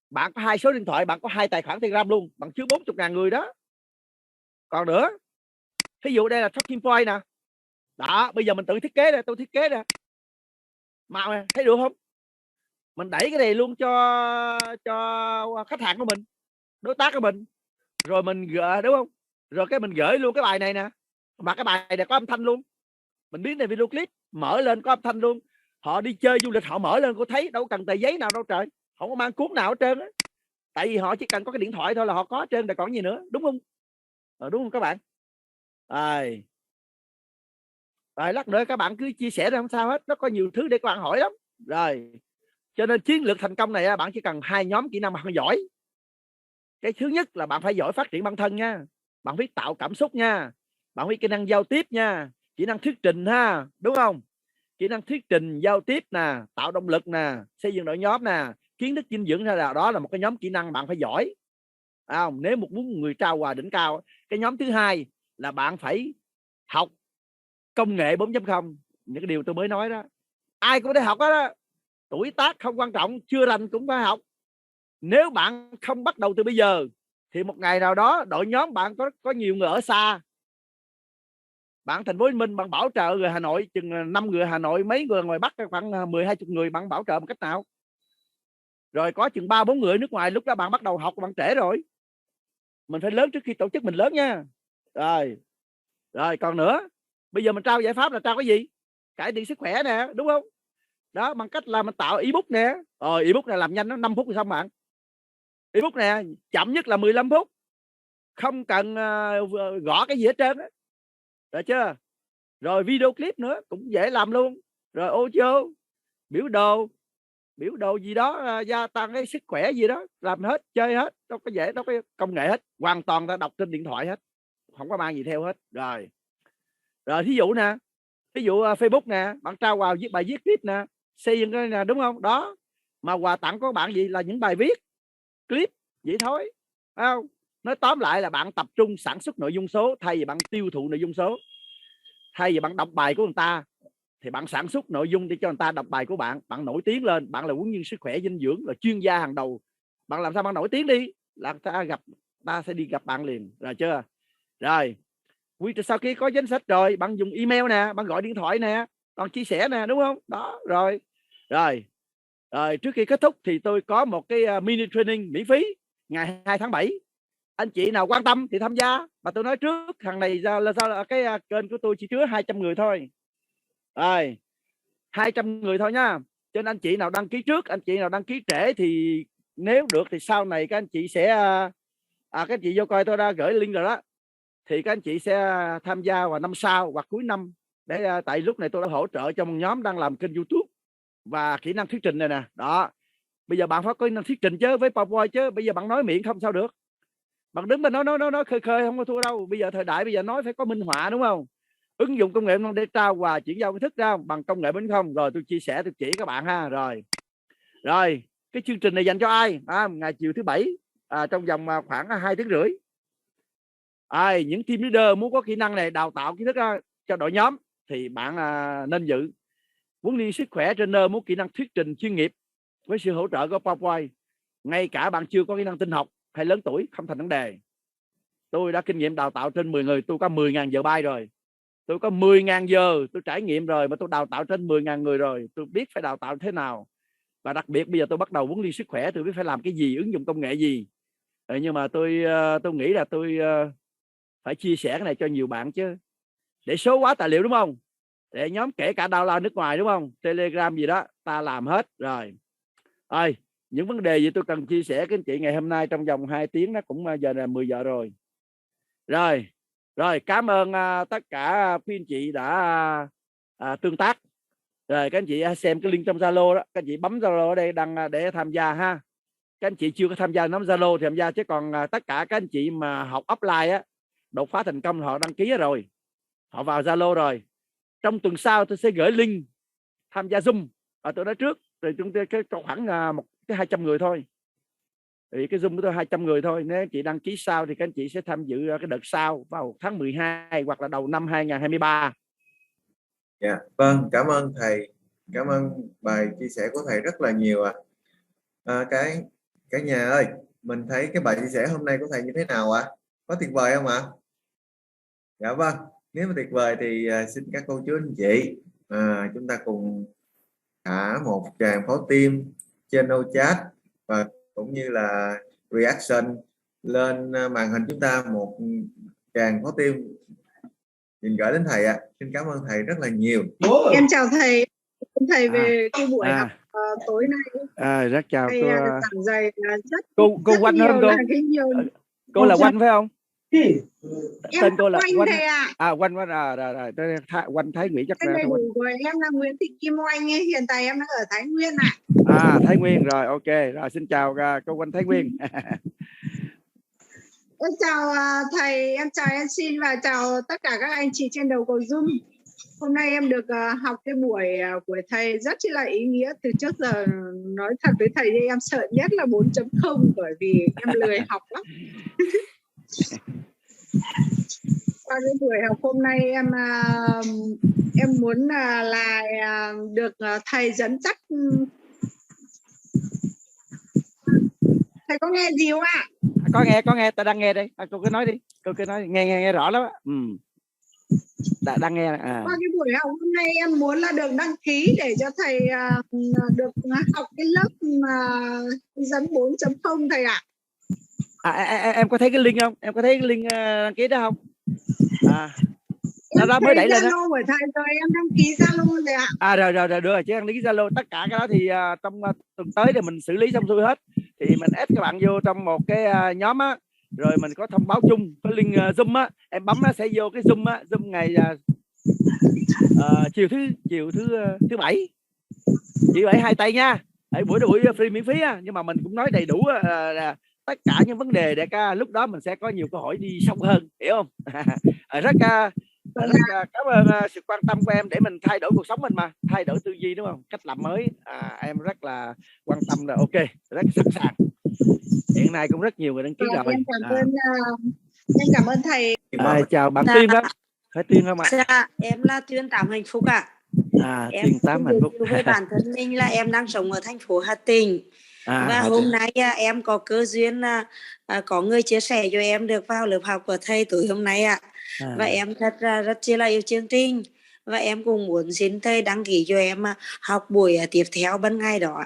Bạn có 2 số điện thoại, bạn có 2 tài khoản Telegram luôn, bạn chứa 40.000 người đó. Còn nữa, ví dụ đây là Talking Point nè, đó, bây giờ mình tự thiết kế nè, tôi thiết kế nè, màu nè, thấy được không? Mình đẩy cái này luôn cho khách hàng của mình, đối tác của mình, rồi mình gửi, đúng không? Rồi cái mình gửi luôn cái bài này nè, mà cái bài này có âm thanh luôn, mình biến thành video clip mở lên có âm thanh luôn. Họ đi chơi du lịch họ mở lên, cô thấy đâu cần tờ giấy nào đâu trời, không có mang cuốn nào hết trơn á, tại vì họ chỉ cần có cái điện thoại thôi là họ có hết trơn, rồi còn gì nữa, đúng không? Đúng không các bạn? Rồi lát nữa các bạn cứ chia sẻ ra không sao hết, nó có nhiều thứ để các bạn hỏi lắm. Rồi cho nên chiến lược thành công này bạn chỉ cần 2 nhóm kỹ năng mà bạn giỏi. Cái thứ nhất là bạn phải giỏi phát triển bản thân nha, bạn biết tạo cảm xúc nha, bạn biết kỹ năng giao tiếp nha, kỹ năng thuyết trình ha, đúng không? Kỹ năng thuyết trình, giao tiếp nè, tạo động lực nè, xây dựng đội nhóm nè, kiến thức dinh dưỡng ra, đó là một cái nhóm kỹ năng bạn phải giỏi. Không, nếu muốn người trao quà đỉnh cao. Cái nhóm thứ hai là bạn phải học công nghệ 4.0, những cái điều tôi mới nói đó, ai cũng có thể học đó. Tuổi tác không quan trọng, chưa rành cũng phải học. Nếu bạn không bắt đầu từ bây giờ thì một ngày nào đó đội nhóm bạn có nhiều người ở xa, bạn thành phố Hồ Chí Minh bạn bảo trợ người Hà Nội chừng 5 người Hà Nội, mấy người ngoài Bắc khoảng 10-20 người, bạn bảo trợ một cách nào? Rồi có chừng 3-4 người nước ngoài, lúc đó bạn bắt đầu học bạn trễ rồi. Mình phải lớn trước khi tổ chức mình lớn nha. Rồi còn nữa, bây giờ mình trao giải pháp là trao cái gì? Cải thiện sức khỏe nè, đúng không? Đó, bằng cách là mình tạo ebook nè. Ebook này làm nhanh, nó 5 phút rồi xong bạn. Ebook nè chậm nhất là 15 phút, không cần gõ cái gì hết trơn á, được chưa? Rồi video clip nữa cũng dễ làm luôn. Rồi audio, biểu đồ gì đó, gia tăng cái sức khỏe gì đó, làm hết, chơi hết, đâu có dễ, đâu có công nghệ hết, hoàn toàn ta đọc trên điện thoại hết, không có mang gì theo hết. Rồi thí dụ nè, ví dụ Facebook nè, bạn trao vào viết bài viết clip nè, xây dựng cái nè, đúng không? Đó, mà quà tặng của bạn gì là những bài viết clip vậy thôi, không? Nói tóm lại là bạn tập trung sản xuất nội dung số thay vì bạn tiêu thụ nội dung số. Thay vì bạn đọc bài của người ta thì bạn sản xuất nội dung để cho người ta đọc bài của bạn. Bạn nổi tiếng lên, bạn là huấn viên sức khỏe dinh dưỡng, là chuyên gia hàng đầu, bạn làm sao bạn nổi tiếng đi là ta sẽ đi gặp bạn liền, rồi chưa? Rồi sau khi có danh sách rồi, bạn dùng email nè, bạn gọi điện thoại nè, còn chia sẻ nè, đúng không? Đó, rồi trước khi kết thúc thì tôi có một cái mini training miễn phí ngày 2 tháng 7. Anh chị nào quan tâm thì tham gia. Mà tôi nói trước, thằng này là sao, cái kênh của tôi chỉ chứa 200 người thôi. Rồi 200 người thôi nha. Cho nên anh chị nào đăng ký trước, anh chị nào đăng ký trễ thì nếu được thì sau này các anh chị sẽ các anh chị vô coi, tôi đã gửi link rồi đó, thì các anh chị sẽ tham gia vào năm sau hoặc cuối năm. Để tại lúc này tôi đã hỗ trợ cho một nhóm đang làm kênh YouTube và kỹ năng thuyết trình này nè. Đó, bây giờ bạn phải có kỹ năng thuyết trình chứ, với PowerPoint chứ. Bây giờ bạn nói miệng không sao được, bạn đứng mà nói khơi không có thua đâu. Bây giờ thời đại bây giờ nói phải có minh họa, đúng không? Ứng dụng công nghệ để trao quà chuyển giao kiến thức ra bằng công nghệ 4.0. Rồi tôi chia sẻ, tôi chỉ các bạn ha. Rồi cái chương trình này dành cho ai? Ngày chiều thứ Bảy trong vòng khoảng 2 tiếng rưỡi. Những team leader muốn có kỹ năng này, đào tạo kiến thức cho đội nhóm thì bạn nên dự. Huấn luyện sức khỏe trainer muốn kỹ năng thuyết trình chuyên nghiệp với sự hỗ trợ của PowerPoint. Ngay cả bạn chưa có kỹ năng tin học hay lớn tuổi không thành vấn đề. Tôi đã kinh nghiệm đào tạo trên 10 người, tôi có 10.000 giờ bay rồi. Tôi có 10.000 giờ tôi trải nghiệm rồi, mà tôi đào tạo trên 10.000 người rồi. Tôi biết phải đào tạo thế nào. Và đặc biệt bây giờ tôi bắt đầu huấn luyện sức khỏe, tôi biết phải làm cái gì, ứng dụng công nghệ gì. Nhưng mà tôi nghĩ là tôi phải chia sẻ cái này cho nhiều bạn chứ. Để số hóa tài liệu đúng không? Để nhóm kể cả download nước ngoài đúng không? Telegram gì đó ta làm hết rồi. Những vấn đề gì tôi cần chia sẻ với anh chị ngày hôm nay trong vòng 2 tiếng, nó cũng giờ là 10 giờ rồi. Rồi cảm ơn tất cả quý anh chị đã tương tác. Rồi các anh chị xem cái link trong Zalo đó, các anh chị bấm Zalo ở đây đăng để tham gia ha. Các anh chị chưa có tham gia nhóm Zalo thì tham gia, chứ còn tất cả các anh chị mà học offline á, đột phá thành công, họ đăng ký rồi, họ vào Zalo rồi. Trong tuần sau tôi sẽ gửi link tham gia Zoom. Tôi nói trước rồi, chúng tôi có khoảng một cái 200 người thôi. Thì cái Zoom của tôi 200 người thôi. Nếu chị đăng ký sau thì các anh chị sẽ tham dự cái đợt sau vào tháng 12 hoặc là đầu năm 2023. Dạ, vâng, cảm ơn thầy. Cảm ơn bài chia sẻ của thầy rất là nhiều ạ. Cả nhà ơi, mình thấy cái bài chia sẻ hôm nay của thầy như thế nào ạ? Có tuyệt vời không ạ? Dạ vâng, nếu mà tuyệt vời thì xin các cô chú anh chị chúng ta cùng thả một tràng pháo tim trên no chat và cũng như là reaction lên màn hình chúng ta, một tràng pháo tim nhìn gửi đến thầy ạ. Xin cảm ơn thầy rất là nhiều. Em chào thầy. Thầy về cái buổi học tối nay. Rất chào thầy cô. Giảng dạy rất cô Quanh hơn cô. Cô là Quanh phải không? Tên cô là Quanh thầy ạ. Quanh rồi. Quanh Thái Nguyễn chắc là. Quanh. Của em là Nguyễn Thị Kim Oanh, hiện tại em đang ở Thái Nguyên ạ. Thái Nguyên rồi, ok. Rồi xin chào cô Quanh Thái Nguyên. Em chào thầy, em chào em xin và chào tất cả các anh chị trên đầu cầu Zoom. Hôm nay em được học cái buổi của thầy rất là ý nghĩa. Từ trước giờ nói thật với thầy thì em sợ nhất là 4.0 bởi vì em lười học lắm. Qua cái buổi học hôm nay em muốn là được thầy dẫn dắt. Thầy có nghe gì không ạ? Có nghe, ta đang nghe đây. Cô cứ nói đi, nghe rõ lắm. Đang nghe. Qua cái buổi học hôm nay em muốn là được đăng ký để cho thầy được học cái lớp dẫn 4.0 thầy ạ. Em có thấy cái link không? Em có thấy cái link đăng ký đó không? Nó mới đẩy lên đó. Zalo của thầy rồi, em đăng ký Zalo rồi ạ. Rồi được rồi, chứ đăng ký Zalo. Tất cả cái đó thì trong tuần tới thì mình xử lý xong xuôi hết. Thì mình add các bạn vô trong một cái nhóm á, rồi mình có thông báo chung, có link Zoom á, em bấm nó sẽ vô cái Zoom á, Zoom ngày chiều thứ bảy, chị bảy 2 tay nha. Buổi free miễn phí á, nhưng mà mình cũng nói đầy đủ là tất cả những vấn đề để lúc đó mình sẽ có nhiều câu hỏi đi sâu hơn, hiểu không? Rất cảm ơn sự quan tâm của em để mình thay đổi cuộc sống mình, mà thay đổi tư duy đúng không, cách làm mới. Em rất là quan tâm, là ok, rất sẵn sàng. Hiện nay cũng rất nhiều người đăng ký rồi. Em cảm ơn thầy. Chào bạn Tiên đó, phải Tiên không ạ? Dạ, em là Tuyên Tám Hạnh Phúc ạ. Em Tiên Tám Hạnh Phúc. Với bản thân mình là em đang sống ở thành phố Hà Tĩnh. Và hôm nay em có cơ duyên là có người chia sẻ cho em được vào lớp học của thầy tối hôm nay ạ. Và em rất là yêu chương trình. Và em cũng muốn xin thầy đăng ký cho em học buổi tiếp theo ban ngày đó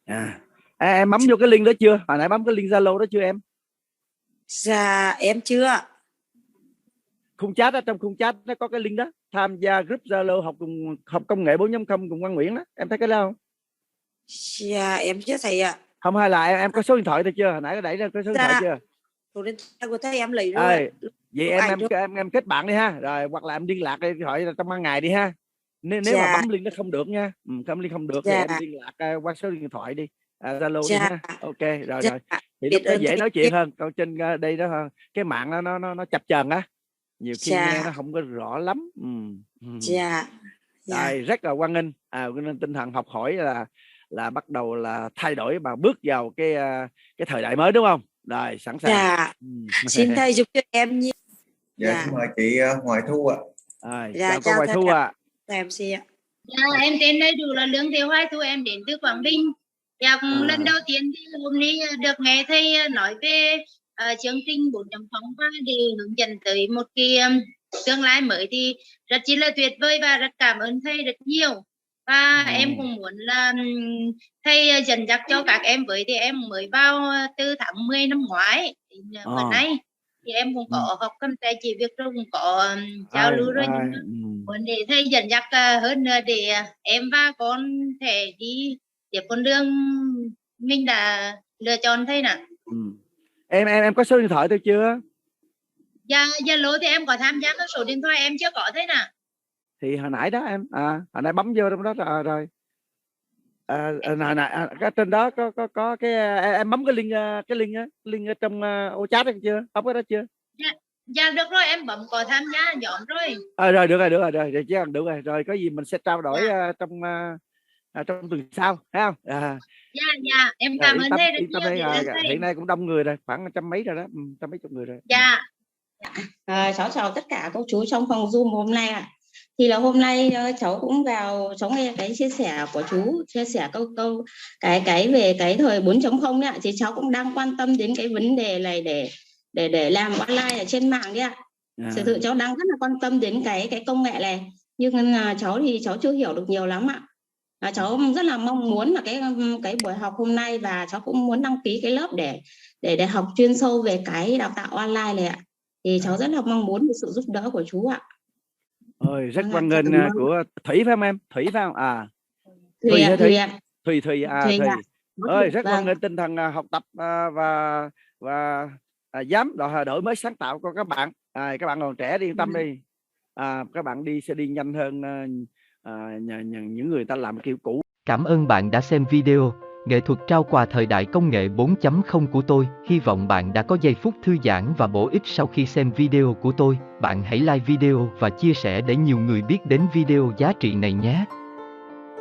ạ. Em bấm vô cái link đó chưa? Hồi nãy bấm cái link Zalo đó chưa em? Dạ em chưa. Khung chat đó, trong khung chat nó có cái link đó, tham gia group Zalo học công nghệ 4.0 cùng Quang Nguyễn đó. Em thấy cái đó không? Dạ em chưa thấy ạ. Không, hay là em có số điện thoại thôi chưa? Hồi nãy có đẩy ra có số điện thoại chưa? Số điện thoại của thầy em lấy rồi. Vậy em kết bạn đi ha, rồi hoặc là em liên lạc đi, hỏi trong ban ngày đi ha. Nếu mà bấm link nó không được nha, link không được thì em liên lạc qua số điện thoại đi, Zalo đi ha. Ok rồi. Thì lúc đó dễ nói chuyện hơn. Còn trên đây đó cái mạng nó chập chờn á, nhiều khi nghe nó không có rõ lắm. Rất là hoan nghênh. Nên tinh thần học hỏi là bắt đầu là thay đổi và bước vào cái thời đại mới đúng không? Rồi sẵn sàng. Xin thầy giúp cho em Dạ, xin mời chị Hoài Thu ạ. Chào cô Hoài Thu ạ. MC ạ. Dạ, em tên đầy đủ là Lương Thị Hoài Thu, em đến từ Quảng Bình. Dạ, lần đầu tiên thì hôm nay được nghe thầy nói về chương trình 4.0 và để hướng dẫn tới một cái tương lai mới thì rất chi là tuyệt vời và rất cảm ơn thầy rất nhiều. Và em cũng muốn là thầy dẫn dắt cho các em với, thì em mới vào từ tháng 10 năm ngoái đến bữa nay thì em cũng có học cầm tay chỉ việc rồi, cũng có giao lưu rồi, nhưng mà muốn để thầy dẫn dắt hơn nữa để em và con thể đi tiếp con đường mình đã lựa chọn thầy nè. Em có số điện thoại tôi chưa? Dạ, Zalo thì em có tham gia, số điện thoại em chưa có thế nè. Thì hồi nãy đó em hồi nãy bấm vô trong đó rồi. Cái trên đó có cái em bấm cái link ở trong ô chat đó chưa? Bấm cái đó chưa? Dạ được rồi, em bấm có tham gia nhóm rồi. Rồi được rồi chứ được rồi có gì mình sẽ trao đổi trong tuần sau, thấy không? Dạ em cảm ơn thầy rất nhiều. Hiện nay cũng đông người rồi, khoảng trăm mấy rồi đó, trăm mấy chục người rồi. Dạ. Cháu chào tất cả các chú trong phòng Zoom hôm nay ạ. Thì là hôm nay cháu cũng vào, cháu nghe cái chia sẻ của chú, chia sẻ câu cái về cái thời 4.0 ạ, thì cháu cũng đang quan tâm đến cái vấn đề này để làm online ở trên mạng đấy ạ. Thực sự cháu đang rất là quan tâm đến cái công nghệ này, nhưng cháu thì cháu chưa hiểu được nhiều lắm ạ. Cháu rất là mong muốn là cái buổi học hôm nay, và cháu cũng muốn đăng ký cái lớp để học chuyên sâu về cái đào tạo online này ạ. Thì cháu rất là mong muốn sự giúp đỡ của chú ạ. Ôi, rất hoan nghênh của Thủy phải không em? Thủy phải không? Thùy. Ơi, rất hoan nghênh tinh thần học tập và dám đổi mới sáng tạo của các bạn. Các bạn còn trẻ đi, yên tâm đi. Các bạn sẽ đi nhanh hơn những người ta làm kiểu cũ. Cảm ơn bạn đã xem video Nghệ thuật trao quà thời đại công nghệ 4.0 của tôi. Hy vọng bạn đã có giây phút thư giãn và bổ ích sau khi xem video của tôi. Bạn hãy like video và chia sẻ để nhiều người biết đến video giá trị này nhé.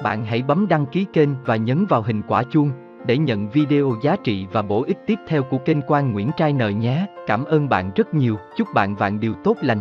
Bạn hãy bấm đăng ký kênh và nhấn vào hình quả chuông để nhận video giá trị và bổ ích tiếp theo của kênh Quang Nguyễn Trai N nhé. Cảm ơn bạn rất nhiều. Chúc bạn vạn điều tốt lành.